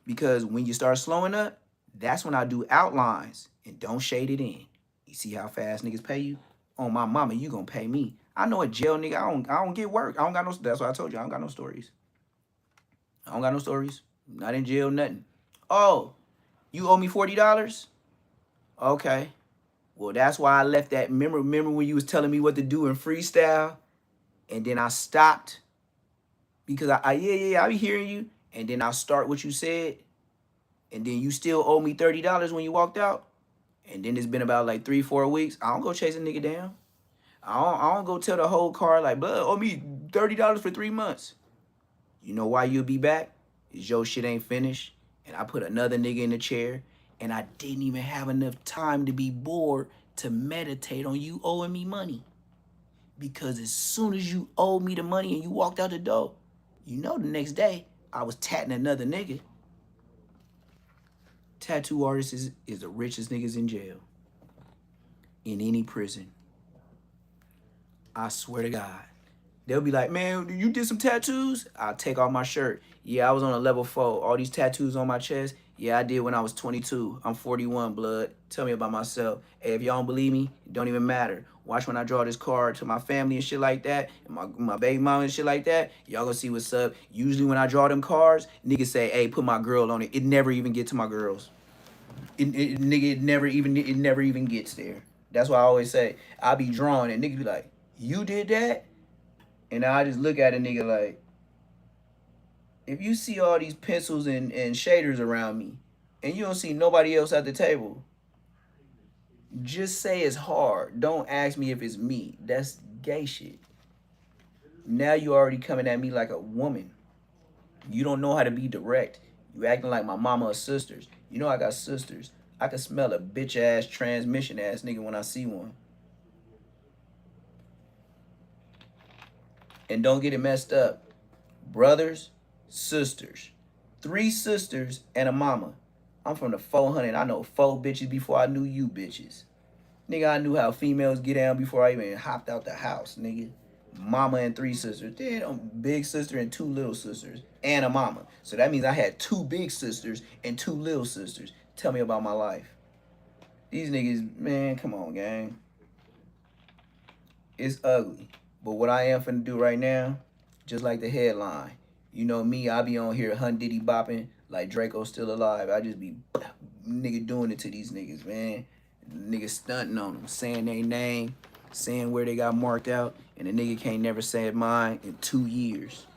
Because when you start slowing up, that's when I do outlines and don't shade it in. You see how fast niggas pay you? On my mama, you gonna pay me. I know a jail nigga, I don't get work. I don't got no, that's what I told you, I don't got no stories. I don't got no stories. Not in jail, nothing. Oh, you owe me $40? Okay. Well, that's why I left that. Remember when you was telling me what to do in freestyle? And then I stopped because I be hearing you. And then I'll start what you said. And then you still owe me $30 when you walked out. And then it's been about like 3-4 weeks. I don't go chase a nigga down. I don't go tell the whole car like, blood, owe me $30 for 3 months. You know why you'll be back? Is your shit ain't finished. And I put another nigga in the chair. And I didn't even have enough time to be bored to meditate on you owing me money. Because as soon as you owed me the money and you walked out the door, you know the next day, I was tatting another nigga. Tattoo artist is the richest niggas in jail. In any prison. I swear to God. They'll be like, man, you did some tattoos? I'll take off my shirt. Yeah, I was on a level 4. All these tattoos on my chest. Yeah, I did when I was 22. I'm 41, blood. Tell me about myself. Hey, if y'all don't believe me, it don't even matter. Watch when I draw this card to my family and shit like that, and my baby mama and shit like that. Y'all gonna see what's up. Usually when I draw them cards, niggas say, hey, put my girl on it. It never even get to my girls. It never even gets there. That's why I always say, I be drawing and niggas be like, you did that? And I just look at a nigga like, if you see all these pencils and shaders around me, and you don't see nobody else at the table, just say it's hard. Don't ask me if it's me. That's gay shit. Now you already coming at me like a woman. You don't know how to be direct. You acting like my mama or sisters. You know I got sisters. I can smell a bitch ass transmission ass nigga when I see one. And don't get it messed up. Brothers, sisters. 3 sisters and a mama. I'm from the 400. I know 4 bitches before I knew you bitches. Nigga, I knew how females get down before I even hopped out the house, nigga. Mama and 3 sisters. Then a big sister and 2 little sisters. And a mama. So that means I had 2 big sisters and 2 little sisters. Tell me about my life. These niggas, man, come on, gang. It's ugly. But what I am finna do right now, just like the headline. You know me, I be on here Hun Diddy bopping like Draco's still alive. I just be nigga doing it to these niggas, man. Niggas stunting on them, saying their name, saying where they got marked out, and the nigga can't never say mine in 2 years.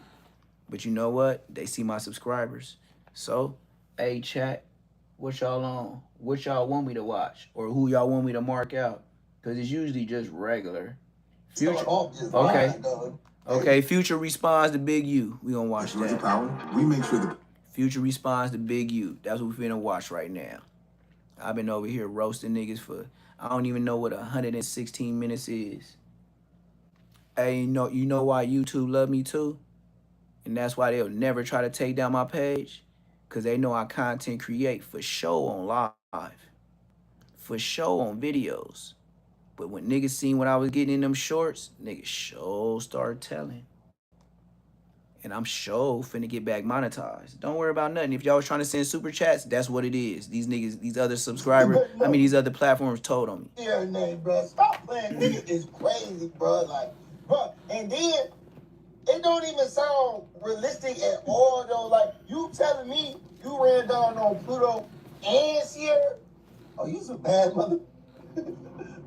But you know what? They see my subscribers. So, hey chat, what y'all on? What y'all want me to watch? Or who y'all want me to mark out? Because it's usually just regular. Future. Okay. Okay, Future responds to Big U. We gonna watch that. Power. We make sure the Future responds to Big U. That's what we finna watch right now. I've been over here roasting niggas for, I don't even know what 116 minutes is. Hey, you know why YouTube love me too? And that's why they'll never try to take down my page? Because they know I content create for show on live. For show on videos. But when niggas seen what I was getting in them shorts, niggas sure started telling. And I'm sure finna get back monetized. Don't worry about nothing. If y'all was trying to send super chats, that's what it is. These niggas, these other subscribers, these other platforms told on me. Yeah, name, bro. Stop playing. Nigga is crazy, bro. Like, bro. And then, it don't even sound realistic at all, though. Like, you telling me you ran down on Pluto and Sierra? Oh, you some bad mother.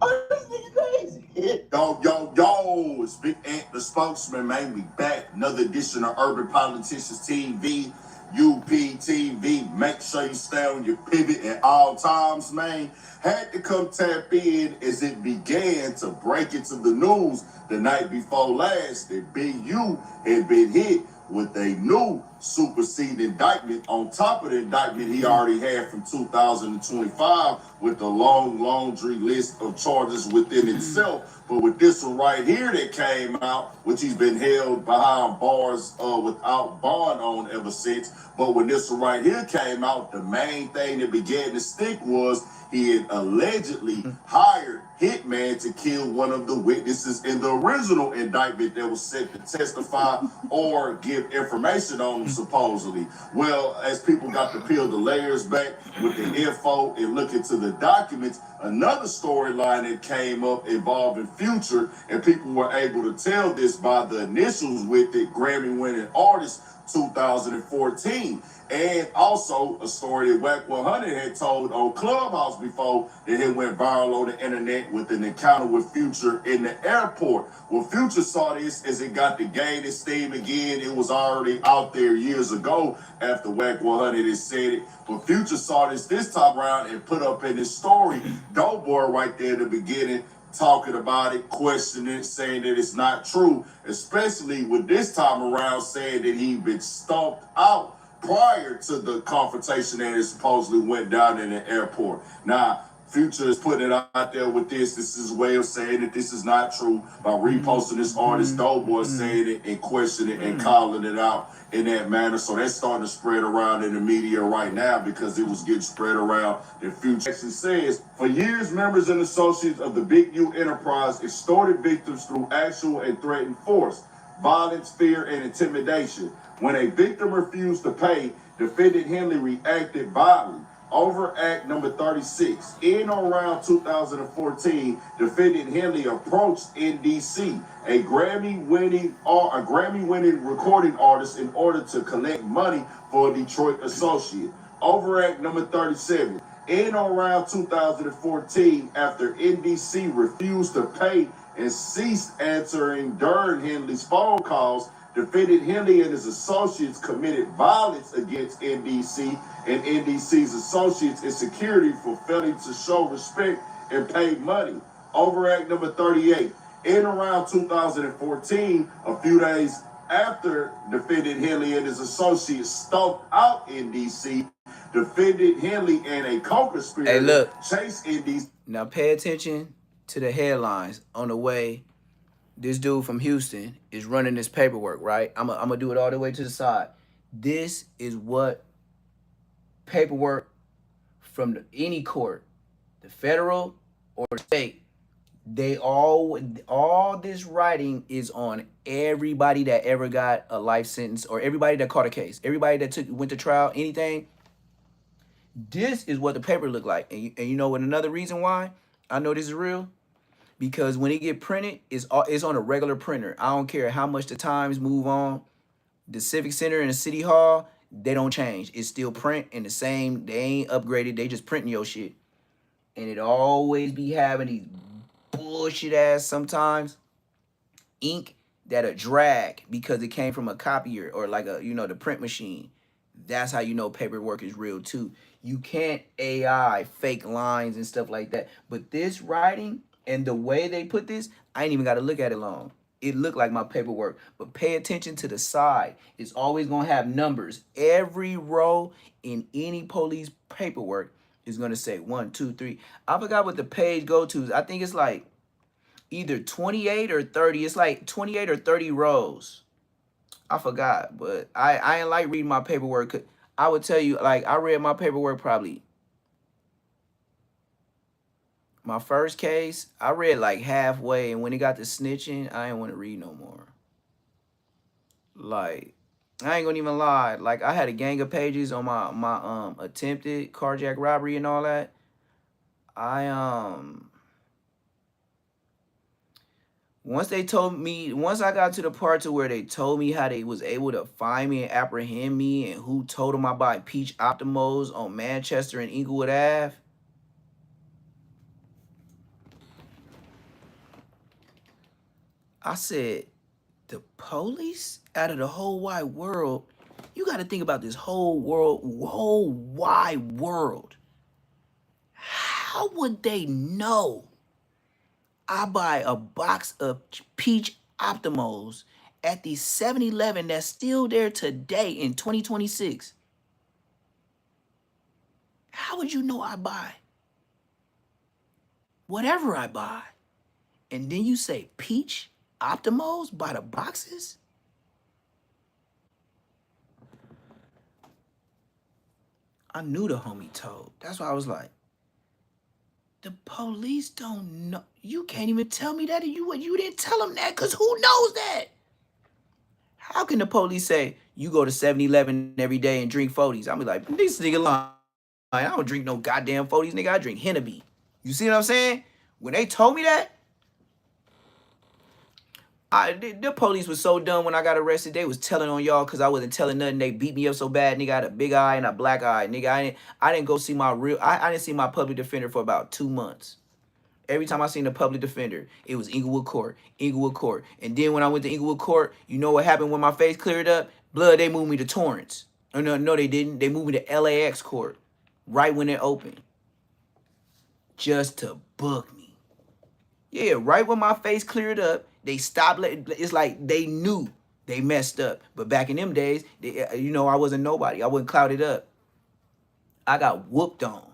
Oh, this nigga crazy. Yo, it's Big Ant, the spokesman, man. We back. Another edition of Urban Politicians TV, UPTV. Make sure you stay on your pivot at all times, man. Had to come tap in as it began to break into the news the night before last that Big U had been hit with a new superseding indictment on top of the indictment he already had from 2025 with the long laundry list of charges within itself. But with this one right here that came out, which he's been held behind bars without bond on ever since. But when this one right here came out, the main thing that began to stick was he had allegedly hired hitman to kill one of the witnesses in the original indictment that was set to testify or give information on him, supposedly. Well, as people got to peel the layers back with the info and look into the documents, another storyline that came up involving Future, and people were able to tell this by the initials with it, Grammy-winning artist 2014. And also a story that Wack 100 had told on Clubhouse before that it went viral on the internet with an encounter with Future in the airport. Well, Future saw this as it got to gain its steam again. It was already out there years ago after Wack 100 had said it. But Future saw this time around and put up in his story, Dope Boy right there in the beginning, talking about it, questioning it, saying that it's not true, especially with this time around saying that he'd been stomped out prior to the confrontation that it supposedly went down in the airport. Now, Future is putting it out there with this. This is his way of saying that this is not true by reposting this artist, Doughboy, saying it and questioning it and calling it out in that manner. So that's starting to spread around in the media right now because it was getting spread around. The Future says, for years, members and associates of the Big U enterprise extorted victims through actual and threatened force. violence, fear, and intimidation. When a victim refused to pay, defendant Henley reacted violently. Over Act number 36. In or around 2014, defendant Henley approached NDC, a Grammy-winning recording artist, in order to collect money for a Detroit associate. Over Act number 37. In or around 2014, after NDC refused to pay and ceased answering during Henley's phone calls, defendant Henley and his associates committed violence against NDC and NDC's associates in security for failing to show respect and pay money. Over Act number 38. In around 2014, a few days after defendant Henley and his associates stalked out NDC, defendant Henley and a co-conspirator Hey, look. chased NDC. Now pay attention to the headlines on the way this dude from Houston is running this paperwork, right? I'm gonna do it all the way to the side. This is what paperwork from any court, the federal or state, they all this writing is on everybody that ever got a life sentence or everybody that caught a case, everybody that went to trial, anything. This is what the paper looked like. And you know what another reason why I know this is real? Because when it get printed, it's on a regular printer. I don't care how much the times move on. The Civic Center and the City Hall, they don't change. It's still print and the same. They ain't upgraded. They just printing your shit. And it always be having these bullshit ass sometimes ink that'll drag because it came from a copier or like a, you know, the print machine. That's how you know paperwork is real too. You can't AI fake lines and stuff like that. But this writing and the way they put this, I ain't even got to look at it long. It looked like my paperwork. But pay attention to the side. It's always going to have numbers. Every row in any police paperwork is going to say 1, 2, 3. I forgot what the page go to. I think it's like either 28 or 30. It's like 28 or 30 rows. I forgot. But I ain't like reading my paperwork. I would tell you, like, I read my paperwork probably. My first case, I read like halfway, and when it got to snitching, I didn't want to read no more. Like, I ain't gonna even lie. Like, I had a gang of pages on my attempted carjack robbery and all that. Once I got to the part to where they told me how they was able to find me and apprehend me and who told them about Peach Optimos on Manchester and Inglewood Ave. I said, the police out of the whole wide world, you got to think about this whole wide world. How would they know I buy a box of Peach Optimos at the 7-Eleven that's still there today in 2026? How would you know I buy whatever I buy? And then you say Peach Optimos by the boxes? I knew the homie told. That's why I was like, the police don't know. You can't even tell me that. You didn't tell them that, because who knows that? How can the police say you go to 7-Eleven every day and drink 40s? I'm like, this nigga lying. I don't drink no goddamn 40s, nigga. I drink Hennepy. You see what I'm saying? When they told me that, the police was so dumb when I got arrested. They was telling on y'all because I wasn't telling nothing. They beat me up so bad. Nigga, I had a big eye and a black eye. Nigga, I didn't go see my I didn't see my public defender for about 2 months. Every time I seen a public defender, it was Inglewood Court, Inglewood Court. And then when I went to Inglewood Court, you know what happened when my face cleared up? Blood, they moved me to Torrance. Oh, no, they didn't. They moved me to LAX Court right when it opened. Just to book me. Yeah, right when my face cleared up, they stopped. It's like they knew they messed up. But back in them days, I wasn't nobody. I wasn't clouded up. I got whooped on.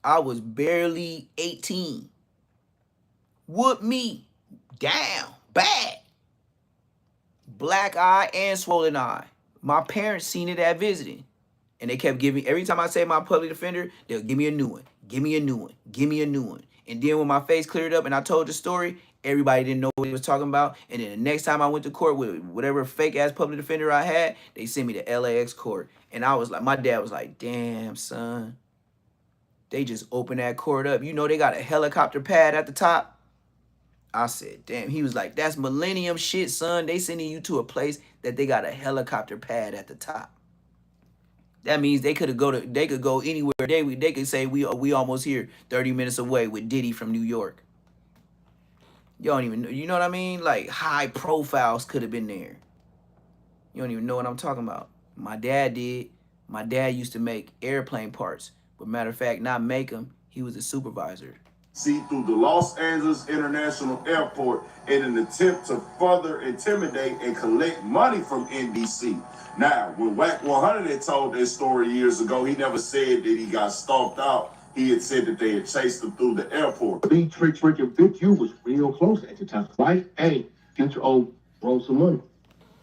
I was barely 18. Whooped me down bad. Black eye and swollen eye. My parents seen it at visiting. And they kept giving, every time I say my public defender, they'll give me a new one. Give me a new one. Give me a new one. And then when my face cleared up and I told the story, Everybody didn't know what he was talking about. And then the next time I went to court with whatever fake ass public defender I had, they sent me to LAX court. And I was like, my dad was like, damn, son. They just opened that court up. You know they got a helicopter pad at the top. I said, damn. He was like, that's millennium shit, son. They sending you to a place that they got a helicopter pad at the top. That means they could go anywhere. They could say we almost here, 30 minutes away with Diddy from New York. You don't even know, you know what I mean? Like high profiles could have been there. You don't even know what I'm talking about. My dad did. My dad used to make airplane parts. But matter of fact, not make them. He was a supervisor. See through the Los Angeles International Airport in an attempt to further intimidate and collect money from NBC. Now, when Wack 100 had told that story years ago, he never said that he got stalked out. He had said that they had chased him through the airport. Big Trick and Big U was real close at the time, right? Hey, Future O roll some money.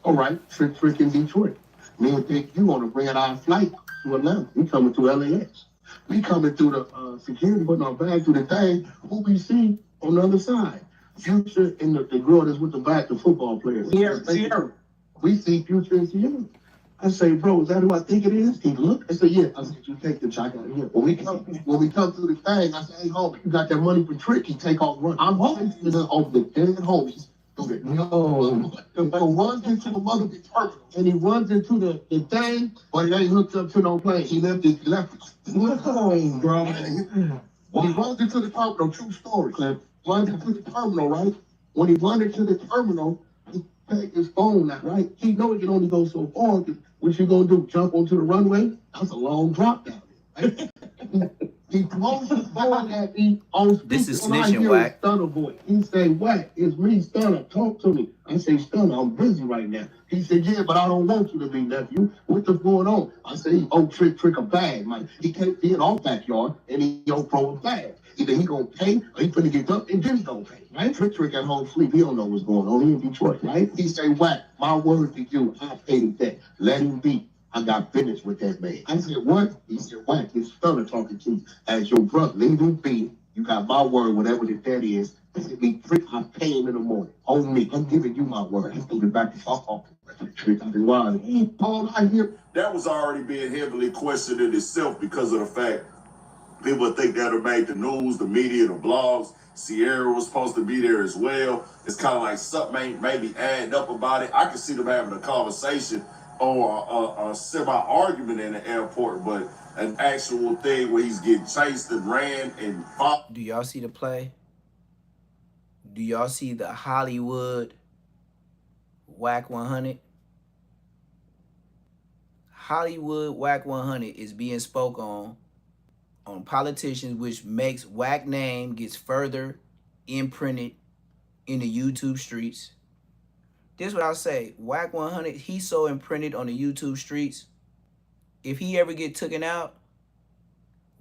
All right, Trick in Detroit. Me and Big U on a red-eye flight to Atlanta. We coming to LAX. We coming through the security, putting our bag through the thing. Who we see on the other side? Future and the girl that's with the back, the football players. Sierra. We see Future and Sierra. I say, bro, is that who I think it is? He looked. I said, yeah. I said, you take the check out of here. When we come through the thing, I said, hey, homie, you got that money for Trick? He take off running. I'm home. Over the dead homies. No, runs into the motherfucking terminal, and he runs into the thing, but it ain't hooked up to no plane. He left it. No, bro. When he runs into the terminal, true story, Clip. Runs into the terminal, right? When he runs into the terminal, he take his phone out, right? He know he can only go so far. What you gonna do? Jump onto the runway? That's a long drop down. Right? He throws his phone at me on speaker. This is snitching, Wack. Stunner boy. He say, Wack, it's me, Stunner. Talk to me. I say, Stunner, I'm busy right now. He said, yeah, but I don't want you to be, nephew. What's going on? I say, oh, Trick a bag, man. He can't be in our backyard, and he don't throw a bag. Either he gonna pay, or he finna get up, and then he gonna pay, right? Trick at home sleep. He don't know what's going on. He in Detroit, right? He say, Wack, my word to you, I paid that. Let him be. I got business with that man. I said, what? He said, Wack, it's Stunner talking to you. As your brother, leave him be. You got my word, whatever that is. I said, me, Trick, I pay him in the morning. On me. I'm giving you my word. I threw it back to talk. Trick, I've been wild. All I hear. That was already being heavily questioned in itself because of the fact people think that would make the news, the media, the blogs. Sierra was supposed to be there as well. It's kind of like something ain't maybe adding up about it. I can see them having a conversation or a semi-argument in the airport, but an actual thing where he's getting chased and ran and fought. Do y'all see the play? Do y'all see the Hollywood Wack 100? Hollywood Wack 100 is being spoke on politicians, which makes Wack name gets further imprinted in the YouTube streets. This is what I'll say. Wack 100, he's so imprinted on the YouTube streets. If he ever get taken out,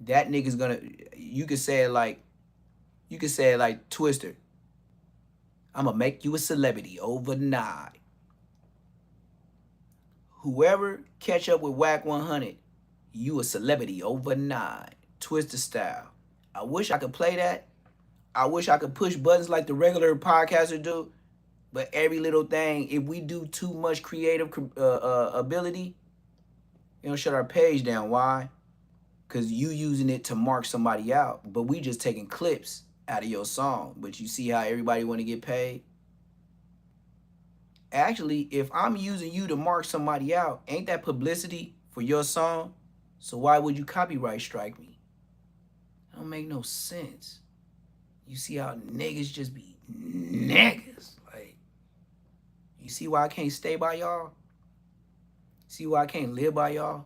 that nigga's gonna, you could say it like Twister. I'm gonna make you a celebrity overnight. Whoever catch up with Wack 100, you a celebrity overnight. Twister style. I wish I could play that. I wish I could push buttons like the regular podcaster do. But every little thing, if we do too much creative ability, you know, shut our page down. Why? Because you using it to mark somebody out. But we just taking clips out of your song. But you see how everybody want to get paid? Actually, if I'm using you to mark somebody out, ain't that publicity for your song? So why would you copyright strike me? That don't make no sense. You see how niggas just be niggas. Like, you see why I can't stay by y'all? See why I can't live by y'all?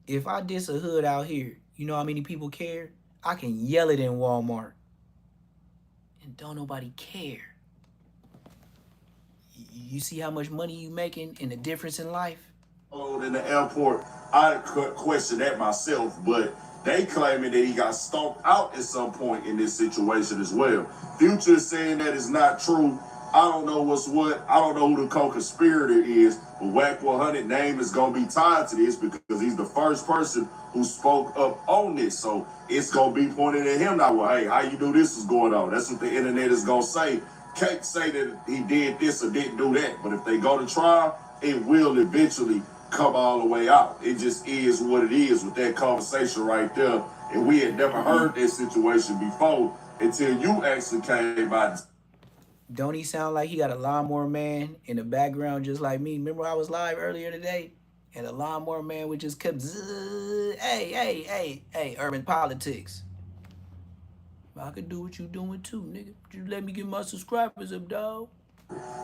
If I diss a hood out here, you know how many people care? I can yell it in Walmart. And don't nobody care. You see how much money you making and the difference in life? In the airport, I question that myself, but they claiming that he got stalked out at some point in this situation as well. Future is saying that it's not true. I don't know what's what. I don't know who the co-conspirator is, But Whack 100 name is gonna be tied to this because he's the first person who spoke up on this. So it's gonna be pointed at him now. Well, hey, how you do this is going on? That's what the internet is gonna say. Can't say that he did this or didn't do that. But if they go to trial, it will eventually come all the way out. It just is what it is with that conversation right there. And we had never heard that situation before until you actually came by. Don't he sound like he got a lawnmower man in the background just like me? Remember I was live earlier today? And the lawnmower man would just come, hey, urban politics. I could do what you doing too, nigga. Just let me get my subscribers up, dog.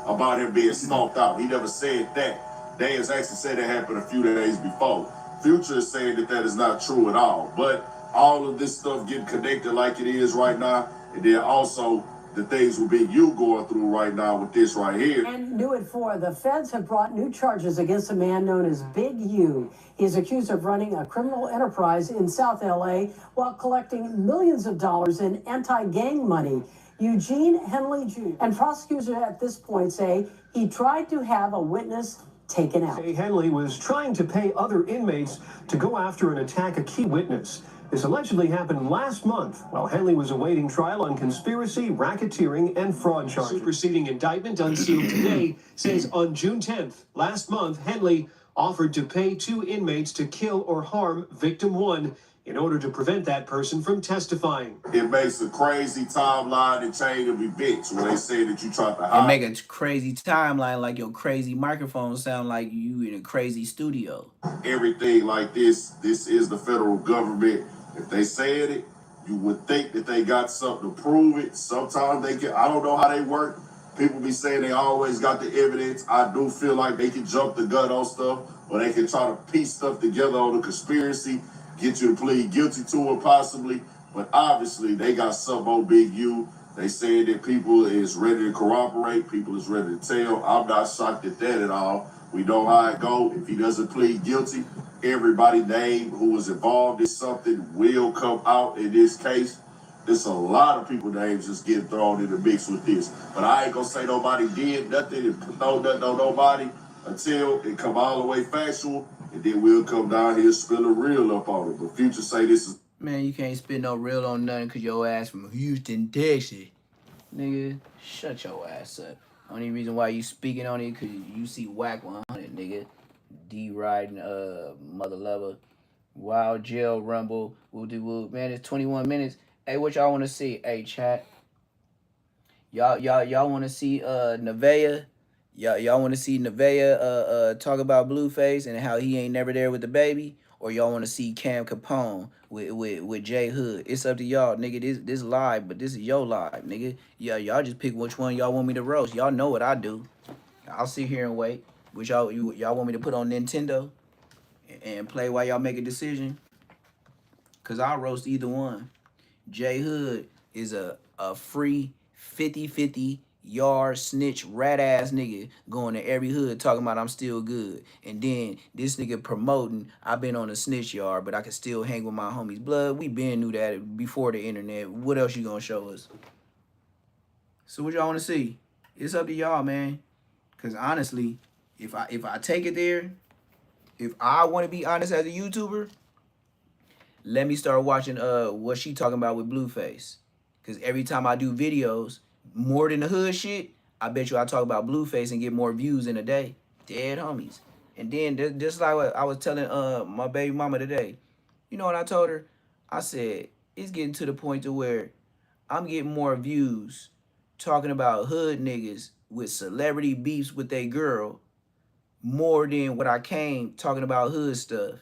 About him being stomped out. He never said that. Daniels actually said that happened a few days before. Future is saying that is not true at all. But all of this stuff getting connected like it is right now, and then also the things with Big U going through right now with this right here. And new at 4, the feds have brought new charges against a man known as Big U. He is accused of running a criminal enterprise in South LA while collecting millions of dollars in anti-gang money. Eugene Henley Jr. And prosecutors at this point say he tried to have a witness taken out. Henley was trying to pay other inmates to go after and attack a key witness. This allegedly happened last month while Henley was awaiting trial on conspiracy, racketeering, and fraud charges. Superseding indictment unsealed today says on June 10th, last month, Henley offered to pay 2 inmates to kill or harm victim 1 in order to prevent that person from testifying. It makes a crazy timeline and chain of events where they say that you tried to hide. It make a crazy timeline like your crazy microphone sound like you in a crazy studio. Everything like this is the federal government. If they said it, you would think that they got something to prove it. Sometimes they can, I don't know how they work. People be saying they always got the evidence. I do feel like they can jump the gun on stuff, or they can try to piece stuff together on a conspiracy, get you to plead guilty to it possibly. But obviously they got something on Big U. They saying that people is ready to corroborate, people is ready to tell. I'm not shocked at that at all. We know how it go. If he doesn't plead guilty, everybody named who was involved in something will come out in this case. There's a lot of people names just getting thrown in the mix with this. But I ain't gonna say nobody did nothing and throw nothing on nobody until it come all the way factual, and then we'll come down here and spill a reel up on it. But Future say this is... Man, you can't spit no real on nothing because your ass from Houston, Texas. Nigga, shut your ass up. Only reason why you speaking on it because you see Whack 100, nigga. D-Riding, Mother Lover, Wild Jail Rumble, woo-de-woo. Man, it's 21 minutes. Hey, what y'all want to see? Hey, chat. Y'all want to see Nevaeh? Y'all want to see Nevaeh talk about Blueface and how he ain't never there with the baby? Or y'all want to see Cam Capone with J Hood? It's up to y'all, nigga. This live, but this is your live, nigga. Yeah, y'all just pick which one y'all want me to roast. Y'all know what I do. I'll sit here and wait. Which y'all want me to put on Nintendo and play while y'all make a decision? Cause I'll roast either one. J Hood is a free 50-50 yard snitch rat ass nigga going to every hood talking about I'm still good. And then this nigga promoting I've been on a snitch yard, but I can still hang with my homies. Blood, we been knew that before the internet. What else you gonna show us? So what y'all wanna see? It's up to y'all, man. Cause honestly, if I take it there, if I want to be honest as a YouTuber, let me start watching what she talking about with Blueface. Cause every time I do videos, more than the hood shit, I bet you I talk about Blueface and get more views in a day. Dead homies. And then just like what I was telling my baby mama today, you know what I told her? I said, it's getting to the point to where I'm getting more views talking about hood niggas with celebrity beefs with their girl more than what I came talking about hood stuff.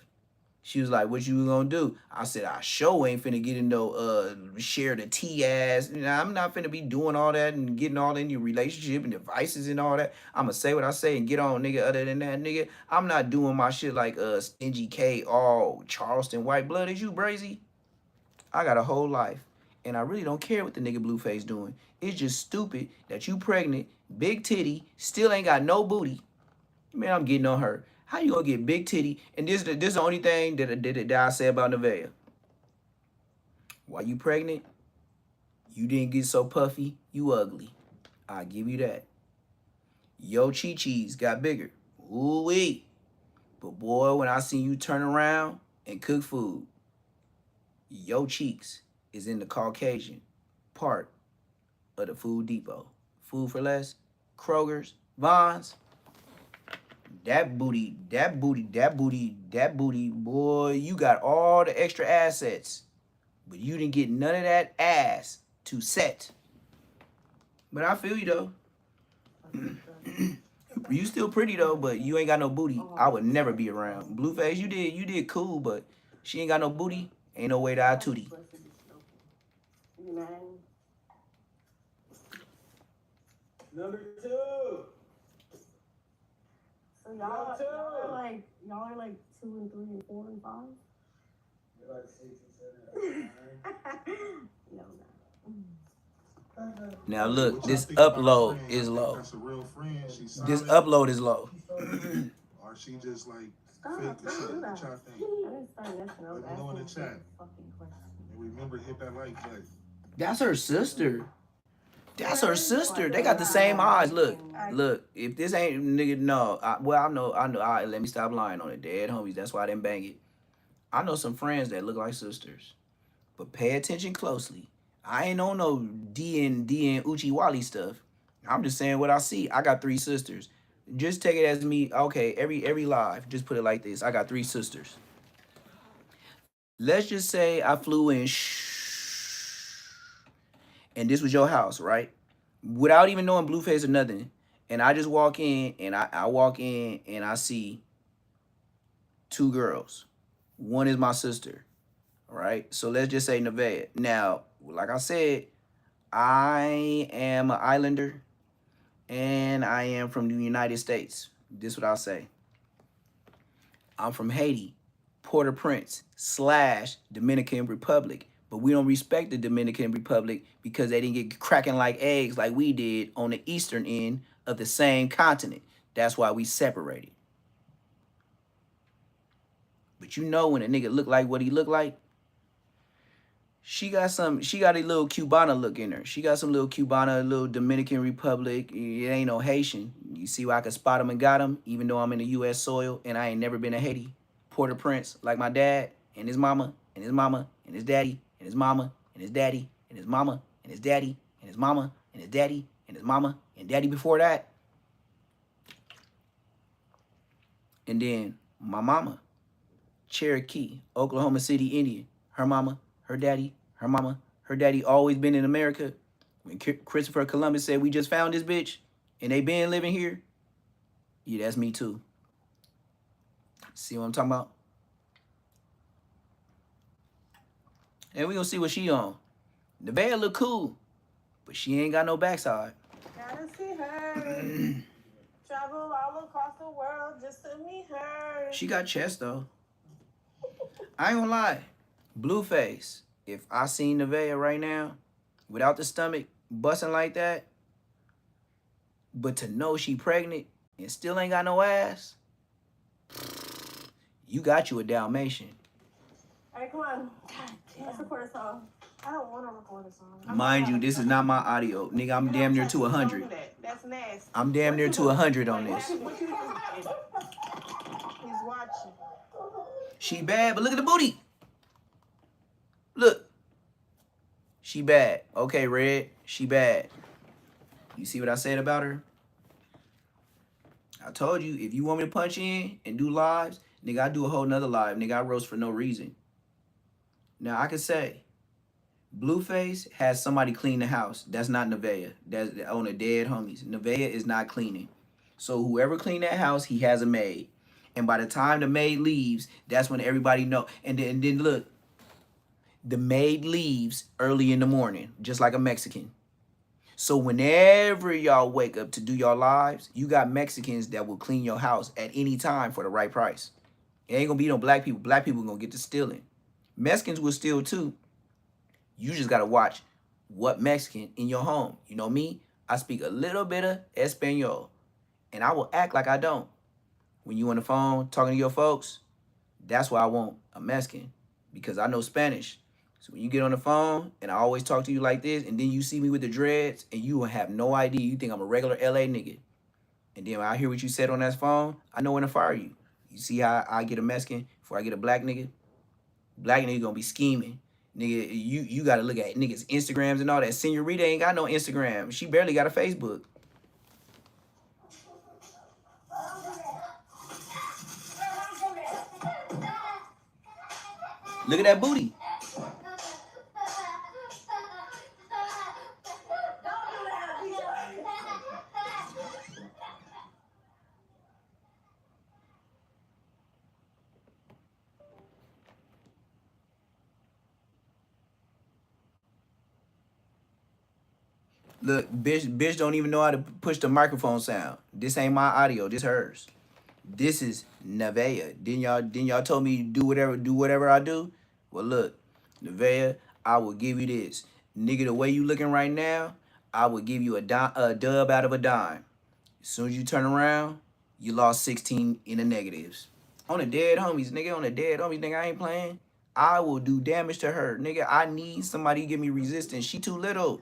She was like, what you gonna do? I said, I sure ain't finna get in no share the tea ass. You know, I'm not finna be doing all that and getting all in your relationship and devices and all that. I'ma say what I say and get on, nigga. Other than that, nigga, I'm not doing my shit like Stingy K, all Charleston white blood. Is you brazy? I got a whole life. And I really don't care what the nigga Blueface doing. It's just stupid that you pregnant, big titty, still ain't got no booty. Man, I'm getting on her. How you gonna get big titty? And this is the only thing that I say about Nevaeh. While you pregnant, you didn't get so puffy, you ugly. I'll give you that. Yo Chi-Chi's got bigger. Ooh-wee. But boy, when I seen you turn around and cook food, your cheeks is in the Caucasian part of the Food Depot. Food for Less, Kroger's, Vons. That booty, boy, you got all the extra assets, but you didn't get none of that ass to set. But I feel you though. You still pretty though, but you ain't got no booty. I would never be around. Blueface, you did cool, but she ain't got no booty. Ain't no way to I tootie. Number 2. So y'all are like 2 and 3 and 4 and 5? You're like 6 and 7 and 9. No. Now look, this upload is low. That's a real friend. She's This solid. upload is low. Or she just like Stop, fake the shit. don't do What that. y'all think? I didn't start nothing. I was Let me know in the asking chat. fucking questions. And remember, hit that like button. That's her sister. That's her sister. They got the same eyes. Look. If this ain't nigga, no. I know. All right, let me stop lying on it. Dead homies. That's why I didn't bang it. I know some friends that look like sisters, but pay attention closely. I ain't on no D and Uchi Wally stuff. I'm just saying what I see. I got 3 sisters. Just take it as me. Okay, every live. Just put it like this. I got 3 sisters. Let's just say I flew in. And this was your house, right? Without even knowing Blueface or nothing. And I just walk in and I walk in and I see 2 girls. One is my sister. All right. So let's just say Nevaeh. Now, like I said, I am an islander and I am from the United States. This is what I'll say. I'm from Haiti, Port-au-Prince / Dominican Republic. But we don't respect the Dominican Republic because they didn't get cracking like eggs like we did on the eastern end of the same continent. That's why we separated. But you know when a nigga look like what he look like, she got a little Cubana look in her. She got some little Cubana, little Dominican Republic. It ain't no Haitian. You see why I could spot him and got him, even though I'm in the U.S. soil and I ain't never been to Haiti. Port-au-Prince, like my dad and his mama and his mama and his daddy and his mama and his daddy and his mama and his daddy and his mama and his daddy and his mama and daddy before that. And then my mama, Cherokee, Oklahoma City Indian. Her mama, her daddy, her mama, her daddy always been in America. When Christopher Columbus said we just found this bitch and they been living here, yeah, that's me too. See what I'm talking about? And we gonna see what she on. Nevaeh look cool, but she ain't got no backside. Gotta see her. Travel all across the world just to meet her. She got chest though. I ain't gonna lie. Blueface, if I seen Nevaeh right now, without the stomach busting like that, but to know she pregnant and still ain't got no ass, you got you a Dalmatian. All right, come on. God damn. Let's record a song. I don't want to record a song. Mind you, this is not my audio. Nigga, I'm damn near to 100. That's nasty. I'm damn near to 100 on this. He's watching. She bad, but look at the booty. Look. She bad. Okay, Red. She bad. You see what I said about her? I told you, if you want me to punch in and do lives, nigga, I do a whole nother live. Nigga, I roast for no reason. Now, I could say, Blueface has somebody clean the house. That's not Nevaeh. That's on the dead homies. Nevaeh is not cleaning. So whoever cleaned that house, he has a maid. And by the time the maid leaves, that's when everybody know. And then look, the maid leaves early in the morning, just like a Mexican. So whenever y'all wake up to do your lives, you got Mexicans that will clean your house at any time for the right price. It ain't gonna be no black people. Black people gonna get to stealing. Mexicans will steal too. You just gotta watch what Mexican in your home. You know me? I speak a little bit of Espanol. And I will act like I don't. When you on the phone talking to your folks, that's why I want a Mexican. Because I know Spanish. So when you get on the phone and I always talk to you like this, and then you see me with the dreads and you have no idea. You think I'm a regular LA nigga. And then when I hear what you said on that phone, I know when to fire you. You see how I get a Mexican before I get a black nigga? Black nigga gonna be scheming. Nigga, you gotta look at niggas' Instagrams and all that. Senorita ain't got no Instagram. She barely got a Facebook. Look at that booty. Look, bitch don't even know how to push the microphone sound. This ain't my audio, this hers. This is Nevaeh. Didn't y'all told me do whatever I do? Well look, Nevaeh, I will give you this. Nigga, the way you looking right now, I will give you a dub out of a dime. As soon as you turn around, you lost 16 in the negatives. On the dead homies, nigga, on the dead homies, nigga, I ain't playing. I will do damage to her. Nigga, I need somebody to give me resistance. She too little.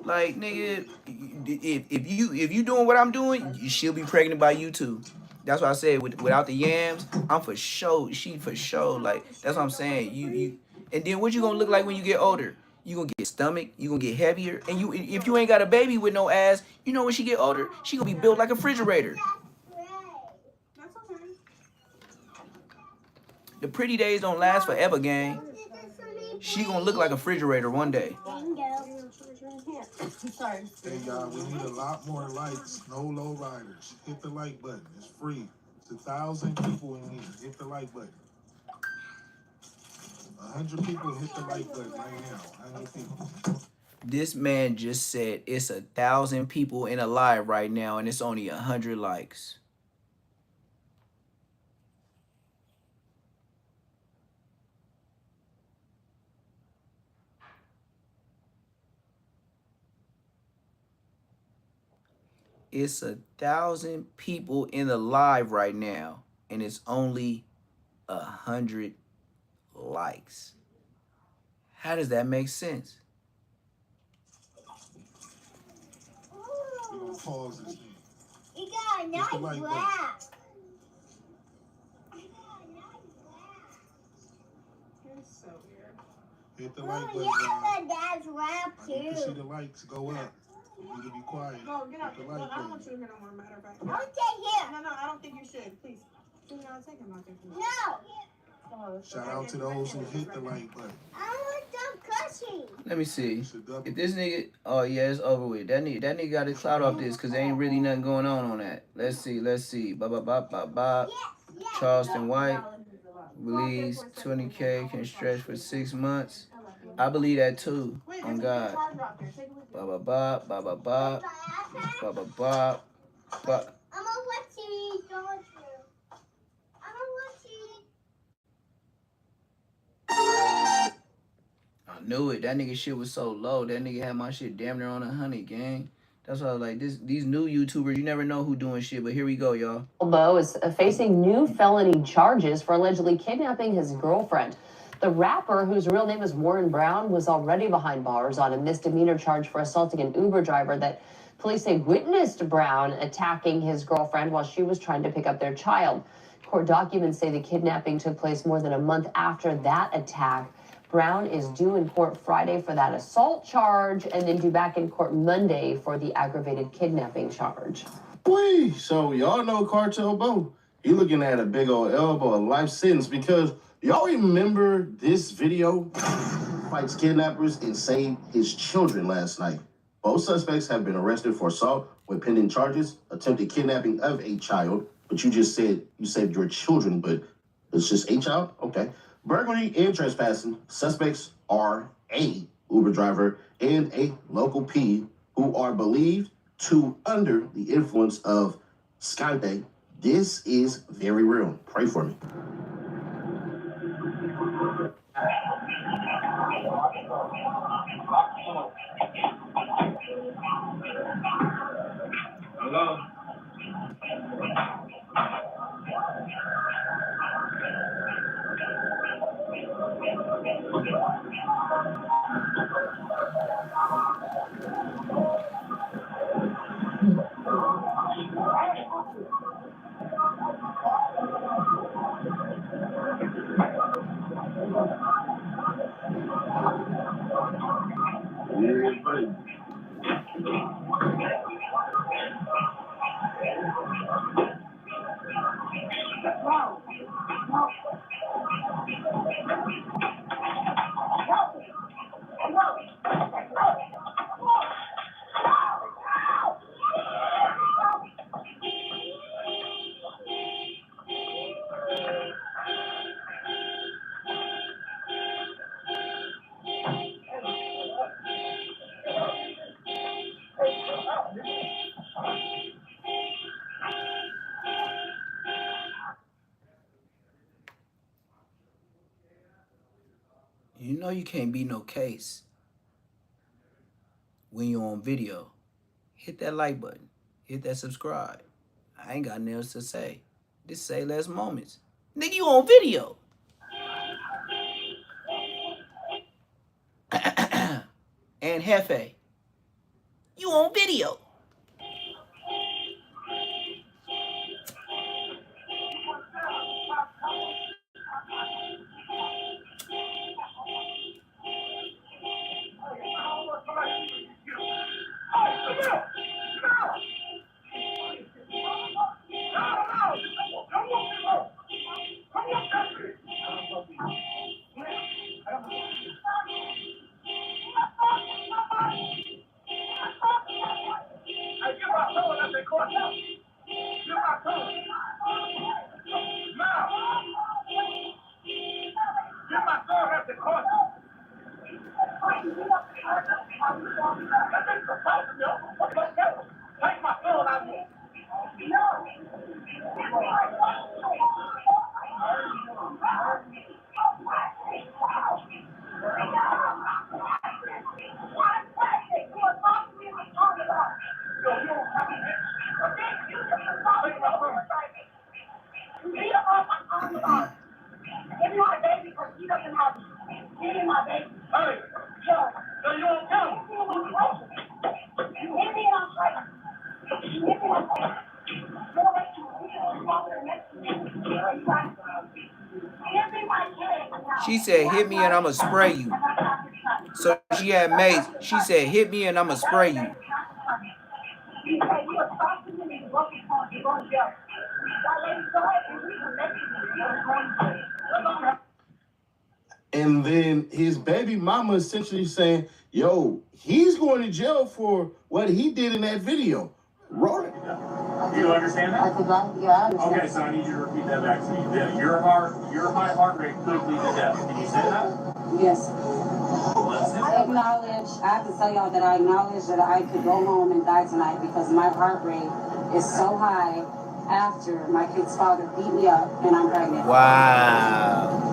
Like, nigga, if you doing what I'm doing, she'll be pregnant by you too. That's what I said. Without the yams, I'm for sure. She for sure. Like, that's what I'm saying. You and then what you gonna look like when you get older? You gonna get stomach. You gonna get heavier. And you, if you ain't got a baby with no ass, you know when she get older, she gonna be built like a refrigerator. The pretty days don't last forever, gang. She gonna look like a refrigerator one day. Sorry. Hey y'all, we need a lot more likes. No low riders. Hit the like button. It's free. It's 1,000 people in here. Hit the like button. 100 people hit the like button right now. 100 people. This man just said it's 1,000 people in a live right now and it's only 100 likes. It's 1,000 people in the live right now and it's only 100 likes. How does that make sense? We're gonna pause this thing. You got a nice like rap. You're so weird. Hit the like button, You y'all. got a dad's rap I need to see too. the likes go up. You need to be quiet. No, get out. Hit the No, like I don't want button. you here no more. Matter of fact. I'll take him. No, I don't think you should. Please. Do not take him out there. Please. No. Shout out to those who hit the like button. I want some cushion. Let me see. It's a double. If this nigga, oh yeah, it's over with. That nigga got his clout off this because there ain't really nothing going on that. Let's see. Ba. Charleston White, believes 20K can stretch for 6 months. I believe that too. On God. Ba. I'm gonna watch you. I knew it. That nigga shit was so low. That nigga had my shit damn near on 100, gang. That's why I was like, these new YouTubers, you never know who doing shit, but here we go, y'all. Bo is facing new felony charges for allegedly kidnapping his girlfriend. The rapper, whose real name is Warren Brown, was already behind bars on a misdemeanor charge for assaulting an Uber driver that police say witnessed Brown attacking his girlfriend while she was trying to pick up their child. Court documents say the kidnapping took place more than a month after that attack. Brown is due in court Friday for that assault charge and then due back in court Monday for the aggravated kidnapping charge. Boy, so y'all know Cartel Bo. He looking at a big old elbow, a life sentence, because y'all remember this video? Fights kidnappers and saved his children last night. Both suspects have been arrested for assault with pending charges, attempted kidnapping of a child, but you just said you saved your children, but it's just a child? Okay. Burglary and trespassing. Suspects are a Uber driver and a local P who are believed to under the influence of Skante. This is very real. Pray for me. Hello? You know you can't beat no case when you're on video. Hit that like button. Hit that subscribe. I ain't got nothing else to say. This say less moments. Nigga, you on video. And Hefe, you on video. She said, hit me and I'ma spray you. So she had mates. She said, hit me and I'ma spray you. And then his baby mama essentially saying, yo, he's going to jail for what he did in that video. Roll it. You understand that? Yeah, I understand. Okay, so I need you to repeat that back to me. Then your high heart rate could lead to death. Can you say that? Yes. Let's see. I have to tell y'all that I acknowledge that I could go home and die tonight because my heart rate is so high after my kid's father beat me up and I'm pregnant. Wow.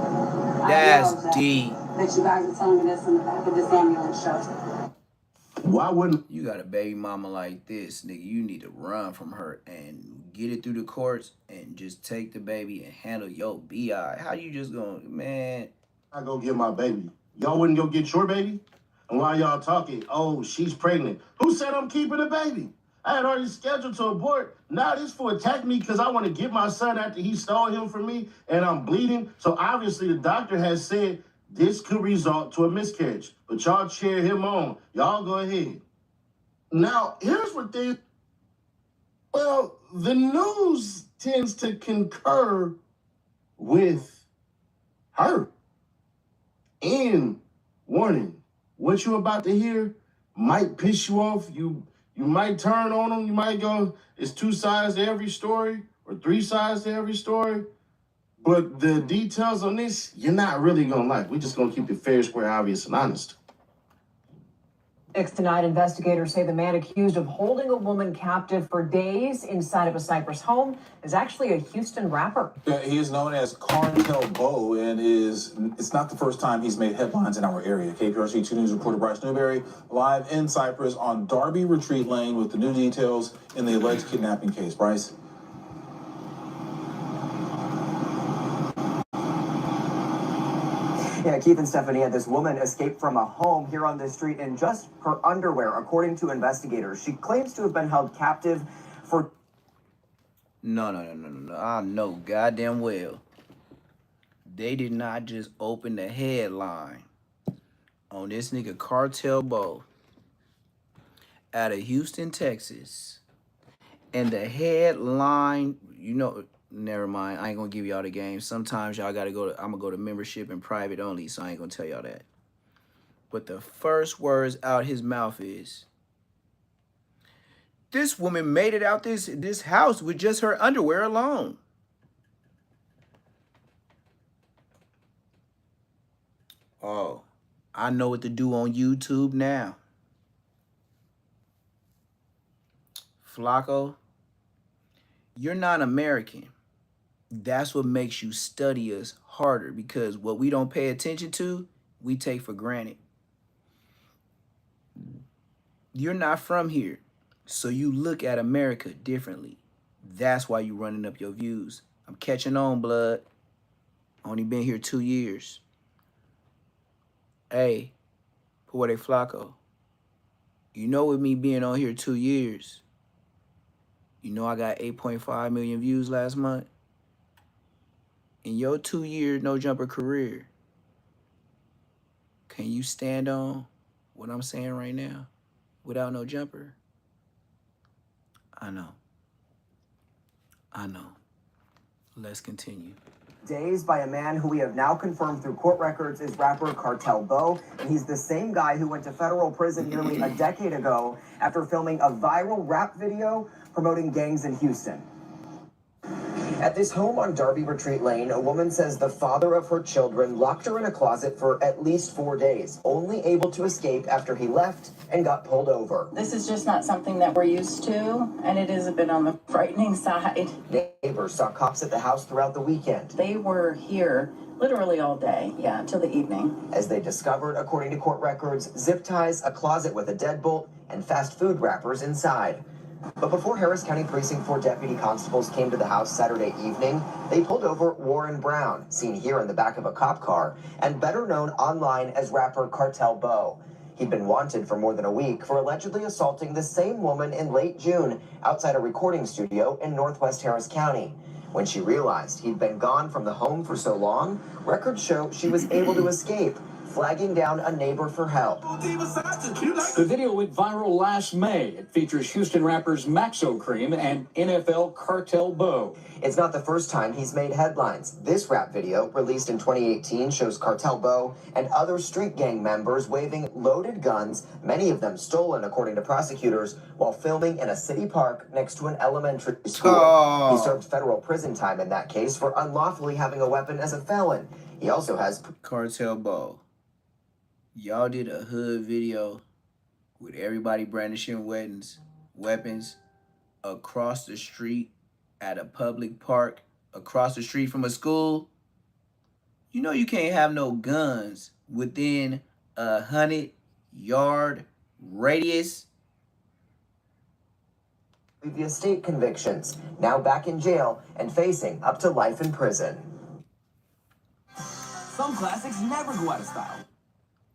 That's deep. That you guys are telling me this in the back of this ambulance shelter. Why wouldn't you got a baby mama like this, nigga? You need to run from her and get it through the courts and just take the baby and handle your BI. How you just gonna, man? I go get my baby? Y'all wouldn't go get your baby? And while y'all talking, oh, she's pregnant. Who said I'm keeping the baby? I had already scheduled to abort. Now this for attack me because I want to get my son after he stole him from me and I'm bleeding. So obviously the doctor has said this could result to a miscarriage. But y'all cheer him on. Y'all go ahead. Now, here's what the news tends to concur with her. And warning, what you're about to hear might piss you off. You might turn on them. You might go, it's two sides to every story or three sides to every story. But the details on this, you're not really going to like. We're just going to keep it fair, square, obvious, and honest. Tonight, investigators say the man accused of holding a woman captive for days inside of a Cypress home is actually a Houston rapper. He is known as Cartel Bo, and it's not the first time he's made headlines in our area. KPRC 2 News reporter Bryce Newberry live in Cypress on Darby Retreat Lane with the new details in the alleged kidnapping case. Bryce? Yeah, Keith and Stephanie, this woman escaped from a home here on the street in just her underwear, according to investigators. She claims to have been held captive for... No. I know goddamn well. They did not just open the headline on this nigga Cartel Bo out of Houston, Texas. And the headline, never mind. I ain't gonna give y'all the game. Sometimes y'all gotta go to, I'm gonna go to membership and private only, so I ain't gonna tell y'all that. But the first words out his mouth is, this woman made it out this house with just her underwear alone. Oh, I know what to do on YouTube now. Flacco, you're not American. That's what makes you study us harder, because what we don't pay attention to, we take for granted. You're not from here, so you look at America differently. That's why you running up your views. I'm catching on, blood. Only been here 2 years. Hey, Puerto Flacco, you know with me being on here 2 years, you know I got 8.5 million views last month? In your 2-year no jumper career, can you stand on what I'm saying right now without no jumper? I know. Let's continue. Dazed by a man who we have now confirmed through court records is rapper Cartel Bo, and he's the same guy who went to federal prison nearly a decade ago after filming a viral rap video promoting gangs in Houston. At this home on Darby Retreat Lane, a woman says the father of her children locked her in a closet for at least 4 days, only able to escape after he left and got pulled over. This is just not something that we're used to, and it is a bit on the frightening side. Neighbors saw cops at the house throughout the weekend. They were here literally all day, till the evening. As they discovered, according to court records, zip ties, a closet with a deadbolt, and fast food wrappers inside. But before Harris County Precinct 4 deputy constables came to the house Saturday evening, they pulled over Warren Brown, seen here in the back of a cop car, and better known online as rapper Cartel Bo. He'd been wanted for more than a week for allegedly assaulting the same woman in late June outside a recording studio in northwest Harris County. When she realized he'd been gone from the home for so long, records show she was able to escape, flagging down a neighbor for help. The video went viral last May. It features Houston rappers Maxo Cream and NFL Cartel Bo. It's not the first time he's made headlines. This rap video, released in 2018, shows Cartel Bo and other street gang members waving loaded guns, many of them stolen, according to prosecutors, while filming in a city park next to an elementary school. He served federal prison time in that case for unlawfully having a weapon as a felon. He also has... Cartel Bo, y'all did a hood video with everybody brandishing weapons across the street at a public park, across the street from a school. You know you can't have no guns within 100-yard radius. Previous state convictions, now back in jail and facing up to life in prison. Some classics never go out of style.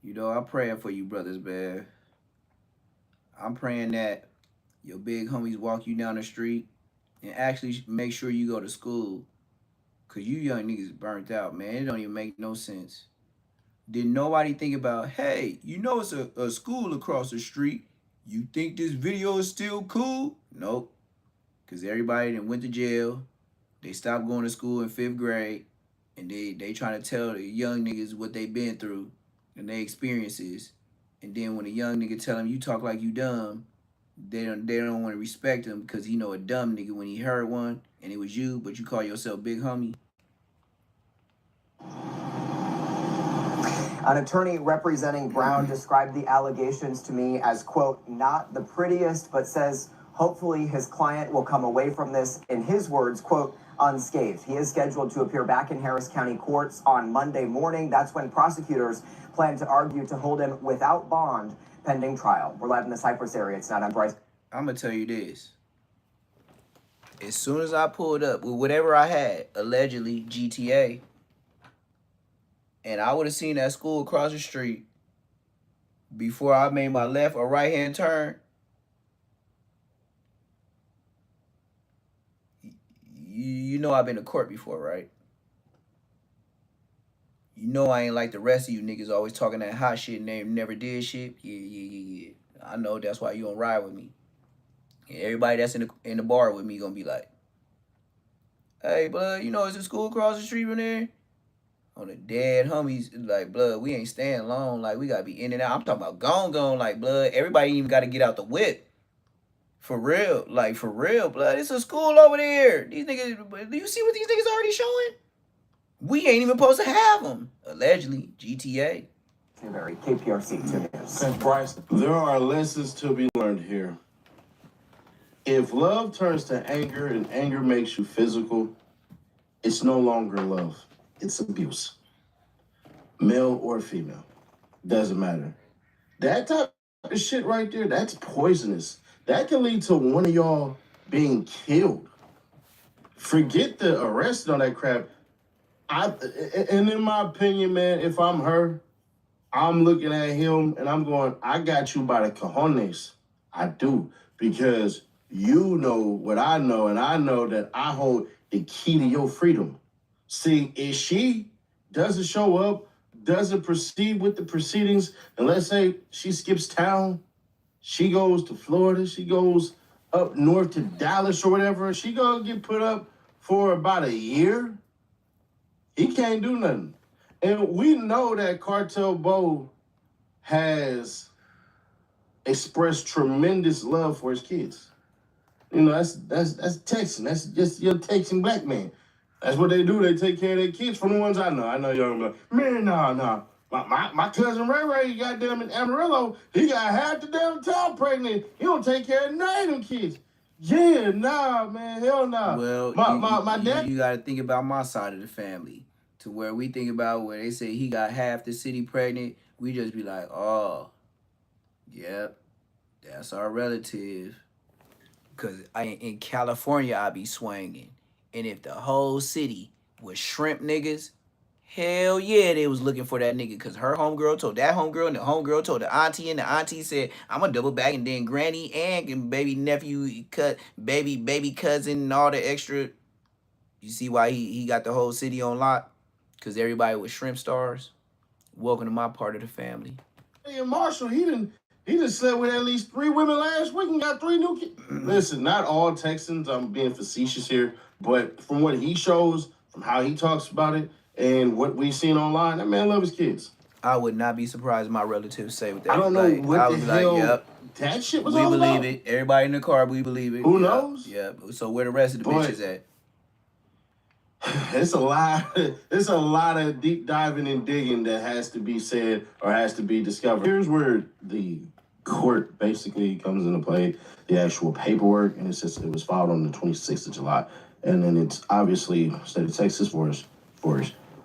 You know, I'm praying for you brothers, man. I'm praying that your big homies walk you down the street and actually make sure you go to school. Because you young niggas burnt out, man. It don't even make no sense. Did nobody think about, hey, you know it's a school across the street. You think this video is still cool? Nope. Because everybody that went to jail, they stopped going to school in 5th grade, and they trying to tell the young niggas what they been through and their experiences. And then when a young nigga tell them you talk like you dumb, they don't want to respect him because he know a dumb nigga when he heard one and it was you, but you call yourself big homie. An attorney representing Brown described the allegations to me as, quote, not the prettiest, but says hopefully his client will come away from this, in his words, quote, unscathed. He is scheduled to appear back in Harris County courts on Monday morning. That's when prosecutors plan to argue to hold him without bond pending trial. We're live in the Cypress area. It's not on Bryce. I'm going to tell you this. As soon as I pulled up with whatever I had, allegedly GTA, and I would have seen that school across the street before I made my left or right-hand turn, you know I've been to court before, right? You know I ain't like the rest of you niggas always talking that hot shit and they never did shit. Yeah. I know that's why you don't ride with me. And everybody that's in the bar with me gonna be like, hey, blood, you know, it's a school across the street from there. On the dead homies, like, blood, we ain't staying long. Like, we gotta be in and out. I'm talking about gone, like, blood. Everybody even gotta get out the whip. For real, like, for real, blood. It's a school over there. These niggas, do you see what these niggas already showing? We ain't even supposed to have them. Allegedly, GTA. KPRC 2 News. Since Bryce, There are lessons to be learned here. If love turns to anger and anger makes you physical, it's no longer love. It's abuse. Male or female. Doesn't matter. That type of shit right there, that's poisonous. That can lead to one of y'all being killed. Forget the arrest and all that crap. And in my opinion, man, if I'm her, I'm looking at him and I'm going, I got you by the cojones. I do. Because you know what I know, and I know that I hold the key to your freedom. See, if she doesn't show up, doesn't proceed with the proceedings, and let's say she skips town, she goes to Florida, she goes up north to Dallas or whatever, she gonna get put up for about a year, he can't do nothing. And we know that Cartel Bo has expressed tremendous love for his kids. You know, that's Texan. That's just your Texan black man. That's what they do. They take care of their kids. From the ones I know. I know y'all gonna be like, man, nah. My cousin Ray, goddamn in Amarillo, he got half the damn town pregnant. He don't take care of none of them kids. Yeah, nah, man, hell nah. Well, my dad. You got to think about my side of the family, to where we think about where they say he got half the city pregnant. We just be like, oh, yep, that's our relative. Because in California, I be swinging. And if the whole city was shrimp niggas, hell yeah, they was looking for that nigga. Because her homegirl told that homegirl, and the homegirl told the auntie, and the auntie said, I'm a double back. And then granny and baby nephew, baby cousin, and all the extra. You see why he got the whole city on lock? Because everybody was shrimp stars. Welcome to my part of the family. And Marshall, he done slept with at least 3 women last week and got 3 new kids. Listen, not all Texans, I'm being facetious here, but from what he shows, from how he talks about it, and what we've seen online, that man loves his kids. I would not be surprised if my relatives say what that. I don't know like, what I the would be hell like, yep, that shit was we all believe about. it. Everybody in the car, we believe it. Who Yep, knows? Yep. So where the rest of the But- bitches at? It's a lot of deep diving and digging that has to be said or has to be discovered. Here's where the court basically comes into play, the actual paperwork, and it says it was filed on the 26th of July. And then it's obviously state of Texas Forest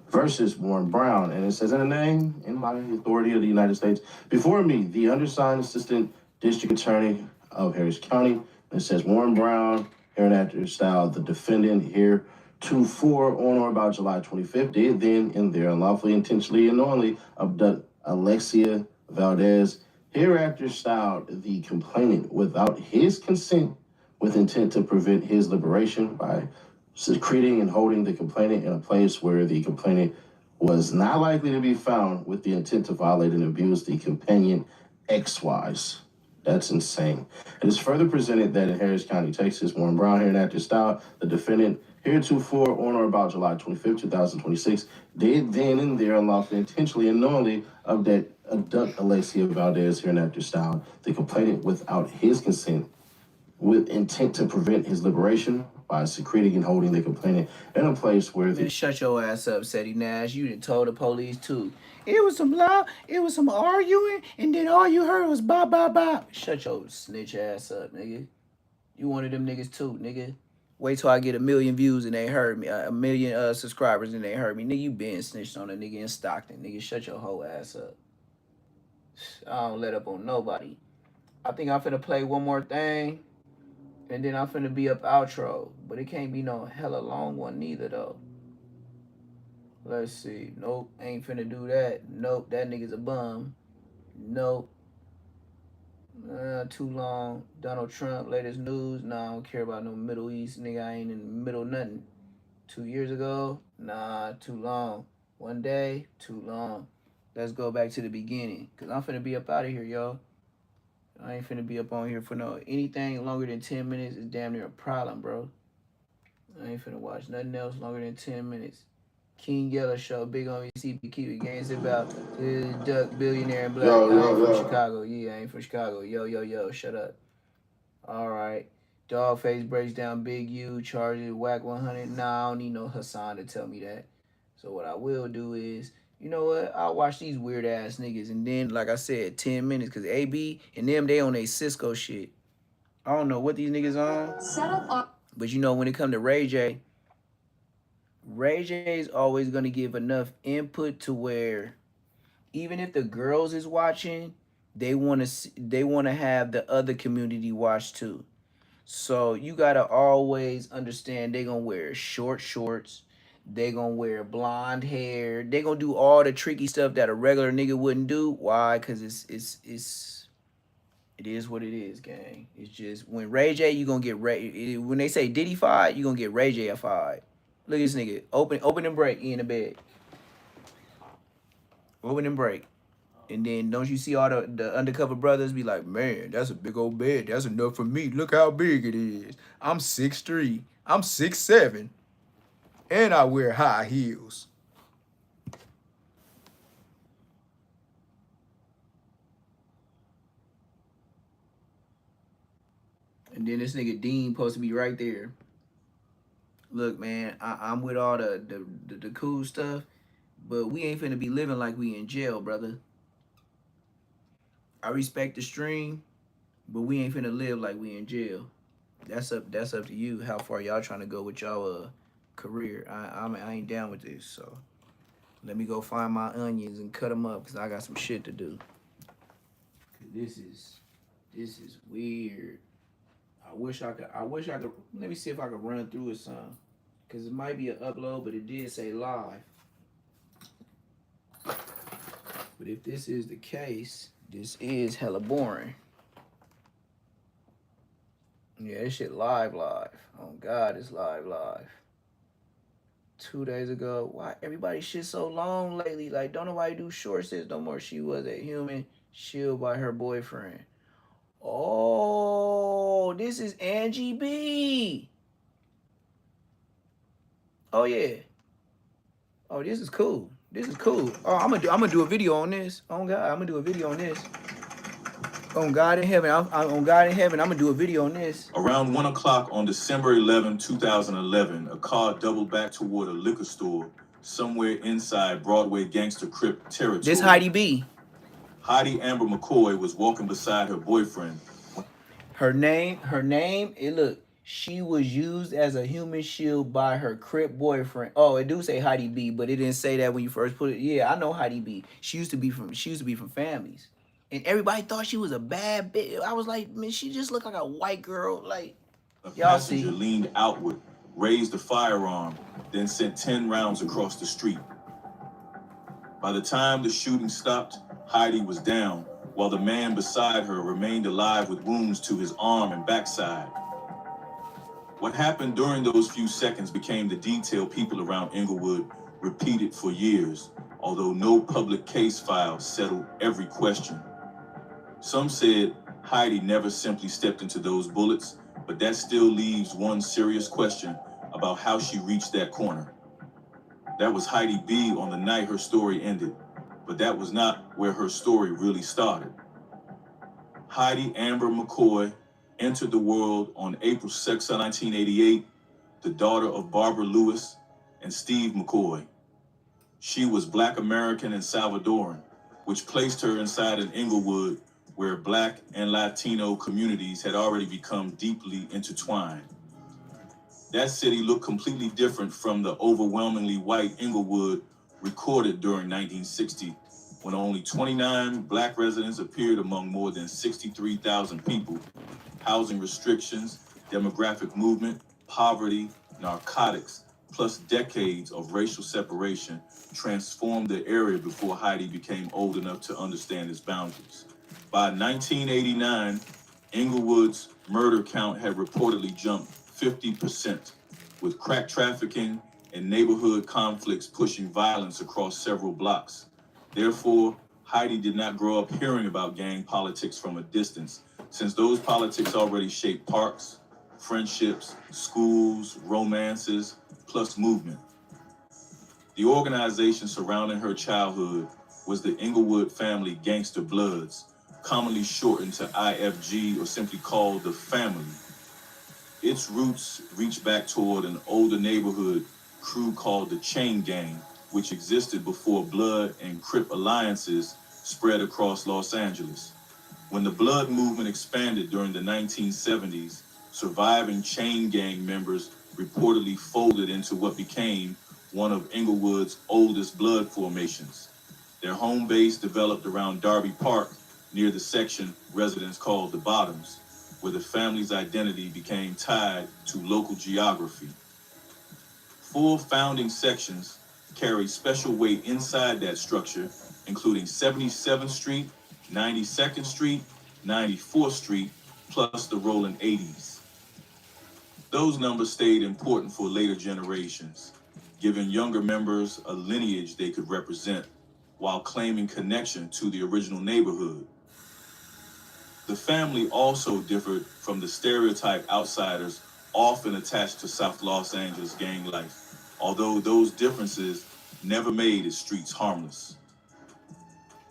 versus Warren Brown. And it says in the name, in by the authority of the United States, before me, the undersigned Assistant District Attorney of Harris County. And it says Warren Brown, hereinafter style, the defendant here, 2-4 on or about July 25th, did then and there unlawfully, intentionally, and knowingly abduct Alexia Valdez, hereafter styled the complainant without his consent, with intent to prevent his liberation by secreting and holding the complainant in a place where the complainant was not likely to be found, with the intent to violate and abuse the companion XYs. That's insane. It is further presented that in Harris County, Texas, Warren Brown, hereinafter style, the defendant, heretofore on or about July 25th, 2026, did then and there unlawfully, intentionally, and knowingly abduct Alexia Valdez, hereinafter style, the complainant without his consent, with intent to prevent his liberation by secreting and holding the complainant in a place where Man, shut your ass up, Seti Nash. You done told the police too. It was some loud, it was some arguing, and then all you heard was bop, bop, bop. Shut your snitch ass up, nigga. You one of them niggas too, nigga. Wait till I get 1 million views and they heard me, 1 million subscribers and they heard me. Nigga, you been snitched on a nigga in Stockton. Nigga, shut your whole ass up. I don't let up on nobody. I think I'm finna play one more thing, and then I'm finna be up outro. But it can't be no hella long one neither, though. Let's see. Nope, ain't finna do that. Nope, that nigga's a bum. Nope. Too long. Donald Trump, latest news. Nah, I don't care about no Middle East. Nigga, I ain't in the middle of nothing. 2 years ago? Nah, too long. One day? Too long. Let's go back to the beginning, because I'm finna be up out of here, y'all. I ain't finna be up on here for no anything longer than 10 minutes is damn near a problem, bro. I ain't finna watch nothing else longer than 10 minutes. King Yellow Show, big on CPQ. Games about the duck billionaire and black. I ain't from Chicago. Yeah, I ain't from Chicago. Yo, shut up. All right. Dogface breaks down Big U, charges whack 100. Nah, I don't need no Hassan to tell me that. So what I will do is, you know what? I'll watch these weird ass niggas, and then, like I said, 10 minutes, cause AB and them, they on a Cisco shit. I don't know what these niggas on. Set up on. But you know, when it come to Ray J is always gonna give enough input to where, even if the girls is watching, they wanna have the other community watch too. So you gotta always understand they gonna wear short shorts, they gonna wear blonde hair, they gonna do all the tricky stuff that a regular nigga wouldn't do. Why? Cause it is what it is, gang. It's just when Ray J, you gonna get Ray. When they say Diddy fied, you gonna get Ray J fied. Look at this nigga. Open and break. He in the bed. Open and break. And then don't you see all the undercover brothers be like, man, that's a big old bed. That's enough for me. Look how big it is. I'm 6'3". I'm 6'7". And I wear high heels. And then this nigga Dean supposed to be right there. Look, man, I'm with all the cool stuff, but we ain't finna be living like we in jail, brother. I respect the stream, but we ain't finna live like we in jail. That's up to you. How far y'all trying to go with y'all career? I ain't down with this. So let me go find my onions and cut them up, cause I got some shit to do. This is weird. I wish I could. Let me see if I could run through it some, cause it might be an upload, but it did say live. But if this is the case, this is hella boring. Yeah, this shit live. Oh God, it's live. 2 days ago. Why everybody shit so long lately? Like, don't nobody do short sits no more. She was a human shield by her boyfriend. Oh, this is Angie B. Oh yeah. Oh, this is cool. Oh, I'm gonna do a video on this. Oh God, I'm gonna do a video on this. On God in heaven, on God in heaven, I'm gonna do a video on this. Around 1 o'clock on December 11, 2011, a car doubled back toward a liquor store somewhere inside Broadway Gangster Crip territory. This Heidi B. Heidi Amber McCoy was walking beside her boyfriend. Her name, look, she was used as a human shield by her Crip boyfriend. Oh, it do say Heidi B, but it didn't say that when you first put it. Yeah, I know Heidi B. She used to be from families. And everybody thought she was a bad bitch. I was like, man, she just looked like a white girl. Like, y'all see. A passenger leaned outward, raised a firearm, then sent 10 rounds across the street. By the time the shooting stopped, Heidi was down, while the man beside her remained alive with wounds to his arm and backside. What happened during those few seconds became the detail people around Inglewood repeated for years, although no public case file settled every question. Some said Heidi never simply stepped into those bullets, but that still leaves one serious question about how she reached that corner. That was Heidi B on the night her story ended, but that was not where her story really started. Heidi Amber McCoy entered the world on April 6, 1988, the daughter of Barbara Lewis and Steve McCoy. She was Black American and Salvadoran, which placed her inside an Inglewood where Black and Latino communities had already become deeply intertwined. That city looked completely different from the overwhelmingly white Inglewood recorded during 1960, when only 29 Black residents appeared among more than 63,000 people. Housing restrictions, demographic movement, poverty, narcotics, plus decades of racial separation transformed the area before Heidi became old enough to understand its boundaries. By 1989, Inglewood's murder count had reportedly jumped 50%, with crack trafficking and neighborhood conflicts pushing violence across several blocks. Therefore, Heidi did not grow up hearing about gang politics from a distance, since those politics already shaped parks, friendships, schools, romances, plus movement. The organization surrounding her childhood was the Inglewood Family Gangster Bloods, commonly shortened to IFG or simply called the Family. Its roots reach back toward an older neighborhood crew called the Chain Gang, which existed before Blood and Crip alliances spread across Los Angeles. When the Blood movement expanded during the 1970s, surviving Chain Gang members reportedly folded into what became one of Inglewood's oldest Blood formations. Their home base developed around Darby Park, near the section residents called the Bottoms, where the family's identity became tied to local geography. 4 founding sections carry special weight inside that structure, including 77th Street, 92nd Street, 94th Street, plus the rolling 80s. Those numbers stayed important for later generations, giving younger members a lineage they could represent while claiming connection to the original neighborhood. The family also differed from the stereotype outsiders often attached to South Los Angeles gang life, although those differences never made its streets harmless.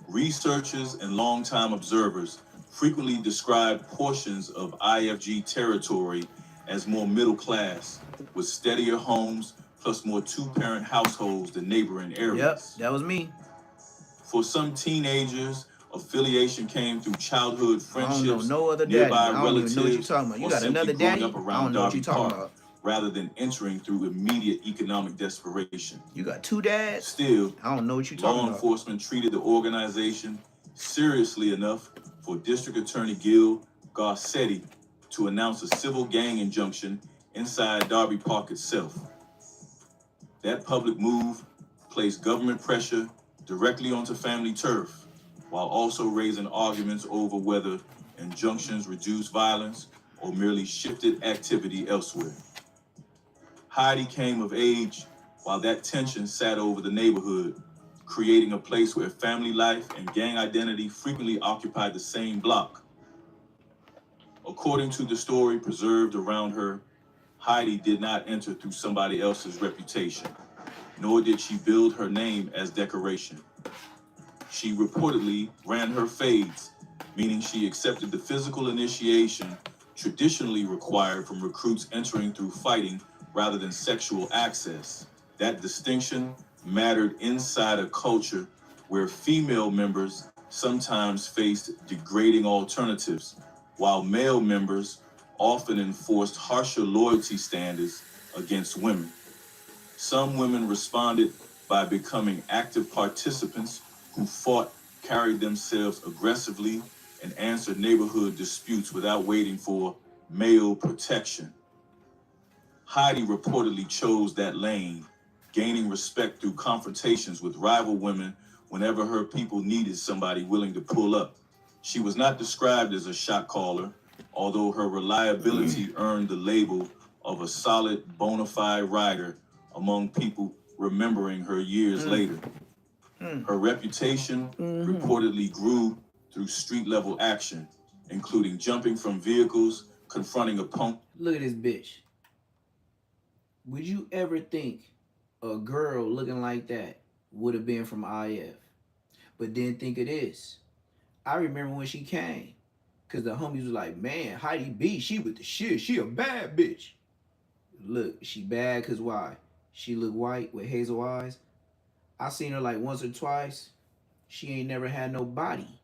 Researchers and longtime observers frequently describe portions of IFG territory as more middle class, with steadier homes plus more 2-parent households than neighboring areas. Yep, that was me. For some teenagers, affiliation came through childhood friendships, I don't know no other daddy. nearby I don't relatives, even know what you're talking about. You or got simply another growing daddy? up I around don't know what Darby you're talking Park, about. rather than entering through immediate economic desperation. You got 2 dads? Still, I don't know what you're talking law about. enforcement treated the organization seriously enough for District Attorney Gil Garcetti to announce a civil gang injunction inside Darby Park itself. That public move placed government pressure directly onto family turf, while also raising arguments over whether injunctions reduced violence or merely shifted activity elsewhere. Heidi came of age while that tension sat over the neighborhood, creating a place where family life and gang identity frequently occupied the same block. According to the story preserved around her, Heidi did not enter through somebody else's reputation, nor did she build her name as decoration. She reportedly ran her fades, meaning she accepted the physical initiation traditionally required from recruits entering through fighting rather than sexual access. That distinction mattered inside a culture where female members sometimes faced degrading alternatives, while male members often enforced harsher loyalty standards against women. Some women responded by becoming active participants who fought, carried themselves aggressively, and answered neighborhood disputes without waiting for male protection. Heidi reportedly chose that lane, gaining respect through confrontations with rival women whenever her people needed somebody willing to pull up. She was not described as a shot caller, although her reliability earned the label of a solid, bona fide rider among people remembering her years later. Her reputation reportedly grew through street-level action, including jumping from vehicles, confronting opponents. Look at this bitch. Would you ever think a girl looking like that would have been from IF? But didn't think it is. I remember when she came, because the homies was like, man, Heidi B, she with the shit. She a bad bitch. Look, she bad because why? She look white with hazel eyes. I seen her like once or twice. She ain't never had no body.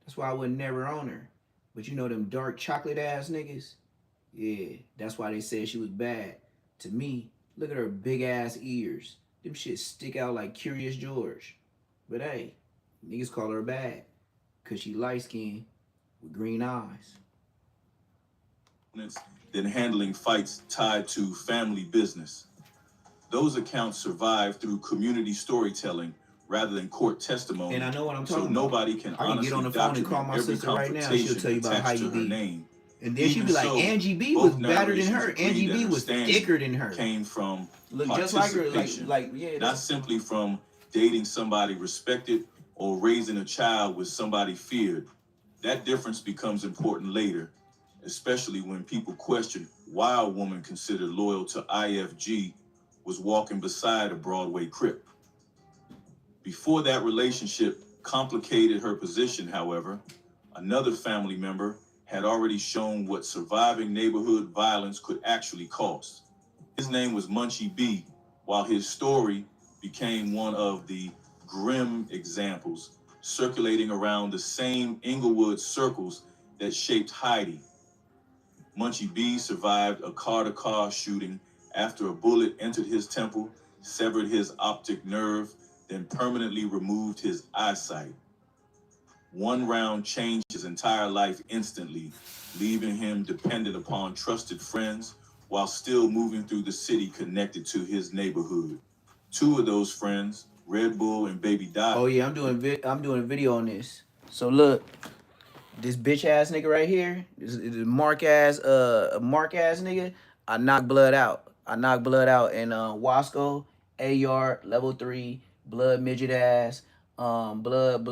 That's why I would never own her. But you know them dark chocolate ass niggas? Yeah, that's why they said she was bad. To me, look at her big ass ears. Them shit stick out like Curious George. But hey, niggas call her bad. Cause she light skinned with green eyes. Than handling fights tied to family business. Those accounts survive through community storytelling rather than court testimony. And I know what I'm talking so about. nobody can I can honestly get on the phone and document call my every sister right now. She'll confrontation tell you about attached Heidi to her B. name. And then she'd be Even like, so, Angie B both was better than narrations her. agree Angie that B her was stance thicker than her. Came from Look just like her, participation, like yeah. not simply from dating somebody respected or raising a child with somebody feared. That difference becomes important later, especially when people question why a woman considered loyal to IFG was walking beside a Broadway Crip. Before that relationship complicated her position, however, another family member had already shown what surviving neighborhood violence could actually cost. His name was Munchie B, while his story became one of the grim examples circulating around the same Inglewood circles that shaped Heidi. Munchie B survived a car-to-car shooting after a bullet entered his temple, severed his optic nerve, then permanently removed his eyesight. One round changed his entire life instantly, leaving him dependent upon trusted friends while still moving through the city connected to his neighborhood. Two of those friends, Red Bull and Baby Doc. Oh yeah, I'm doing a video on this. So look, this bitch ass nigga right here, this Mark ass nigga, I knocked blood out. I knocked blood out in Wasco, A-Yard, level 3, blood midget ass. Blood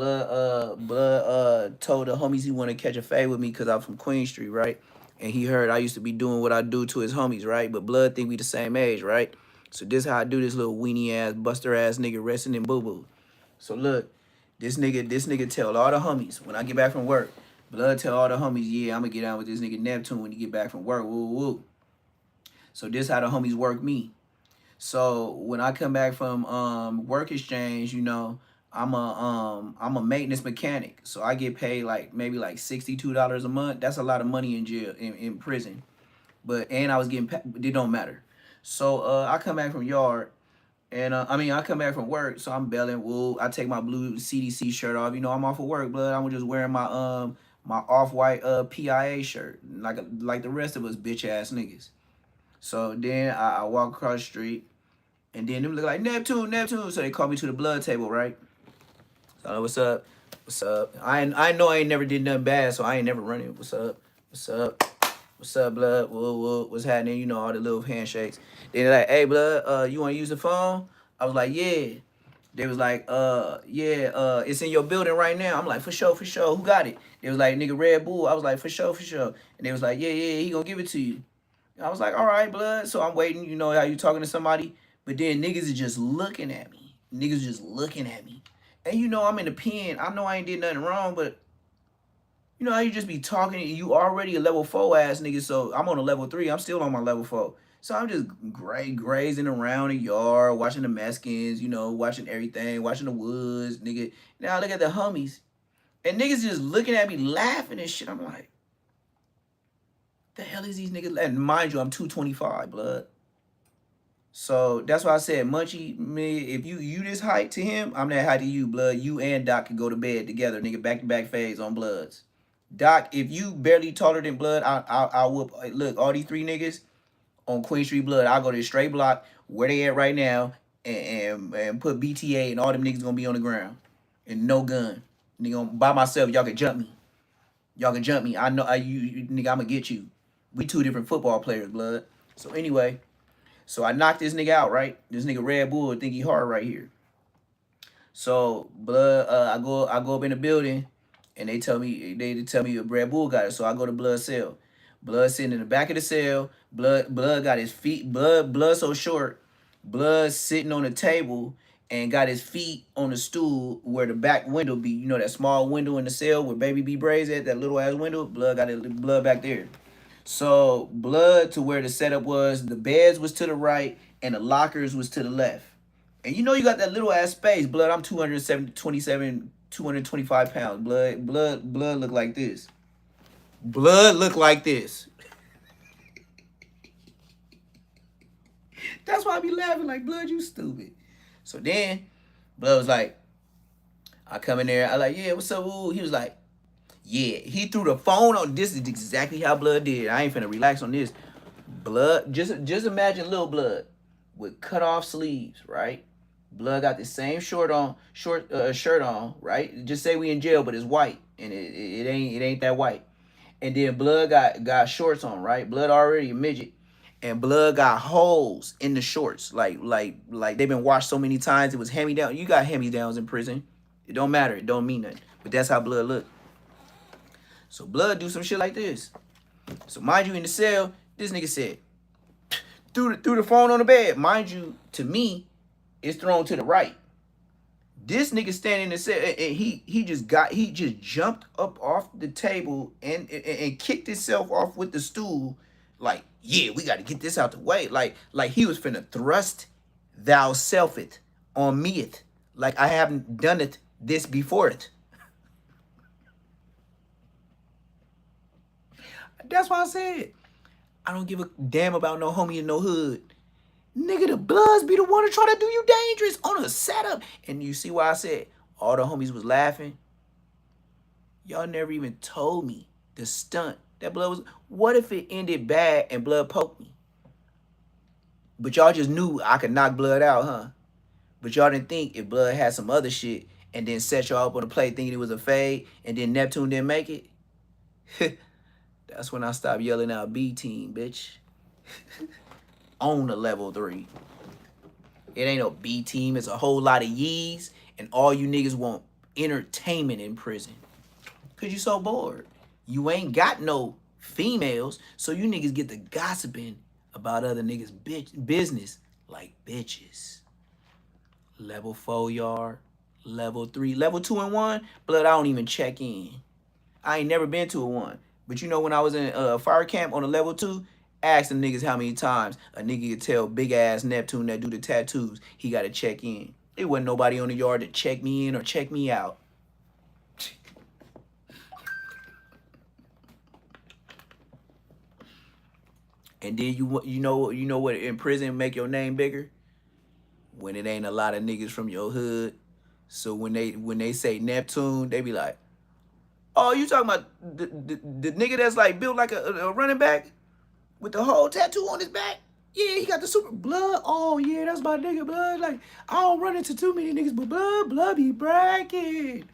told the homies he wanted to catch a fade with me because I'm from Queen Street, right? And he heard I used to be doing what I do to his homies, right? But blood think we the same age, right? So this how I do this little weenie ass, buster ass nigga resting in boo-boo. So look, this nigga tell all the homies when I get back from work. Blood tell all the homies, yeah, I'm gonna get out with this nigga Neptune when he get back from work. Woo woo. So this how the homies work me. So when I come back from work exchange, you know, I'm a maintenance mechanic. So I get paid like maybe like $62 a month. That's a lot of money in jail, in prison. And I was getting paid, it don't matter. So I come back from yard, and I come back from work, so I'm belling wool. I take my blue CDC shirt off. You know, I'm off of work, blood. I'm just wearing my my off-white PIA shirt, like the rest of us bitch ass niggas. So then I walk across the street, and then them look like Neptune. So they call me to the blood table, right? So what's up? What's up? I know I ain't never did nothing bad, so I ain't never running. What's up? What's up? What's up, blood? What's happening? You know, all the little handshakes. Then they're like, hey, blood, you want to use the phone? I was like, yeah. They was like, yeah, it's in your building right now. I'm like, for sure. Who got it? They was like, nigga, Red Bull. I was like, for sure. And they was like, yeah, he gonna give it to you. And I was like, all right, blood. So I'm waiting. You know how you talking to somebody? But then niggas is just looking at me. And you know I'm in the pen. I know I ain't did nothing wrong, but you know how you just be talking, you already a level 4 ass nigga, so I'm on a level 3. I'm still on my level 4. So I'm just grazing around the yard, watching the Mexicans, you know, watching everything, watching the woods, nigga. Now I look at the homies, and niggas just looking at me laughing and shit. I'm like, the hell is these niggas? And mind you, I'm 225, blood. So that's why I said, Munchie, me, if you this height to him, I'm that height to you, blood. You and Doc can go to bed together, nigga, back-to-back phase on bloods. Doc, if you barely taller than blood, I'll whoop. Look, all these 3 niggas on Queen Street blood, I'll go to the straight block where they at right now and put BTA, and all them niggas gonna be on the ground and no gun. Nigga, by myself, y'all can jump me. I know you nigga, I'ma get you. We 2 different football players, blood. So anyway, so I knocked this nigga out, right? This nigga Red Bull think he hard right here. So blood, I go up in the building. And they tell me Red Bull got it. So I go to blood cell. Blood sitting in the back of the cell. Blood got his feet. Blood so short. Blood sitting on the table and got his feet on the stool where the back window be. You know that small window in the cell where Baby B braids at, that little ass window. Blood got it. Blood back there. So blood to where the setup was. The beds was to the right and the lockers was to the left. And you know you got that little ass space. Blood, I'm 225 pounds. Blood look like this. Blood look like this. That's why I be laughing like, blood, you stupid. So then, blood was like, I come in there, I like, yeah, what's up, ooh? He was like, yeah. He threw the phone on. This is exactly how blood did. I ain't finna relax on this. Blood, just imagine little blood with cut off sleeves, right? Blood got the same shirt on, right? Just say we in jail, but it's white, and it ain't that white. And then blood got shorts on, right? Blood already a midget, and blood got holes in the shorts, like they've been washed so many times it was hand me down. You got hand me downs in prison. It don't matter. It don't mean nothing. But that's how blood look. So blood do some shit like this. So mind you, in the cell, this nigga said, threw the phone on the bed. Mind you, to me, it's thrown to the right. This nigga standing in the cell, and he just jumped up off the table and kicked himself off with the stool. Like, yeah, we got to get this out the way. Like he was finna thrust thou self it on me it. Like I haven't done it this before it. That's why I said, I don't give a damn about no homie in no hood. Nigga, the Bloods be the one to try to do you dangerous on a setup. And you see why I said all the homies was laughing? Y'all never even told me the stunt that Blood was. What if it ended bad and Blood poked me? But y'all just knew I could knock Blood out, huh? But y'all didn't think if Blood had some other shit and then set y'all up on the play thinking it was a fade and then Neptune didn't make it? That's when I stopped yelling out B team, bitch. On the level 3. It ain't no B team. It's a whole lot of yees. And all you niggas want entertainment in prison. Because you so bored. You ain't got no females. So you niggas get to gossiping about other niggas' business like bitches. Level 4 yard. Level 3. Level 2 and 1. Blood, I don't even check in. I ain't never been to a 1. But you know when I was in fire camp on a level 2, ask them niggas how many times a nigga could tell big ass Neptune that do the tattoos he got to check in. There wasn't nobody on the yard to check me in or check me out. And then you know what in prison make your name bigger? When it ain't a lot of niggas from your hood. So when they say Neptune, they be like, oh, you talking about the nigga that's like built like a running back with the whole tattoo on his back? Yeah, he got the super Blood. Oh yeah, that's my nigga Blood. Like I don't run into too many niggas, but Blood be bragging.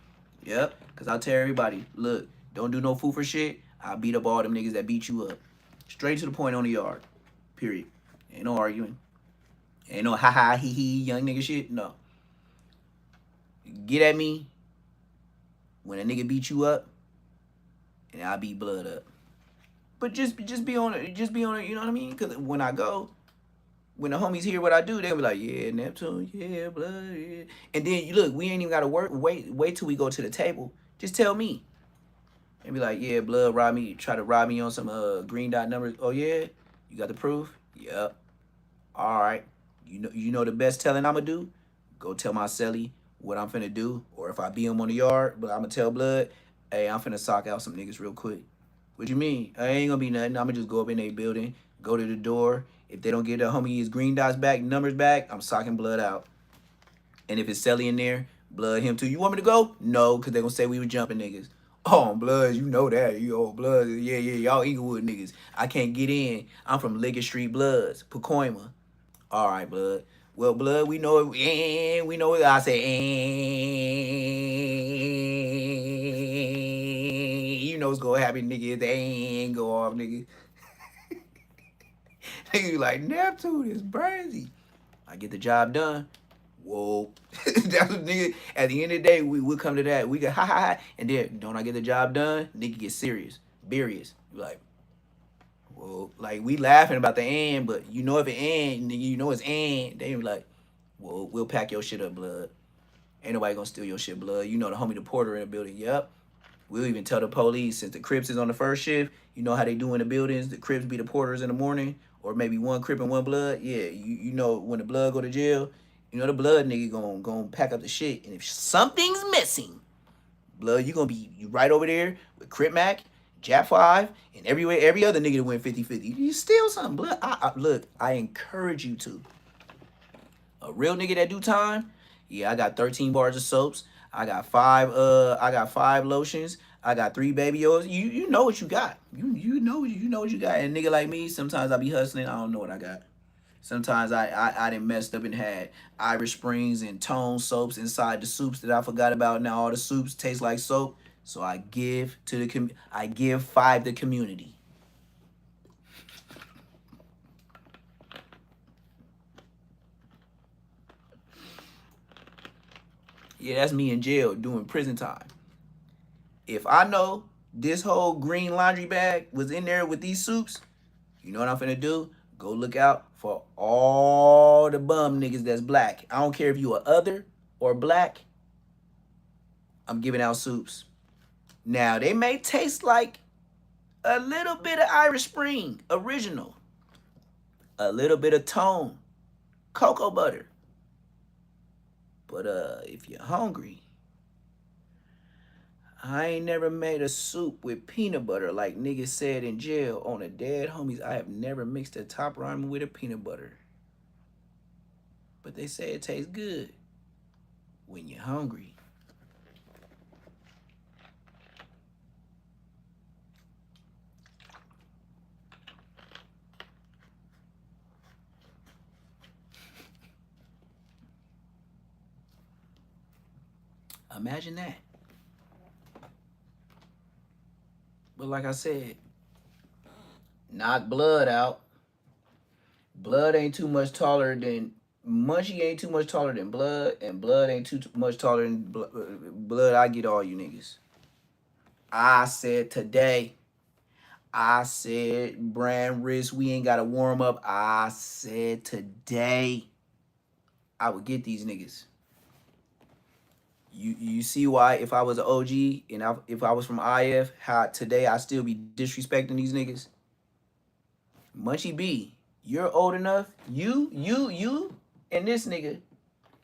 Yep, cause I'll tell everybody, look, don't do no fool for shit. I'll beat up all them niggas that beat you up. Straight to the point on the yard. Period. Ain't no arguing. Ain't no ha ha he he young nigga shit. No. Get at me when a nigga beat you up, and I beat Blood up. But just be on it, you know what I mean? Because when I go, when the homies hear what I do, they'll be like, yeah, Neptune, yeah, Blood, yeah. And then, you look, we ain't even got to wait till we go to the table. Just tell me. And be like, yeah, Blood try to rob me on some green dot numbers. Oh, yeah? You got the proof? Yep. All right. You know the best telling I'm going to do? Go tell my celly what I'm finna do. Or if I be him on the yard, but I'm going to tell Blood, hey, I'm finna sock out some niggas real quick. What you mean? I ain't gonna be nothing. I'm gonna just go up in their building, go to the door. If they don't get the homie his green dots back, numbers back, I'm socking Blood out. And if it's Selly in there, Blood him too. You want me to go? No, because they gonna say we were jumping niggas. Oh, Blood, you know that. You old Blood. Yeah, y'all Eaglewood niggas. I can't get in. I'm from Liggett Street Bloods, Pacoima. All right, Blood. Well, Blood, we know it. And we know it. I say, you know what's gonna happen, nigga. If they ain't go off, nigga. Nigga like, Neptune is crazy. I get the job done. Whoa. That's what nigga, at the end of the day, we'll come to that. We get ha ha ha. And then, don't I get the job done? Nigga get serious. Serious. Like, whoa. Like, we laughing about the end, but you know if it end, nigga, you know it's end. They be like, whoa, we'll pack your shit up, Blood. Ain't nobody gonna steal your shit, Blood. You know the homie the porter in the building. Yep. We'll even tell the police, since the Crips is on the first shift, you know how they do in the buildings, the Crips be the porters in the morning, or maybe one Crip and one Blood. Yeah, you know when the Blood go to jail, you know the Blood nigga gonna pack up the shit. And if something's missing, Blood, you gonna be right over there with Crip Mac, Jap 5, and every other nigga that went 50-50. You steal something, Blood. Look, I encourage you to. A real nigga that do time, yeah, I got 13 bars of soaps. I got 5 lotions. I got 3 baby oils. You know what you got. You know what you got. And nigga like me, sometimes I be hustling. I don't know what I got. Sometimes I done messed up and had Irish Springs and Tone soaps inside the soups that I forgot about. Now all the soups taste like soap. So I give to the I give 5 the community. Yeah, that's me in jail doing prison time. If I know this whole green laundry bag was in there with these soups, you know what I'm finna do? Go look out for all the bum niggas that's black. I don't care if you are other or black. I'm giving out soups. Now, they may taste like a little bit of Irish Spring, original. A little bit of Tone, cocoa butter. But if you're hungry, I ain't never made a soup with peanut butter like niggas said in jail on a dead homies. I have never mixed a top ramen with a peanut butter. But they say it tastes good when you're hungry. Imagine that. But like I said, knock blood out. Blood ain't too much taller than Munchie ain't too much taller than blood, and blood ain't too much taller than blood. I get all you niggas. I said today. I said brand risk. We ain't gotta warm up. I said today. I would get these niggas. You see why if I was an OG and if I was from IF, how today I still be disrespecting these niggas? Munchie B, you're old enough. You and this nigga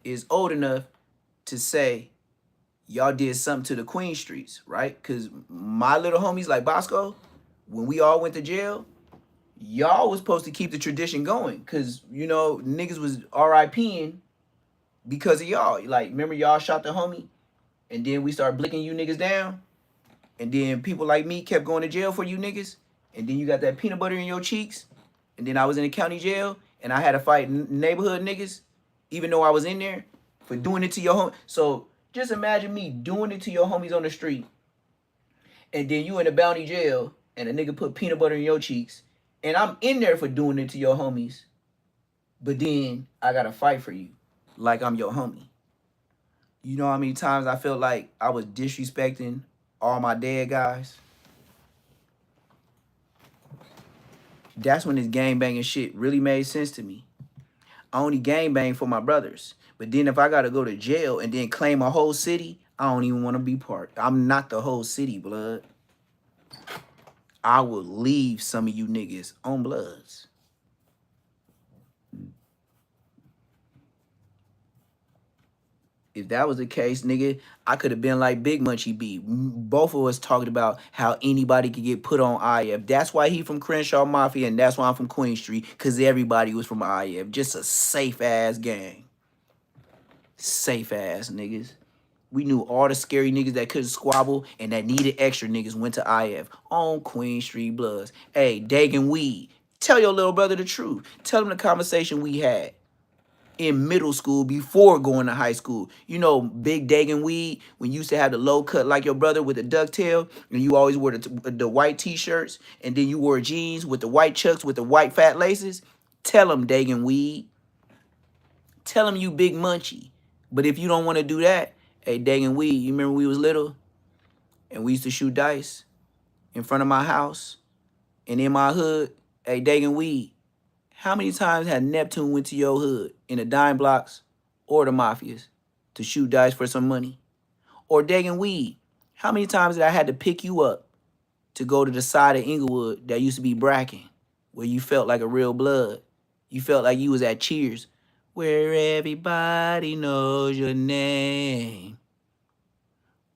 is old enough to say y'all did something to the Queen Streets, right? Because my little homies like Bosco, when we all went to jail, y'all was supposed to keep the tradition going. Because, you know, niggas was RIPing because of y'all. Like, remember y'all shot the homie? And then we started blicking you niggas down. And then people like me kept going to jail for you niggas. And then you got that peanut butter in your cheeks. And then I was in the county jail. And I had to fight neighborhood niggas. Even though I was in there. For doing it to your home. So just imagine me doing it to your homies on the street. And then you in a bounty jail. And a nigga put peanut butter in your cheeks. And I'm in there for doing it to your homies. But then I got to fight for you. Like I'm your homie. You know how many times I felt like I was disrespecting all my dead guys? That's when this gangbanging shit really made sense to me. I only gangbang for my brothers. But then if I got to go to jail and then claim a whole city, I don't even want to be part. I'm not the whole city, blood. I will leave some of you niggas on bloods. If that was the case, nigga, I could have been like Big Munchie B. Both of us talking about how anybody could get put on IF. That's why he from Crenshaw Mafia, and that's why I'm from Queen Street, because everybody was from IF. Just a safe-ass gang. Safe-ass niggas. We knew all the scary niggas that couldn't squabble and that needed extra niggas went to IF. On Queen Street Bloods. Hey, Dagan Weed, tell your little brother the truth. Tell him the conversation we had in middle school before going to high school. You know, Big Dagan Weed, when you used to have the low cut like your brother with the ducktail, and you always wore the white t-shirts, and then you wore jeans with the white chucks with the white fat laces. Tell him, Dagan Weed. Tell him you Big Munchie. But if you don't want to do that, hey, Dagan Weed, you remember we was little? And we used to shoot dice in front of my house and in my hood. Hey, Dagan Weed, how many times had Neptune went to your hood in the dime blocks or the mafias to shoot dice for some money? Or Dagan Weed, how many times did I had to pick you up to go to the side of Inglewood that used to be Bracken, where you felt like a real blood? You felt like you was at Cheers, where everybody knows your name.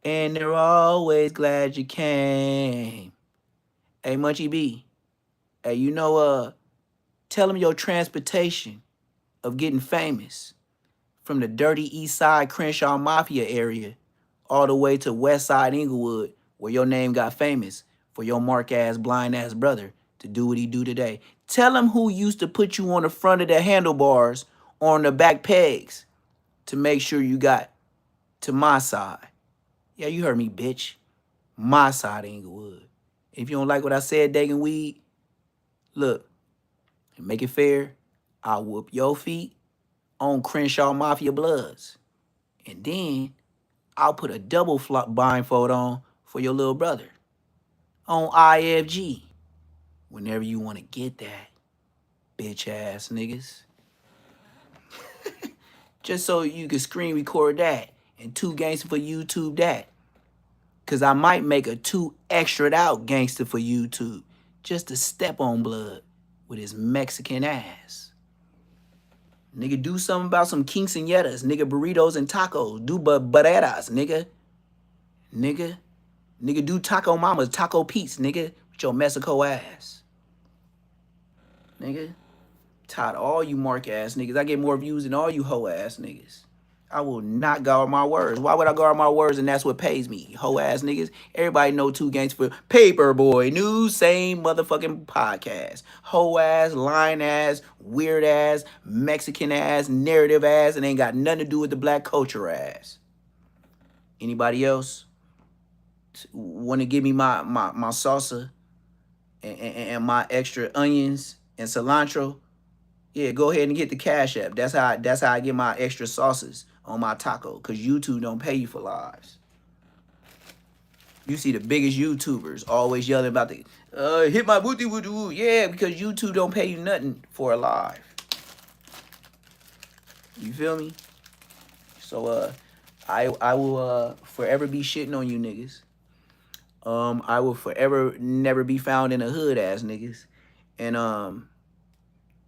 And they're always glad you came. Hey, Munchie B, hey, you know, tell them your transportation of getting famous from the dirty East Side Crenshaw Mafia area all the way to West Side Inglewood, where your name got famous for your mark-ass, blind-ass brother to do what he do today. Tell him who used to put you on the front of the handlebars or on the back pegs to make sure you got to my side. Yeah, you heard me, bitch. My side of Inglewood. If you don't like what I said, Dagan Weed, look, and make it fair, I'll whoop your feet on Crenshaw Mafia Bloods. And then I'll put a double blindfold on for your little brother on IFG whenever you want to get that, bitch ass niggas. Just so you can screen record that and 2 gangster for YouTube that. Cause I might make a 2 extra out gangster for YouTube just to step on blood with his Mexican ass. Nigga, do something about some quinceañeras, nigga, burritos and tacos. Do barreras, nigga. Nigga, do taco mamas, taco Pete's, nigga, with your Mexico ass. Nigga, tired of all you mark ass niggas. I get more views than all you hoe ass niggas. I will not guard my words. Why would I guard my words? And that's what pays me, hoe ass niggas. Everybody know 2 gangs for Paperboy News, same motherfucking podcast. Hoe ass, line ass, weird ass, Mexican ass, narrative ass, and ain't got nothing to do with the black culture ass. Anybody else want to give me my salsa and my extra onions and cilantro? Yeah, go ahead and get the Cash App. That's how I get my extra sauces on my taco, because YouTube don't pay you for lives. You see the biggest YouTubers always yelling about the hit my booty woo woo. Yeah, because YouTube don't pay you nothing for a live. You feel me? So I will forever be shitting on you niggas. I will forever never be found in a hood ass niggas. And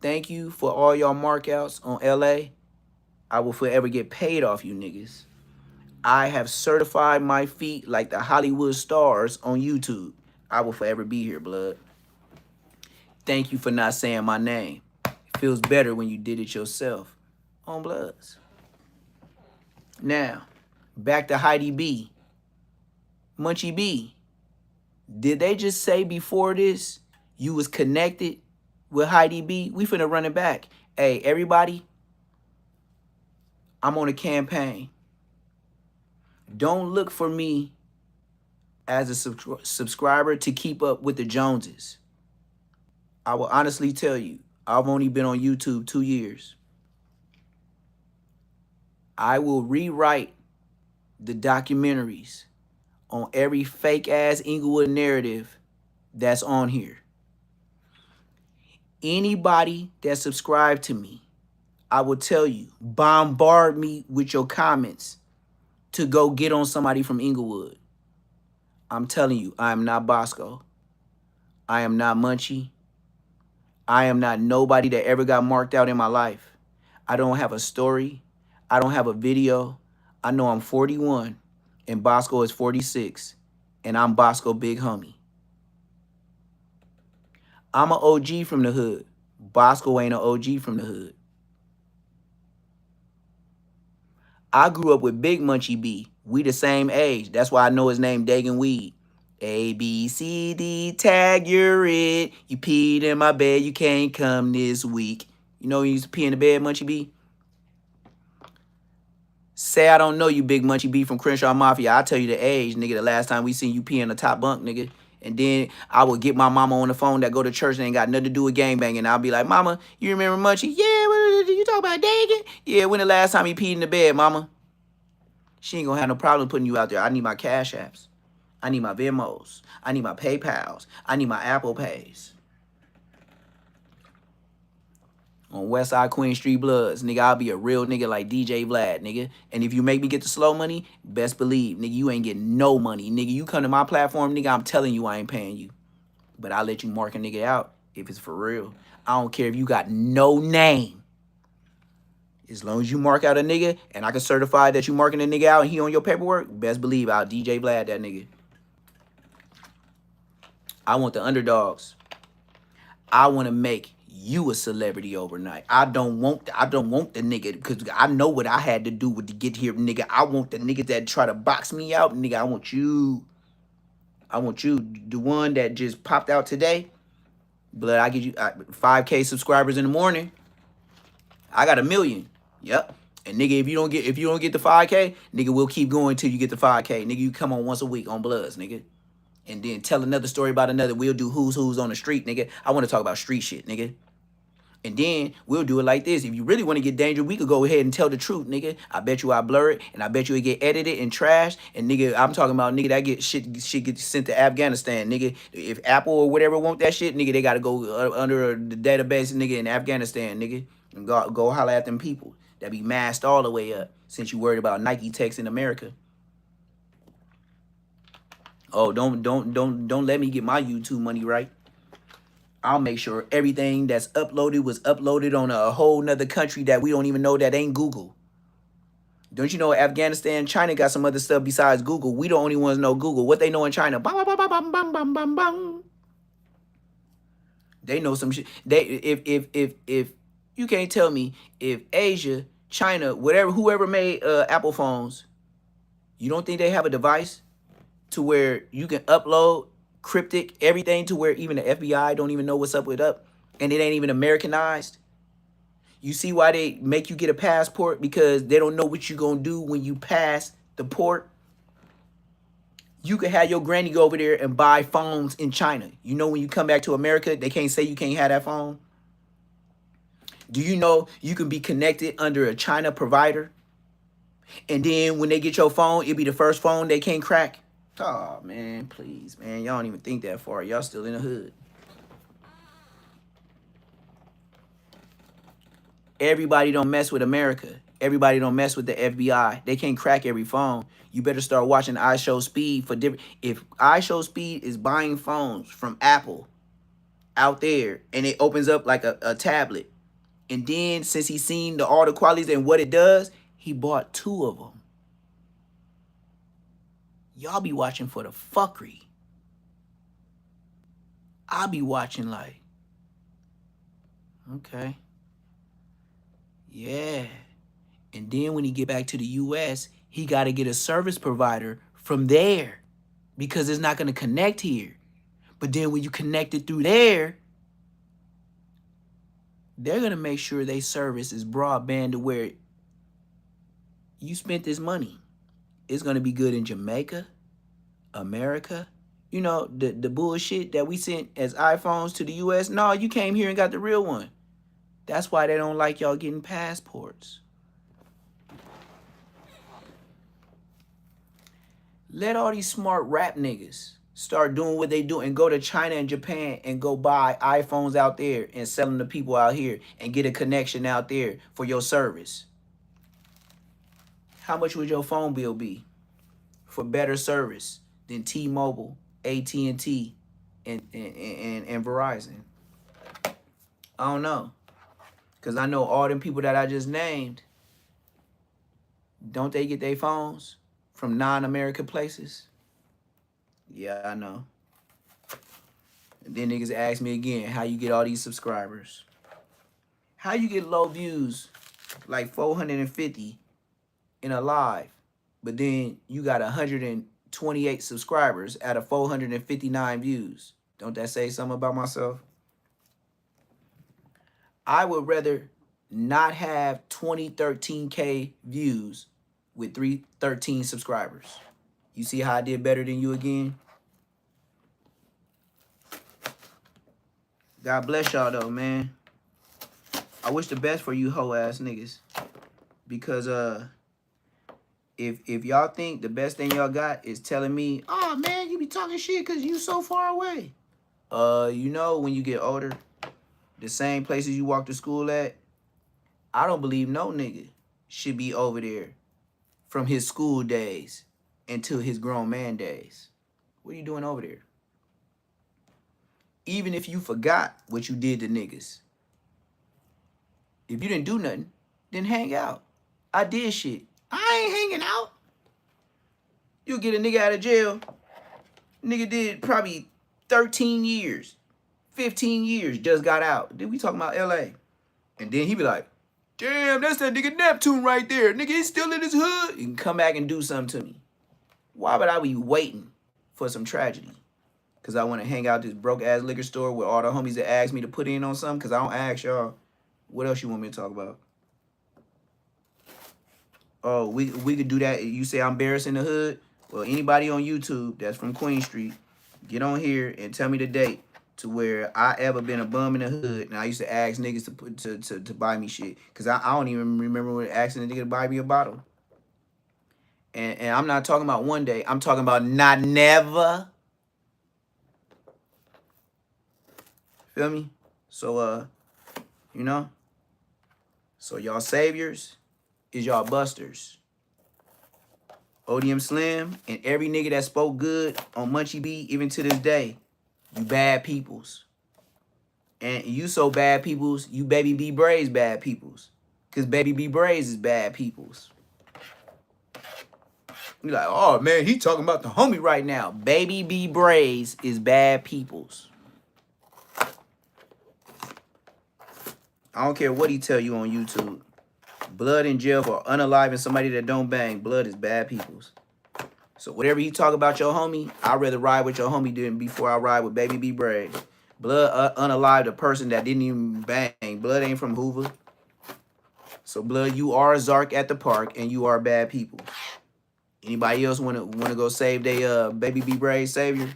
thank you for all y'all markouts on LA. I will forever get paid off you niggas. I have certified my feet like the Hollywood stars on YouTube. I will forever be here, blood. Thank you for not saying my name. It feels better when you did it yourself. On Bloods. Now, back to Heidi B. Munchie B. Did they just say before this you was connected with Heidi B? We finna run it back. Hey, everybody, I'm on a campaign. Don't look for me as a subscriber to keep up with the Joneses. I will honestly tell you, I've only been on YouTube 2 years. I will rewrite the documentaries on every fake-ass Inglewood narrative that's on here. Anybody that subscribed to me, I will tell you, bombard me with your comments to go get on somebody from Inglewood. I'm telling you, I am not Bosco. I am not Munchie. I am not nobody that ever got marked out in my life. I don't have a story. I don't have a video. I know I'm 41 and Bosco is 46 and I'm Bosco Big Homie. I'm an OG from the hood. Bosco ain't an OG from the hood. I grew up with Big Munchie B. We the same age. That's why I know his name, Dagan Weed. A, B, C, D, tag, you're it. You peed in my bed, you can't come this week. You know you used to pee in the bed, Munchie B? Say I don't know you, Big Munchie B from Crenshaw Mafia. I'll tell you the age, nigga, the last time we seen you pee in the top bunk, nigga. And then I would get my mama on the phone that go to church and ain't got nothing to do with gangbanging. I'll be like, Mama, you remember Munchie? Yeah, what you talk about Dagan? Yeah, when the last time he peed in the bed, Mama? She ain't gonna have no problem putting you out there. I need my Cash Apps. I need my Venmos. I need my PayPals. I need my Apple Pays. On Westside Queen Street Bloods, nigga, I'll be a real nigga like DJ Vlad, nigga. And if you make me get the slow money, best believe, nigga, you ain't getting no money. Nigga, you come to my platform, nigga, I'm telling you I ain't paying you. But I'll let you mark a nigga out if it's for real. I don't care if you got no name. As long as you mark out a nigga and I can certify that you marking a nigga out and he on your paperwork, best believe I'll DJ Vlad that nigga. I want the underdogs. I want to make you a celebrity overnight. I don't want the nigga, because I know what I had to do to get here, nigga. I want the nigga that try to box me out, nigga. I want you. The one that just popped out today. Blood, I get you 5K subscribers in the morning. I got 1 million. Yep. And nigga, if you don't get the 5K, nigga, we'll keep going till you get the 5K. Nigga, you come on once a week on Bloods, nigga. And then tell another story about another. We'll do who's on the street, nigga. I want to talk about street shit, nigga. And then we'll do it like this. If you really want to get dangerous, we could go ahead and tell the truth, nigga. I bet you I blur it, and I bet you it get edited and trashed. And nigga, I'm talking about nigga that get shit gets sent to Afghanistan, nigga. If Apple or whatever want that shit, nigga, they gotta go under the database, nigga, in Afghanistan, nigga, and go holler at them people that be masked all the way up. Since you worried about Nike techs in America. Oh, don't let me get my YouTube money right. I'll make sure everything that's uploaded was uploaded on a whole nother country that we don't even know that ain't Google. Don't you know Afghanistan, China got some other stuff besides Google? We the only ones know Google. What they know in China? Bang, bang, bang, bang, bang, bang, bang, bang. They know some shit. They if you can't tell me if Asia, China, whatever, whoever made Apple phones, you don't think they have a device to where you can upload cryptic everything to where even the FBI don't even know what's up with up, and it ain't even Americanized? You see why they make you get a passport? Because they don't know what you gonna do when you pass the port. You could have your granny go over there and buy phones in China. You know when you come back to America, they can't say you can't have that phone. Do you know you can be connected under a China provider? And then when they get your phone, it'll be the first phone they can't crack. Oh, man, please, man. Y'all don't even think that far. Y'all still in the hood. Everybody don't mess with America. Everybody don't mess with the FBI. They can't crack every phone. You better start watching iShowSpeed for different. If iShowSpeed is buying phones from Apple out there and it opens up like a tablet, and then since he's seen all the qualities and what it does, he bought 2 of them. Y'all be watching for the fuckery. I'll be watching like, okay. Yeah. And then when he get back to the US, he got to get a service provider from there because it's not going to connect here. But then when you connect it through there, they're going to make sure they service is broadband to where you spent this money. It's going to be good in Jamaica, America. You know, the bullshit that we sent as iPhones to the US. No, you came here and got the real one. That's why they don't like y'all getting passports. Let all these smart rap niggas start doing what they do and go to China and Japan and go buy iPhones out there and sell them to people out here and get a connection out there for your service. How much would your phone bill be for better service than T-Mobile, AT&T, and Verizon? I don't know. Because I know all them people that I just named, don't they get their phones from non-American places? Yeah, I know. And then niggas ask me again, how you get all these subscribers? How you get low views, like 450 in a live, but then you got 128 subscribers out of 459 views? Don't that say something about myself? I would rather not have 13K views with 13 subscribers. You see how I did better than you again? God bless y'all though, man. I wish the best for you hoe ass niggas. Because if y'all think the best thing y'all got is telling me, oh man, you be talking shit because you so far away. You know when you get older, the same places you walk to school at, I don't believe no nigga should be over there from his school days until his grown man days. What are you doing over there? Even if you forgot what you did to niggas. If you didn't do nothing, then hang out. I did shit. I ain't hanging out. You get a nigga out of jail. Nigga did probably 13 years. 15 years, just got out. Then we talking about LA. And then he be like, damn, that's that nigga Neptune right there. Nigga, he's still in his hood. You can come back and do something to me. Why would I be waiting for some tragedy? Because I want to hang out this broke-ass liquor store with all the homies that ask me to put in on something? Because I don't ask y'all. What else you want me to talk about? Oh, we could do that. You say I'm embarrassing the hood? Well, anybody on YouTube that's from Queen Street, get on here and tell me the date to where I ever been a bum in the hood, and I used to ask niggas to put to buy me shit, cause I don't even remember when asking a nigga to buy me a bottle. And I'm not talking about one day. I'm talking about not never. Feel me? So you know. So y'all saviors is y'all busters. ODM Slim and every nigga that spoke good on Munchie B, even to this day, you bad peoples. And you so bad peoples, you Baby B Braves bad peoples. Cause Baby B Braves is bad peoples. You like, oh man, he talking about the homie right now. Baby B Braves is bad peoples. I don't care what he tell you on YouTube. Blood in jail for unaliving somebody that don't bang. Blood is bad peoples. So whatever he talk about your homie, I'd rather ride with your homie than before I ride with Baby B Braves. Blood unalived a person that didn't even bang. Blood ain't from Hoover. So Blood, you are a Zark at the park and you are bad people. Anybody else wanna go save they Baby B Braves savior?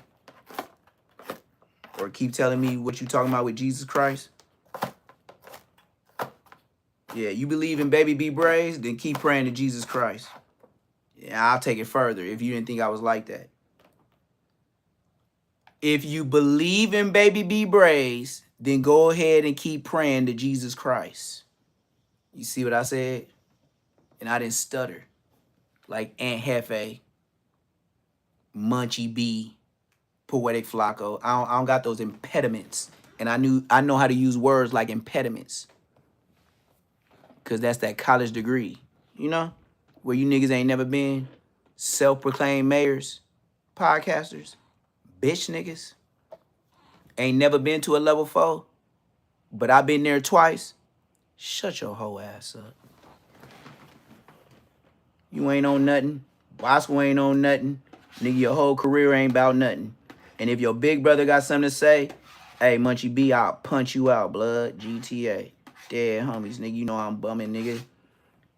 Or keep telling me what you talking about with Jesus Christ? Yeah, you believe in Baby B Braves, then keep praying to Jesus Christ. Yeah, I'll take it further if you didn't think I was like that. If you believe in Baby B Braves, then go ahead and keep praying to Jesus Christ. You see what I said? And I didn't stutter. Like Aunt Hefe, Munchie B, Poetic Flacco. I don't got those impediments. And I know how to use words like impediments. Cause that's that college degree, you know? Where you niggas ain't never been. Self-proclaimed mayors, podcasters, bitch niggas. Ain't never been to a level 4, but I been there twice. Shut your whole ass up. You ain't on nothing. Bosco ain't on nothing. Nigga, your whole career ain't about nothing. And if your big brother got something to say, hey, Munchie B, I'll punch you out, blood. GTA. Dead homies, nigga. You know I'm bumming, nigga.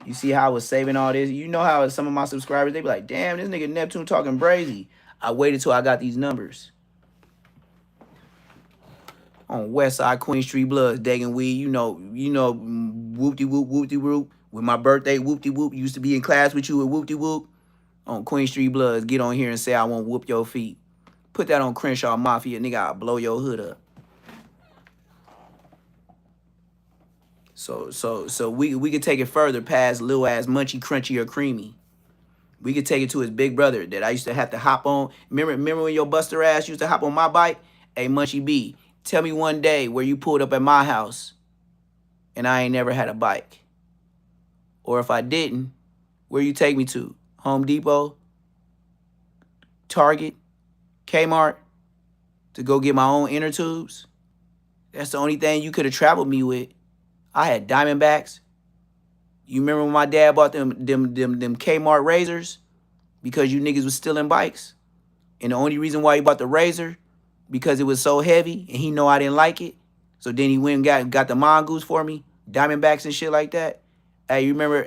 You see how I was saving all this? You know how some of my subscribers, they be like, damn, this nigga Neptune talking brazy. I waited till I got these numbers. On Westside Queen Street Bloods, Dagan Weed, you know, whoop-de-whoop, whoop-de-whoop. With my birthday, whoop-de-whoop. Used to be in class with you at whoop-de-whoop. On Queen Street Bloods, get on here and say I won't whoop your feet. Put that on Crenshaw Mafia, nigga, I'll blow your hood up. So we could take it further past little ass Munchie, Crunchy, or Creamy. We could take it to his big brother that I used to have to hop on. Remember when your buster ass used to hop on my bike? Hey, Munchie B, tell me one day where you pulled up at my house and I ain't never had a bike. Or if I didn't, where you take me to? Home Depot, Target, Kmart, to go get my own inner tubes? That's the only thing you could have traveled me with. I had Diamondbacks. You remember when my dad bought them Kmart razors? Because you niggas was stealing bikes. And the only reason why he bought the razor, because it was so heavy and he know I didn't like it. So then he went and got the Mongoose for me, Diamondbacks and shit like that. Hey, you remember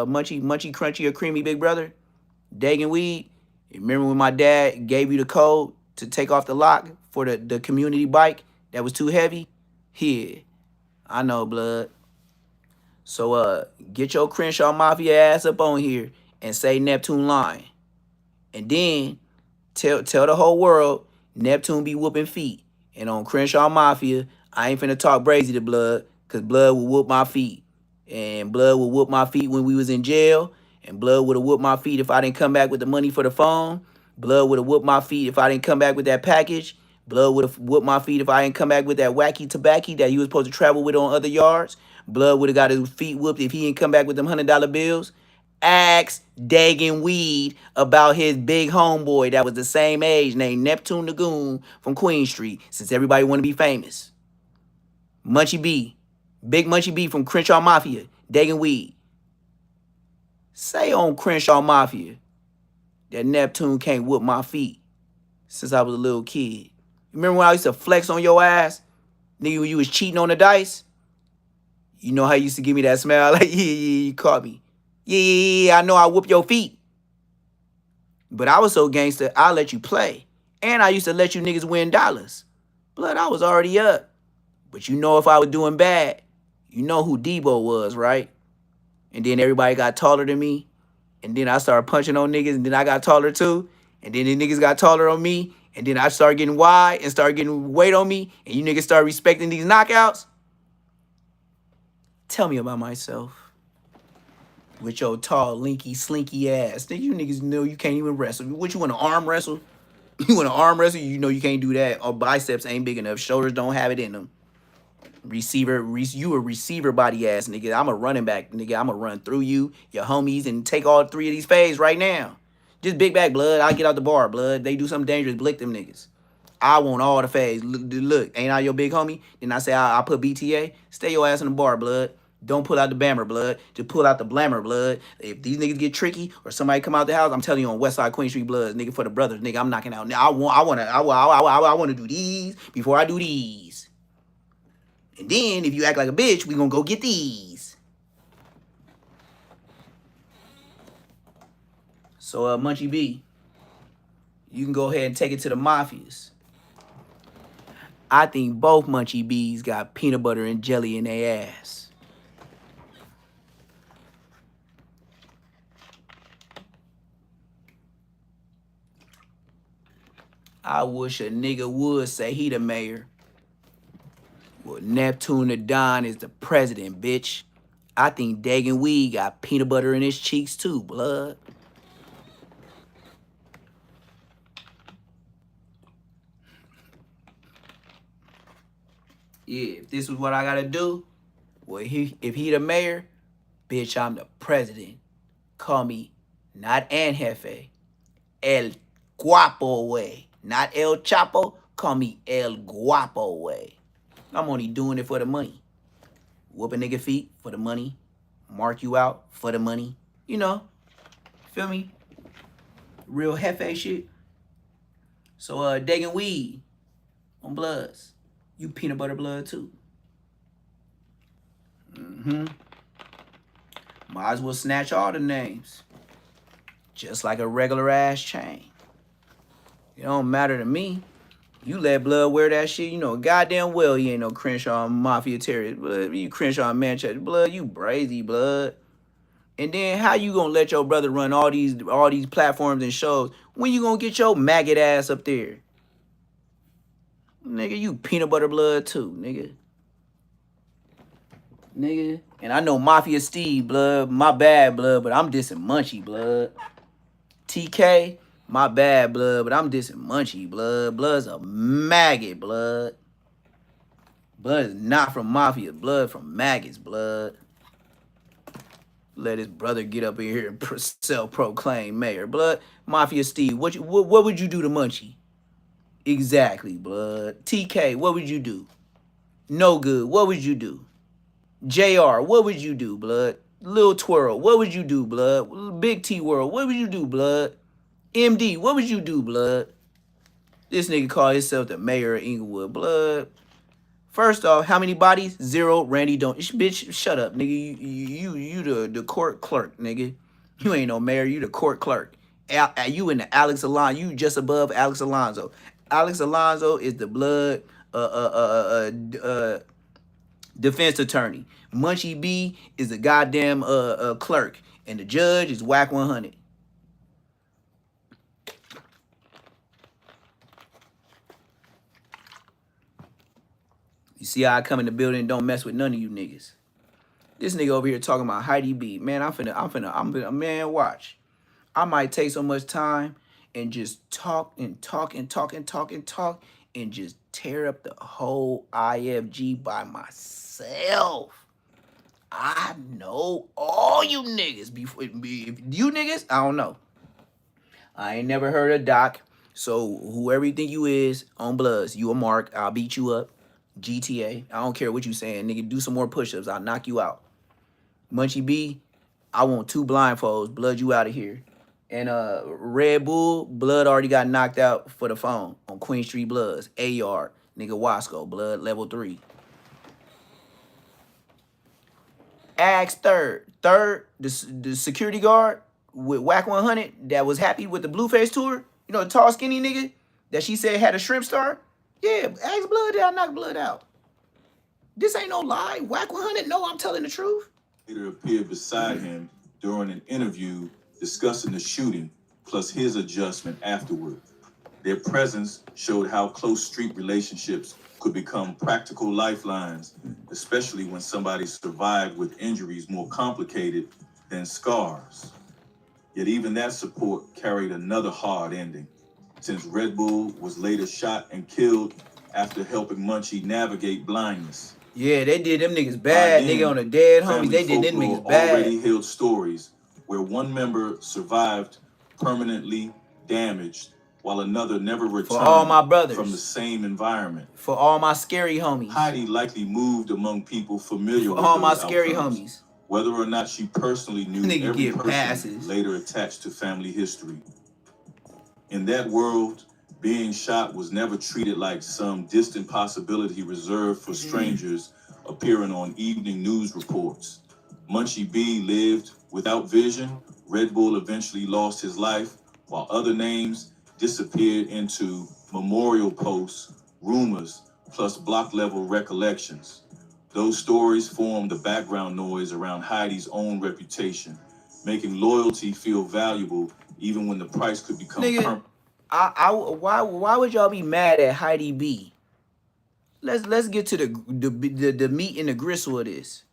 Munchie, Crunchy, or Creamy big brother? Dagan Weed. You remember when my dad gave you the code to take off the lock for the community bike that was too heavy? Yeah, I know, blood. So get your Crenshaw Mafia ass up on here and say Neptune lying. And then tell the whole world Neptune be whooping feet. And on Crenshaw Mafia, I ain't finna talk brazy to Blood, because Blood will whoop my feet. And Blood will whoop my feet when we was in jail. And Blood would have whooped my feet if I didn't come back with the money for the phone. Blood would have whooped my feet if I didn't come back with that package. Blood would have whooped my feet if I didn't come back with that wacky tobacco that he was supposed to travel with on other yards. Blood would have got his feet whooped if he didn't come back with them $100 bills. Ask Dagan Weed about his big homeboy that was the same age named Neptune the Goon from Queen Street, since everybody want to be famous. Munchie B. Big Munchie B from Crenshaw Mafia. Dagan Weed. Say on Crenshaw Mafia that Neptune can't whoop my feet since I was a little kid. Remember when I used to flex on your ass? Nigga, when you was cheating on the dice? You know how you used to give me that smile? Like, yeah, you caught me. Yeah, I know I whoop your feet. But I was so gangster, I'll let you play. And I used to let you niggas win dollars. Blood, I was already up. But you know if I was doing bad, you know who Debo was, right? And then everybody got taller than me. And then I started punching on niggas, and then I got taller too. And then the niggas got taller on me. And then I started getting wide and started getting weight on me. And you niggas started respecting these knockouts. Tell me about myself. With your tall, linky, slinky ass. Then you niggas know you can't even wrestle. What, you want to arm wrestle? You want to arm wrestle? You know you can't do that. Or biceps ain't big enough. Shoulders don't have it in them. You a receiver body ass nigga. I'm a running back nigga. I'ma run through you, your homies, and take all 3 of these fades right now. Just big back, blood. I get out the bar, blood. They do something dangerous, blick them niggas. I want all the fades. Look, ain't I your big homie? Then I say I put BTA. Stay your ass in the bar, blood. Don't pull out the bammer, blood. Just pull out the blammer, blood. If these niggas get tricky or somebody come out the house, I'm telling you on Westside Queen Street Bloods, nigga, for the brothers, nigga, I'm knocking out. Now I wanna do these before I do these. And then, if you act like a bitch, we gonna go get these. So, Munchie B, you can go ahead and take it to the mafias. I think both Munchie B's got peanut butter and jelly in their ass. I wish a nigga would say he the mayor. Well, Neptune the Don is the president, bitch. I think Dagan Weed got peanut butter in his cheeks too, blood. Yeah, if this was what I gotta do, well, if he the mayor, bitch, I'm the president. Call me not An Jefe, El Guapo way. Not El Chapo, call me El Guapo way. I'm only doing it for the money. Whoop a nigga feet for the money. Mark you out for the money. You know, feel me? Real Jefe shit. So, Dagan Weed on Bloods. You peanut butter blood too. Might as well snatch all the names. Just like a regular ass chain. It don't matter to me. You let Blood wear that shit, you know goddamn well you ain't no Crenshaw Mafia terrorist. Blood, you Crenshaw Manchester. Blood, you brazy, Blood. And then how you gonna let your brother run all these platforms and shows when you gonna get your maggot ass up there? Nigga, you peanut butter blood too, nigga. Nigga. And I know Mafia Steve, blood, my bad, blood, but I'm dissing Munchie, blood. TK, my bad, blood, but I'm dissing Munchie, blood. Blood's a maggot, blood. Blood is not from Mafia, blood from maggots, blood. Let his brother get up in here and self-proclaim mayor, blood. Mafia Steve, what would you do to Munchie? Exactly, blood. TK, what would you do? No Good, what would you do? JR, what would you do, blood? Lil Twirl, what would you do, blood? Big T World, what would you do, blood? MD, what would you do, blood? This nigga called himself the mayor of Inglewood, blood. First off, how many bodies? 0. Randy don't. Bitch, shut up, nigga. You the court clerk, nigga. You ain't no mayor. You the court clerk. You in the Alex Alonso. You just above Alex Alonso. Alex Alonso is the blood defense attorney. Munchie B is the goddamn clerk. And the judge is Whack 100. You see how I come in the building and don't mess with none of you niggas. This nigga over here talking about Heidi B. Man, man, watch. I might take so much time and just talk and just tear up the whole IFG by myself. I know all you niggas. You niggas, I don't know. I ain't never heard of Doc. So whoever you think you is on Bloods, you a mark. I'll beat you up. GTA. I don't care what you saying. Nigga, do some more push-ups. I'll knock you out. Munchie B, I want 2 blindfolds. Blood, you out of here. And Red Bull, Blood already got knocked out for the phone on Queen Street Bloods. A-Yard. Nigga, Wasco. Blood, level 3. Ask Third. Third, the security guard with Whack 100 that was happy with the Blueface tour. You know, the tall, skinny nigga. that she said had a shrimp star? Yeah, ask Blood, did I knock Blood out? This ain't no lie. Whack 100, no, I'm telling the truth. Later appeared beside him during an interview discussing the shooting, plus his adjustment afterward. Their presence showed how close street relationships could become practical lifelines, especially when somebody survived with injuries more complicated than scars. Yet even that support carried another hard ending, since Red Bull was later shot and killed after helping Munchie navigate blindness. Yeah, they did them niggas bad, nigga, on the dead homies. They did them niggas bad. Already held stories where one member survived permanently damaged, while another never returned For all my brothers. from the same environment. For all my scary homies. Heidi likely moved among people familiar For with all my those scary outcomes, homies. whether or not she personally knew Nigga every get person passes. later attached to family history. In that world, being shot was never treated like some distant possibility reserved for strangers appearing on evening news reports. Munchie B lived without vision. Red Bull eventually lost his life, while other names disappeared into memorial posts, rumors, plus block-level recollections. Those stories formed the background noise around Heidi's own reputation, making loyalty feel valuable even when the price could become Nigga, why would y'all be mad at Heidi B? Let's get to the meat and the gristle of this.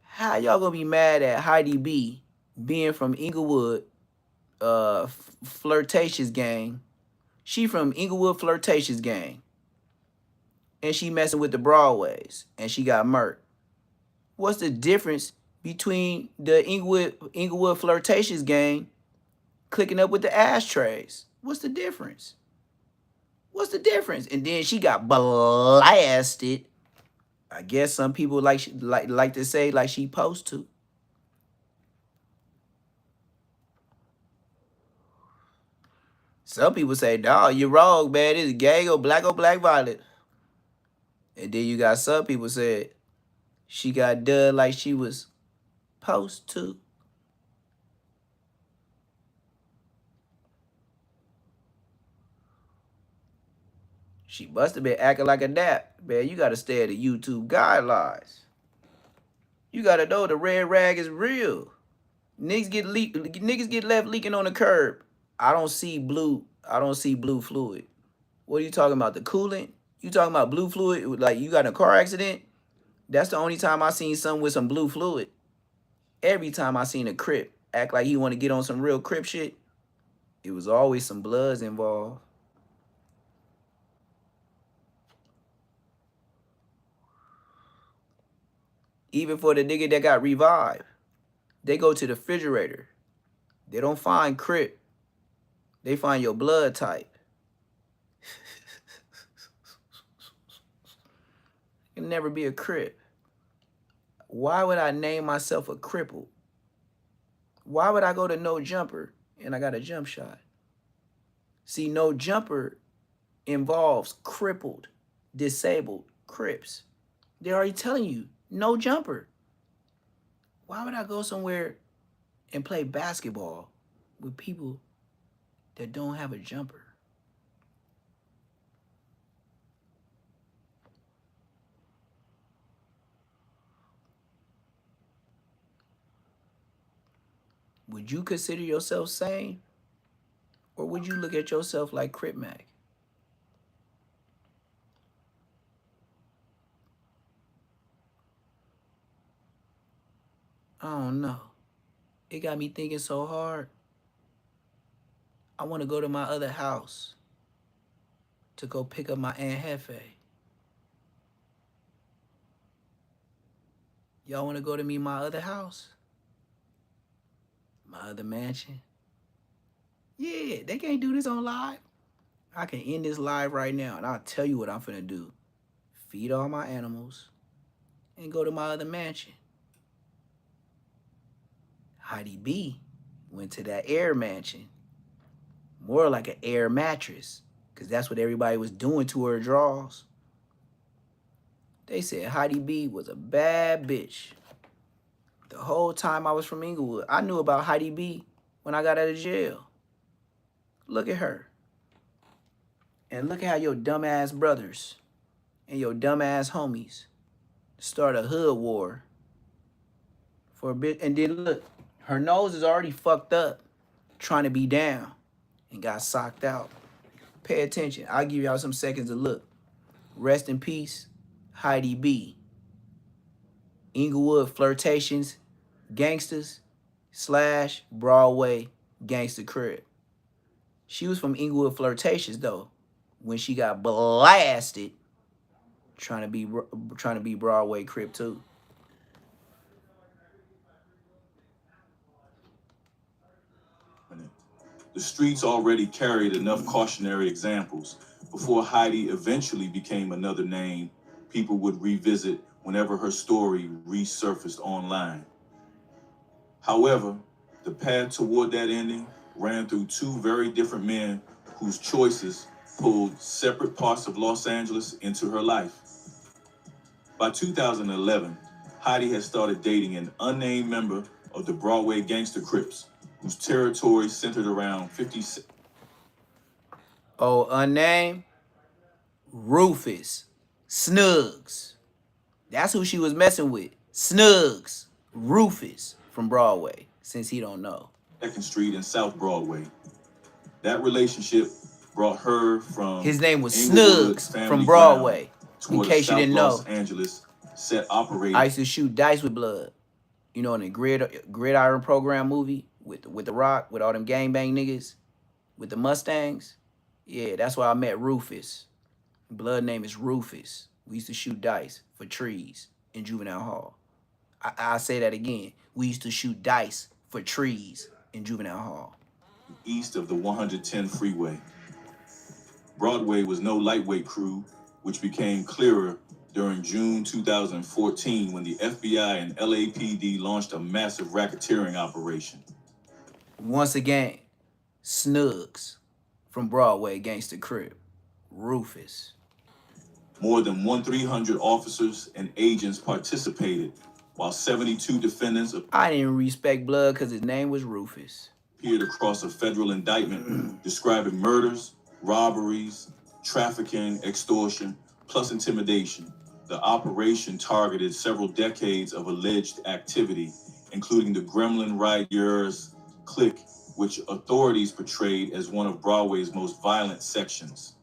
How y'all gonna be mad at Heidi B being from Inglewood, Flirtatious Gang? She from Inglewood Flirtatious Gang, and she messing with the Broadways, and she got murked. What's the difference between the Inglewood Flirtatious Gang clicking up with the ashtrays? What's the difference? What's the difference? And then she got blasted. I guess some people like to say like she supposed to. Some people say, dawg, you're wrong, man. It's gay or black violet. And then you got some people said she got done like she was supposed to. She must have been acting like a nap. Man, you got to stay at the YouTube guidelines. You got to know the red rag is real. Niggas get left leaking on the curb. I don't see blue fluid. What are you talking about? The coolant? You talking about blue fluid? Like you got in a car accident? That's the only time I seen something with some blue fluid. Every time I seen a Crip act like he want to get on some real Crip shit, it was always some bloods involved. Even for the nigga that got revived, they go to the refrigerator. They don't find Crip. They find your blood type. You can never be a Crip. Why would I name myself a cripple? Why would I go to No Jumper and I got a jump shot? See, No Jumper involves crippled, disabled Crips. They're already telling you, no jumper. Why would I go somewhere and play basketball with people that don't have a jumper? Would you consider yourself sane? Or would you look at yourself like Crip Mac? I don't know. It got me thinking so hard. I want to go to my other house to go pick up my Aunt Hefe. Y'all want to go to me my other house? My other mansion? Yeah, they can't do this on live. I can end this live right now, and I'll tell you what I'm finna do. Feed all my animals and go to my other mansion. Heidi B went to that air mansion. More like an air mattress, because that's what everybody was doing to her drawers. They said Heidi B was a bad bitch. The whole time I was from Inglewood, I knew about Heidi B when I got out of jail. Look at her. And look at how your dumbass brothers and your dumbass homies start a hood war for a bit. And then look, her nose is already fucked up trying to be down and got socked out. Pay attention. I'll give y'all some seconds to look. Rest in peace, Heidi B. Inglewood Flirtations Gangsters / Broadway Gangster Crib. She was from Inglewood Flirtations though, when she got blasted trying to be Broadway Crib too. The streets already carried enough cautionary examples before Heidi eventually became another name people would revisit whenever her story resurfaced online. However, the path toward that ending ran through two very different men whose choices pulled separate parts of Los Angeles into her life. By 2011, Heidi had started dating an unnamed member of the Broadway Gangster Crips, whose territory centered around 50... Oh, unnamed? Rufus. Snugs. That's who she was messing with. Snugs. Rufus from Broadway, since he don't know. 2nd Street and South Broadway. That relationship brought her from... His name was Inglewood Snugs Family from Broadway. Ground In case you South didn't know. Los Angeles set operating... I used to shoot dice with blood. You know, in the Gridiron Program movie with The Rock, with all them gangbang niggas, with the Mustangs. Yeah, that's why I met Rufus. Blood name is Rufus. We used to shoot dice for trees in Juvenile Hall. I'll say that again. We used to shoot dice for trees in Juvenile Hall. East of the 110 freeway. Broadway was no lightweight crew, which became clearer during June 2014 when the FBI and LAPD launched a massive racketeering operation. Once again, Snugs from Broadway Gangster Crib. Rufus. More than 1,300 officers and agents participated, while 72 defendants I didn't respect blood because his name was Rufus. appeared across a federal indictment describing murders, robberies, trafficking, extortion, plus intimidation. The operation targeted several decades of alleged activity, including the Gremlin Rioters clique, which authorities portrayed as one of Broadway's most violent sections.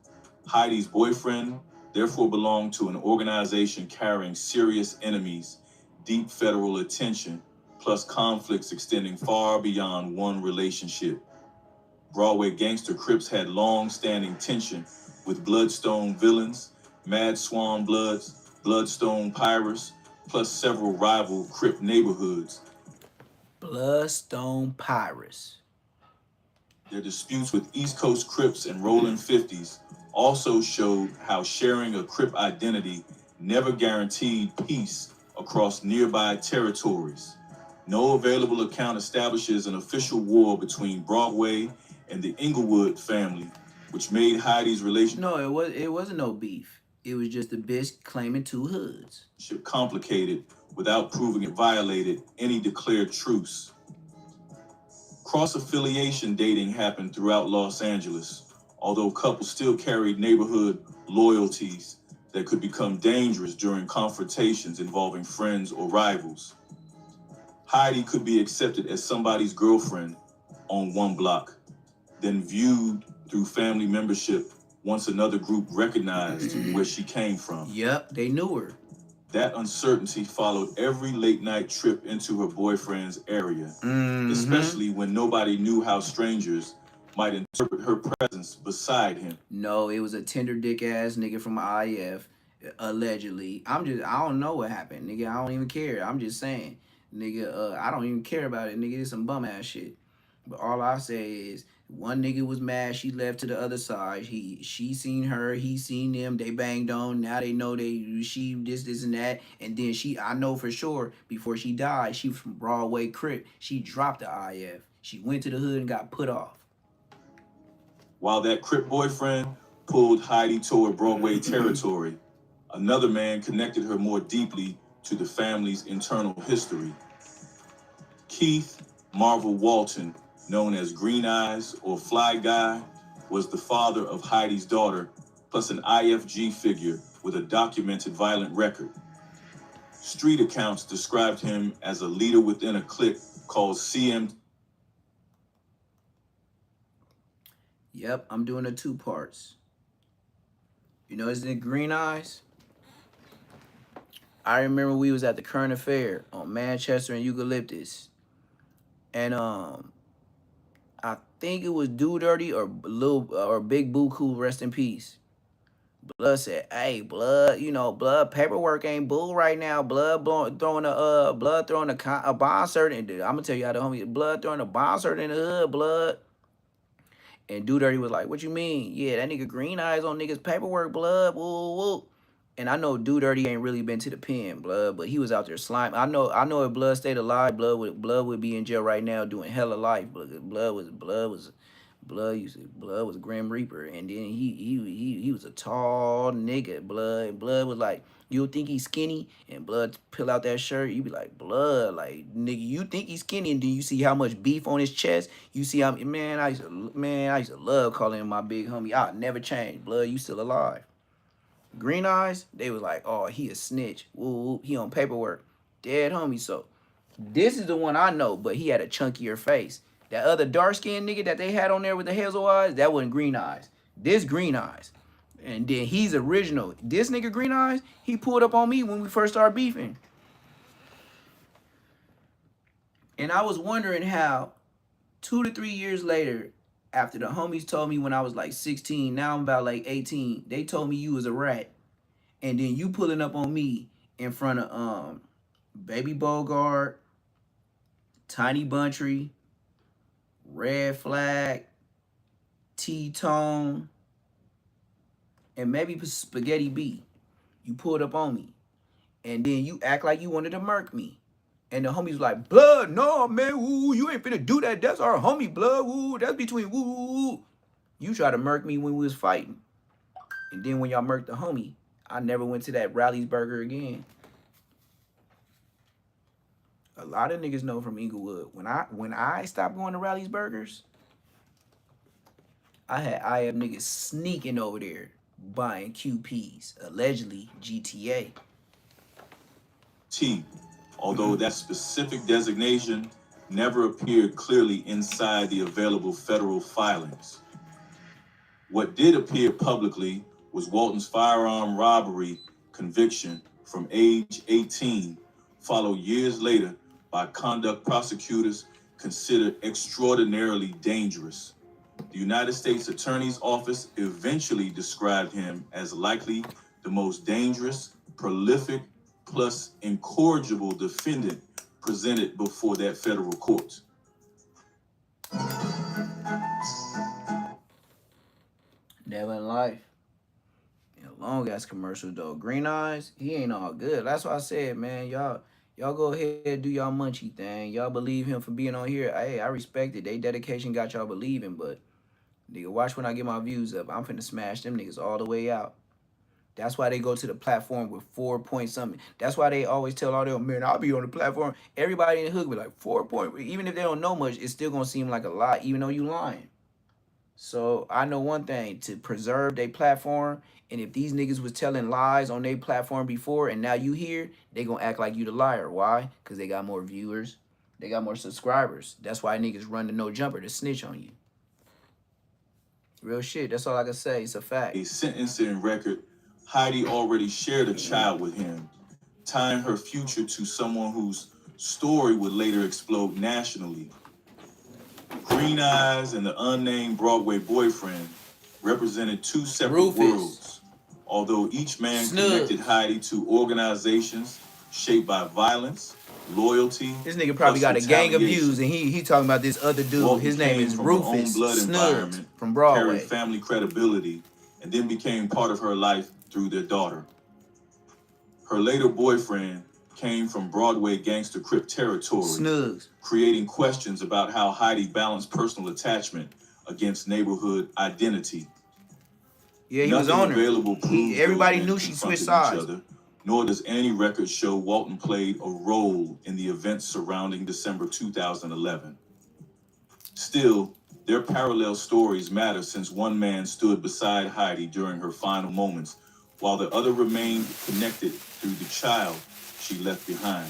Heidi's boyfriend therefore belonged to an organization carrying serious enemies, deep federal attention, plus conflicts extending far beyond one relationship. Broadway Gangster Crips had long-standing tension with Bloodstone Villains, Mad Swan Bloods, Bloodstone Pirates, plus several rival Crip neighborhoods. Bloodstone Pirates. Their disputes with East Coast Crips and Rolling 50s also showed how sharing a Crip identity never guaranteed peace across nearby territories. No available account establishes an official war between Broadway and the Inglewood family, which made Heidi's relationship No, it wasn't no beef. It was just a bitch claiming two hoods. complicated without proving it violated any declared truce. Cross-affiliation dating happened throughout Los Angeles, although couples still carried neighborhood loyalties that could become dangerous during confrontations involving friends or rivals. Heidi could be accepted as somebody's girlfriend on one block, then viewed through family membership once another group recognized where she came from. Yep, they knew her. That uncertainty followed every late-night trip into her boyfriend's area, especially when nobody knew how strangers might interpret her presence beside him. No, it was a tender dick ass nigga from IF, allegedly. I don't know what happened, nigga. I don't even care. I'm just saying, nigga, I don't even care about it, nigga. It's some bum ass shit. But all I say is, one nigga was mad, she left to the other side. She seen her, he seen them, they banged on. Now they know she this and that. And then I know for sure, before she died, she was from Broadway Crip. She dropped the IF. She went to the hood and got put off. While that Crip boyfriend pulled Heidi toward Broadway territory, another man connected her more deeply to the family's internal history. Keith Marvel Walton, known as Green Eyes or Fly Guy, was the father of Heidi's daughter, plus an IFG figure with a documented violent record. Street accounts described him as a leader within a clique called CM. Yep, I'm doing the 2 parts. You know his name Green Eyes? I remember we was at the Current Affair on Manchester and Eucalyptus. And I think it was Do Dirty or Big Buku, rest in peace. Blood said, "Hey, Blood, you know, Blood paperwork ain't bull right now. Blood throwing a bond cert in. I'm gonna tell you how the homie Blood throwing a bond cert in the hood, Blood." And Do Dirty was like, "What you mean? Yeah, that nigga Green Eyes on niggas paperwork, Blood. Woo woo." And I know Do Dirty ain't really been to the pen, Blood, but he was out there slime. I know if Blood stayed alive, Blood would be in jail right now doing hella life. Blood was Grim Reaper, and then he was a tall nigga. Blood was like, you think he's skinny, and Blood pull out that shirt, you be like, Blood, like, nigga, you think he's skinny, and then you see how much beef on his chest. You see how, man, I used to love calling him my big homie. I'll never change. Blood, you still alive. Green Eyes, they was like, oh, he a snitch. Woo, he on paperwork. Dead homie. So this is the one I know, but he had a chunkier face. That other dark-skinned nigga that they had on there with the hazel eyes, that wasn't Green Eyes. This Green Eyes. And then he's original. This nigga Green Eyes, he pulled up on me when we first started beefing. And I was wondering how 2 to 3 years later, after the homies told me when I was like 16, now I'm about like 18, they told me you was a rat. And then you pulling up on me in front of Baby Bogart, Tiny Buntry, Red Flag, T-Tone, and maybe Spaghetti B. You pulled up on me. And then you act like you wanted to murk me. And the homies was like, Blood, no, man, woo, you ain't finna do that. That's our homie, Blood, woo, that's between woo, woo, woo. You tried to murk me when we was fighting. And then when y'all murked the homie, I never went to that Rally's Burger again. A lot of niggas know from Inglewood. When I stopped going to Rally's Burgers, I have niggas sneaking over there buying QPs, allegedly GTA. T, although that specific designation never appeared clearly inside the available federal filings. What did appear publicly was Walton's firearm robbery conviction from age 18, followed years later by conduct prosecutors considered extraordinarily dangerous. The United States Attorney's Office eventually described him as likely the most dangerous, prolific, plus incorrigible defendant presented before that federal court. Never in life. In a long ass commercial though. Green Eyes, he ain't all good. That's why I said, man, y'all go ahead and do y'all munchie thing. Y'all believe him for being on here. Hey, I respect it. They dedication got y'all believing, but nigga, watch when I get my views up. I'm finna smash them niggas all the way out. That's why they go to the platform with 4 point something. That's why they always tell all them, man, I'll be on the platform. Everybody in the hood be like 4 point. Even if they don't know much, it's still gonna seem like a lot, even though you lying. So I know one thing, to preserve their platform, and if these niggas was telling lies on their platform before and now you here, they gonna act like you the liar. Why? Because they got more viewers. They got more subscribers. That's why niggas run the no jumper to snitch on you. Real shit. That's all I can say. It's a fact. A sentencing record, Heidi already shared a child with him, tying her future to someone whose story would later explode nationally. Green Eyes and the unnamed Broadway boyfriend represented two separate worlds, although each man connected Heidi to organizations shaped by violence, loyalty. This nigga probably got a gang of views, and he talking about this other dude. Walton His name came is from her own Rufus blood Snubbs environment, from Broadway. carried family credibility, and then became part of her life through their daughter. Her later boyfriend came from Broadway gangster Crip territory, Snugs, creating questions about how Heidi balanced personal attachment against neighborhood identity. Yeah, he was Nothing on her. available proves Everybody those knew men she switched confronted sides. each other, nor does any record show Walton played a role in the events surrounding December 2011. Still, Their parallel stories matter since one man stood beside Heidi during her final moments, while the other remained connected through the child she left behind.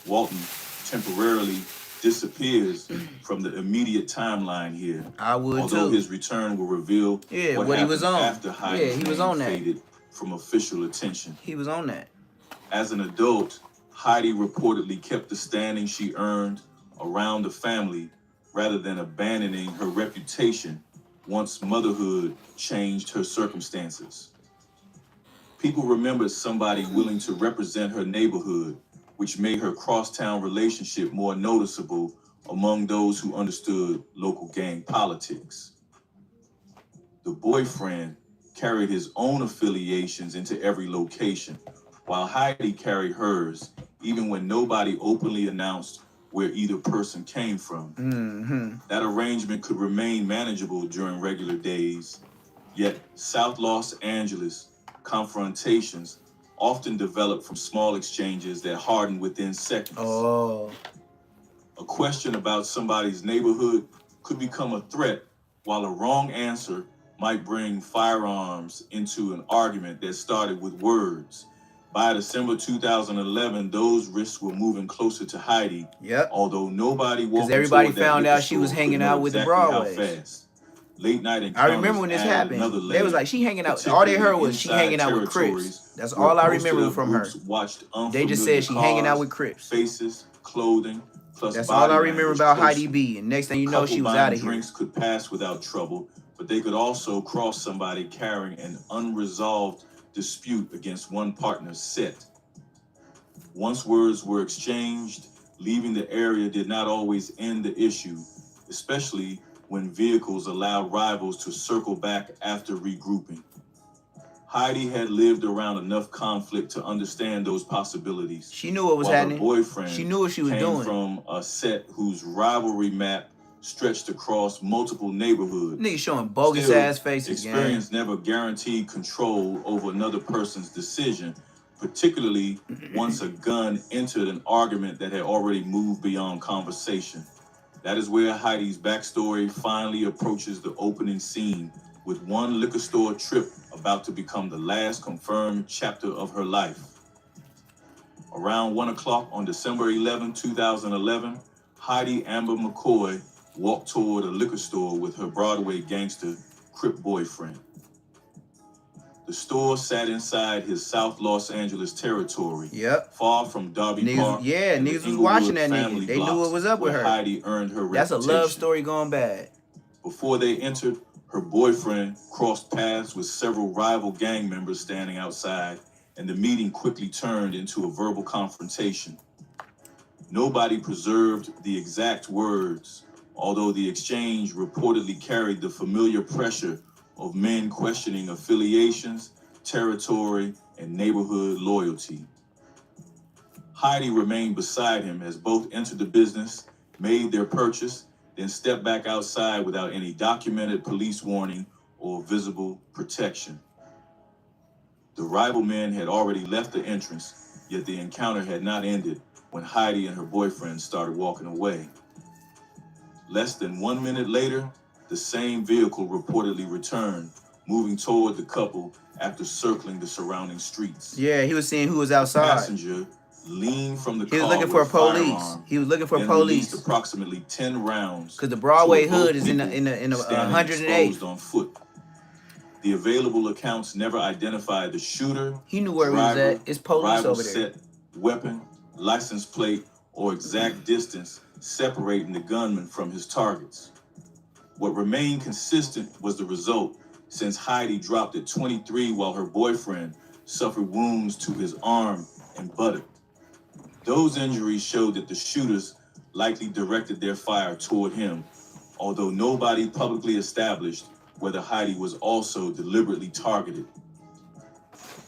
Walton temporarily disappears from the immediate timeline here. I would although too. his return will reveal What he was on. after Heidi's He was name on that. faded from official attention. He was on that. As an adult, Heidi reportedly kept the standing she earned around the family rather than abandoning her reputation once motherhood changed her circumstances. People remembered somebody willing to represent her neighborhood, which made her crosstown relationship more noticeable among those who understood local gang politics. The boyfriend carried his own affiliations into every location, while Heidi carried hers, even when nobody openly announced where either person came from. That arrangement could remain manageable during regular days, yet South Los Angeles confrontations often develop from small exchanges that harden within seconds. Oh. A question about somebody's neighborhood could become a threat, while a wrong answer might bring firearms into an argument that started with words. By December 2011, those risks were moving closer to Heidi. Yep. Although nobody Because walked everybody into that found liquor out she was store could hanging know out with the exactly how Broadways. fast. Late night I encounters remember when this added happened. another They was layer, like, she hanging out. All they heard was she particularly hanging out with inside Crips. territories That's where all I posted remember up from her. groups watched They just unfamiliar said she hanging out cars, with Crips. faces, clothing, plus That's body all I remember language about closely. Heidi B. And next thing you know, Couple she was buying out of here. drinks could pass without trouble, but they could also cross somebody carrying an unresolved dispute against one partner's set. Once words were exchanged, leaving the area did not always end the issue, especially when vehicles allowed rivals to circle back after regrouping. Heidi had lived around enough conflict to understand those possibilities. She knew what was while happening. Her boyfriend She knew what she was came doing. from a set whose rivalry map stretched across multiple neighborhoods. Niggas showing bogus Still, ass faces, gang. experience never guaranteed control over another person's decision, particularly once a gun entered an argument that had already moved beyond conversation. That is where Heidi's backstory finally approaches the opening scene, with one liquor store trip about to become the last confirmed chapter of her life. Around 1 o'clock on December 11, 2011, Heidi Amber McCoy walked toward a liquor store with her Broadway gangster Crip boyfriend. The store sat inside his South Los Angeles territory, far from Darby Park. Yeah, and the niggas was watching Inglewood that family nigga. They knew blocks what was up with where her. Heidi earned her That's a reputation. love story gone bad. Before they entered, her boyfriend crossed paths with several rival gang members standing outside, and the meeting quickly turned into a verbal confrontation. Nobody preserved the exact words, although the exchange reportedly carried the familiar pressure of men questioning affiliations, territory, and neighborhood loyalty. Heidi remained beside him as both entered the business, made their purchase, then stepped back outside without any documented police warning or visible protection. The rival men had already left the entrance, yet the encounter had not ended when Heidi and her boyfriend started walking away. Less than 1 minute later, the same vehicle reportedly returned, moving toward the couple after circling the surrounding streets. Yeah, he was seeing who was The outside. passenger leaned from the He was car looking for with a police. firearm, He was looking for then police. released approximately 10 rounds. Cause the Broadway toward both hood is in a people standing 108. exposed on foot. The available accounts never identified the shooter. He knew where he was driver, at. It's police rival over there. set, weapon, license plate, or exact distance separating the gunman from his targets. What remained consistent was the result, since Heidi dropped at 23 while her boyfriend suffered wounds to his arm and buttock. Those injuries showed that the shooters likely directed their fire toward him, although nobody publicly established whether Heidi was also deliberately targeted.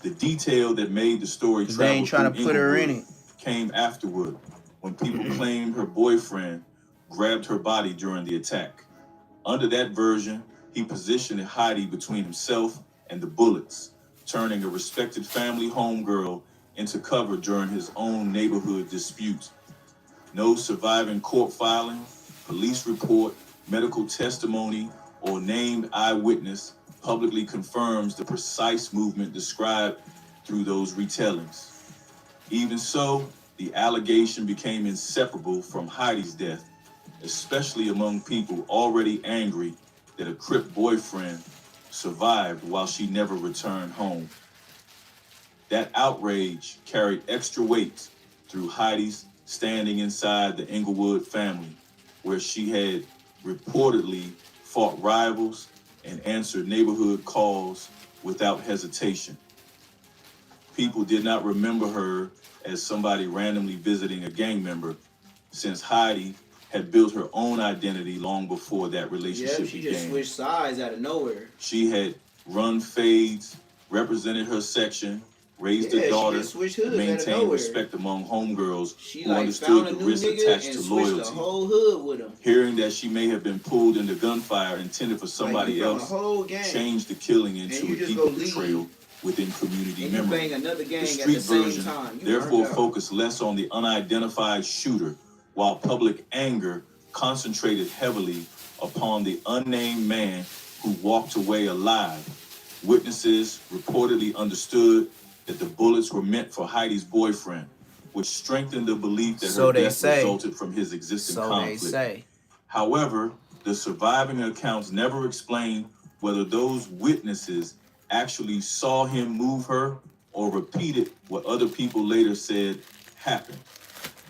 The detail that made the story They travel ain't trying through to put her in Inglewood it. came afterward, when people claimed her boyfriend grabbed her body during the attack. Under that version, he positioned Heidi between himself and the bullets, turning a respected family homegirl into cover during his own neighborhood dispute. No surviving court filing, police report, medical testimony, or named eyewitness publicly confirms the precise movement described through those retellings. Even so, the allegation became inseparable from Heidi's death, especially among people already angry that a Crip boyfriend survived while she never returned home. That outrage carried extra weight through Heidi's standing inside the Englewood family, where she had reportedly fought rivals and answered neighborhood calls without hesitation. People did not remember her as somebody randomly visiting a gang member, since Heidi had built her own identity long before that relationship She began. just switched sides out of nowhere. She had run fades, represented her section, raised Yeah, a she daughter, just switched and hoods out of maintained nowhere. respect among homegirls She who like understood found a the new risk nigga attached and to switched loyalty. the whole hood with him. Hearing that she may have been pulled into gunfire intended for somebody you found a else whole gang. changed the killing And into you a just deeper go leave. betrayal within community And you memory. bang another gang The at street the same version time. You therefore burned out. focused less on the unidentified shooter, while public anger concentrated heavily upon the unnamed man who walked away alive. Witnesses reportedly understood that the bullets were meant for Heidi's boyfriend, which strengthened the belief that So her they death say. resulted from his existing So conflict. they say. However, the surviving accounts never explain whether those witnesses actually saw him move her or repeated what other people later said happened.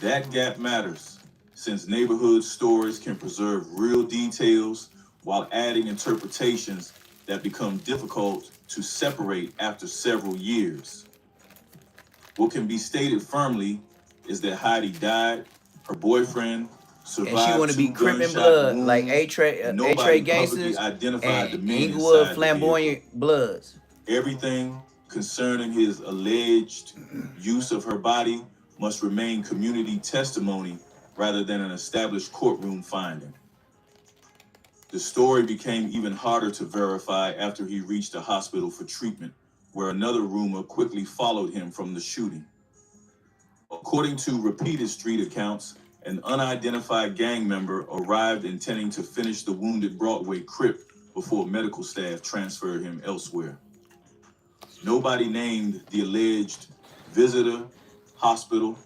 That gap matters, since neighborhood stories can preserve real details while adding interpretations that become difficult to separate after several years. What can be stated firmly is that Heidi died, her boyfriend survived, And she want to be two Crip and gunshot Blood, wounds, like and A-Tray nobody publicly Gangsters identified the and men Inglewood inside the Flamboyant Bloods. Everything concerning his alleged use of her body must remain community testimony rather than an established courtroom finding. The story became even harder to verify after he reached a hospital for treatment, where another rumor quickly followed him from the shooting. According to repeated street accounts, an unidentified gang member arrived intending to finish the wounded Broadway Crip before medical staff transferred him elsewhere. Nobody named the alleged visitor, hospital,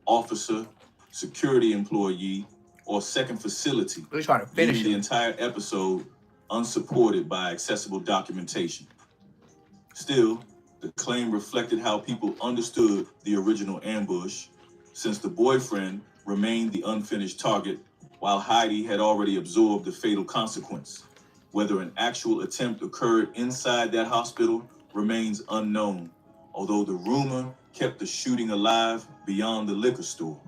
officer, security employee, or second facility, They're trying to finish leaving the him. entire episode unsupported by accessible documentation. Still, the claim reflected how people understood the original ambush, since the boyfriend remained the unfinished target, while Heidi had already absorbed the fatal consequence. Whether an actual attempt occurred inside that hospital remains unknown, although the rumor kept the shooting alive beyond the liquor store.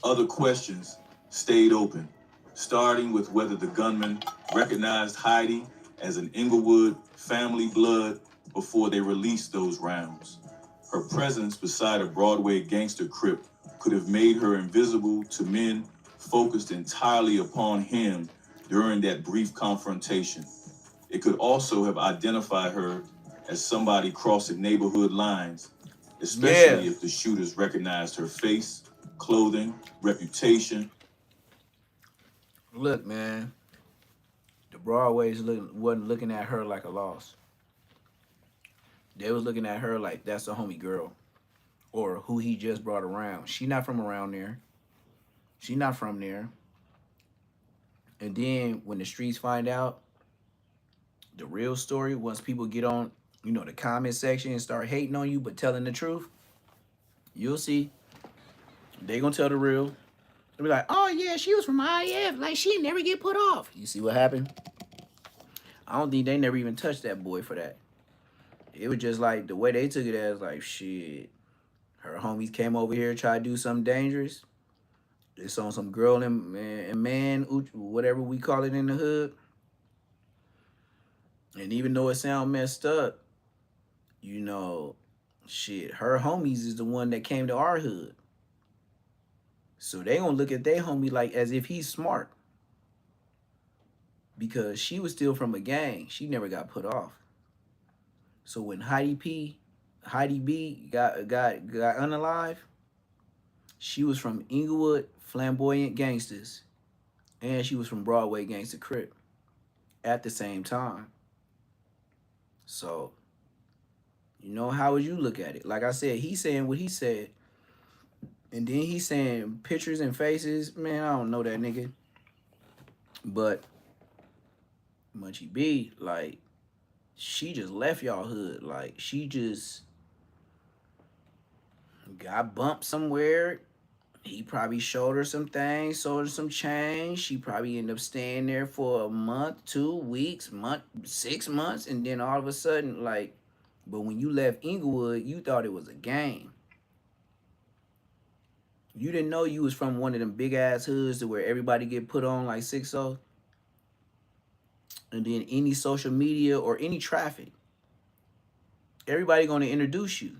Other questions stayed open, starting with whether the gunman recognized Heidi as an Englewood family blood before they released those rounds. Her presence beside a Broadway gangster Crip could have made her invisible to men focused entirely upon him during that brief confrontation. It could also have identified her as somebody crossing neighborhood lines, especially if the shooters recognized her face, clothing, reputation. Look, man, the Broadways wasn't looking at her like a loss. They was looking at her like that's a homie girl, or who he just brought around. She not from around there. She not from there. And then when the streets find out the real story, once people get on, the comment section and start hating on you, but telling the truth, you'll see. They gonna tell the real. They'll be like, oh yeah, she was from IF. Like, she never get put off. You see what happened? I don't think they never even touched that boy for that. It was just like the way they took it as like, shit, her homies came over here, tried to do something dangerous. It's on some girl and man, whatever we call it in the hood. And even though it sound messed up, shit, her homies is the one that came to our hood. So they gonna look at their homie like as if he's smart. Because she was still from a gang. She never got put off. So when Heidi B got unalive, she was from Englewood Flamboyant Gangsters. And she was from Broadway Gangsta Crip at the same time. So, you know, how would you look at it? Like I said, he's saying what he said. And then he's saying pictures and faces. Man, I don't know that nigga. But Munchie B, like, she just left y'all hood. Like, she just got bumped somewhere. He probably showed her some things, sold her some change. She probably ended up staying there for a month, 2 weeks, 6 months, and then all of a sudden, like, but when you left Inglewood, you thought it was a game. You didn't know you was from one of them big ass hoods to where everybody get put on like 6-0. And then any social media or any traffic, everybody gonna introduce you.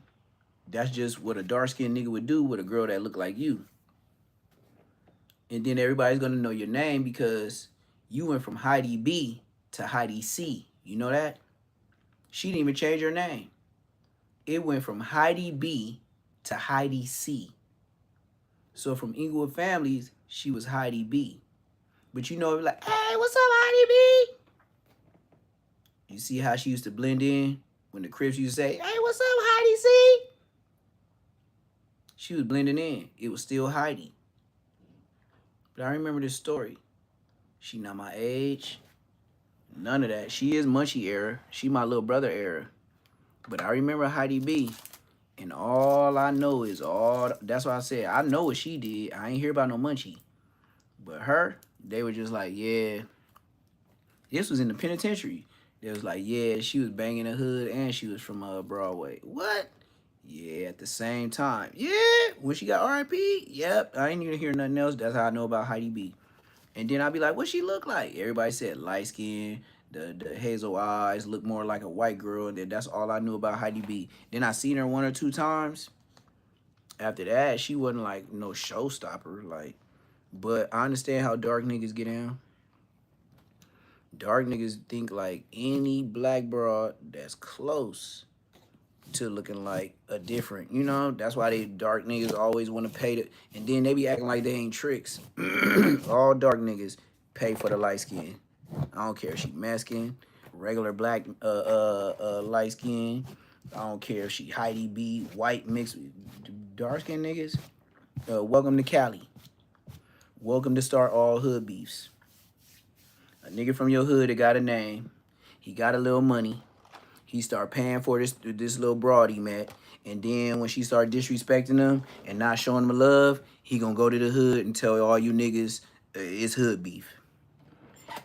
That's just what a dark-skinned nigga would do with a girl that look like you. And then everybody's gonna know your name because you went from Heidi B to Heidi C. You know that? She didn't even change her name. It went from Heidi B to Heidi C. So from Inglewood Families, she was Heidi B. But you know, like, hey, what's up, Heidi B? You see how she used to blend in when the Crips used to say, hey, what's up, Heidi C? She was blending in. It was still Heidi. But I remember this story. She not my age. None of that. She is Munchie era. She my little brother era. But I remember Heidi B. And all I know is that's why I said, I know what she did. I ain't hear about no Munchie. But her, they were just like, yeah. This was in the penitentiary. They was like, yeah, she was banging the hood and she was from Broadway. What? Yeah, at the same time. Yeah, when she got R.I.P., yep, I ain't even hear nothing else. That's how I know about Heidi B. And then I'd be like, what she look like? Everybody said light skin, the hazel eyes, look more like a white girl. And then that's all I knew about Heidi B. Then I seen her 1 or 2 times. After that, she wasn't like no showstopper. Like, but I understand how dark niggas get down. Dark niggas think like any black broad that's close to looking like a different, you know, that's why they dark niggas always want to pay the, and then they be acting like they ain't tricks. All dark niggas pay for the light skin. I don't care if she Mexican, regular black light skin. I don't care if she Heidi B, white mixed dark skin niggas. Welcome to Cali. Welcome to Start All Hood Beefs. A nigga from your hood that got a name. He got a little money. He start paying for this little broad he met. And then when she start disrespecting him and not showing him love, he gonna go to the hood and tell all you niggas it's hood beef.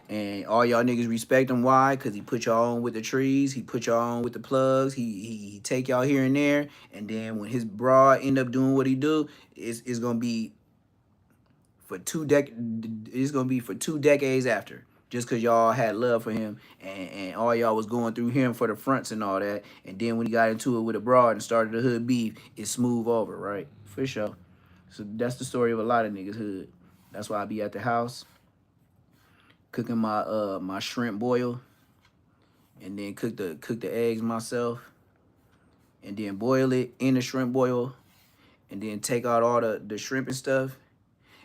And all y'all niggas respect him. Why? Because he put y'all on with the trees. He put y'all on with the plugs. He take y'all here and there. And then when his broad end up doing what he do, it's gonna be for 2 decades after. Just because y'all had love for him and all y'all was going through him for the fronts and all that. And then when he got into it with a broad and started the hood beef, it smooth over, right? For sure. So that's the story of a lot of niggas' hood. That's why I be at the house cooking my my shrimp boil, and then cook the eggs myself, and then boil it in the shrimp boil, and then take out all the shrimp and stuff,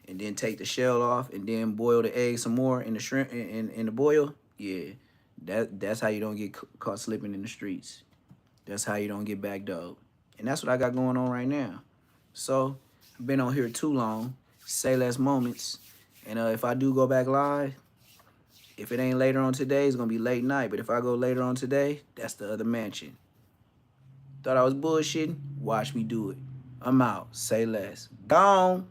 and then take the shell off, and then boil the egg some more in the shrimp in the boil. Yeah, that's how you don't get caught slipping in the streets. That's how you don't get back dog. And that's what I got going on right now. So I've been on here too long. Say less moments. And if I do go back live, if it ain't later on today, it's gonna be late night. But if I go later on today, that's the other mansion. Thought I was bullshitting? Watch me do it. I'm out. Say less. Gone.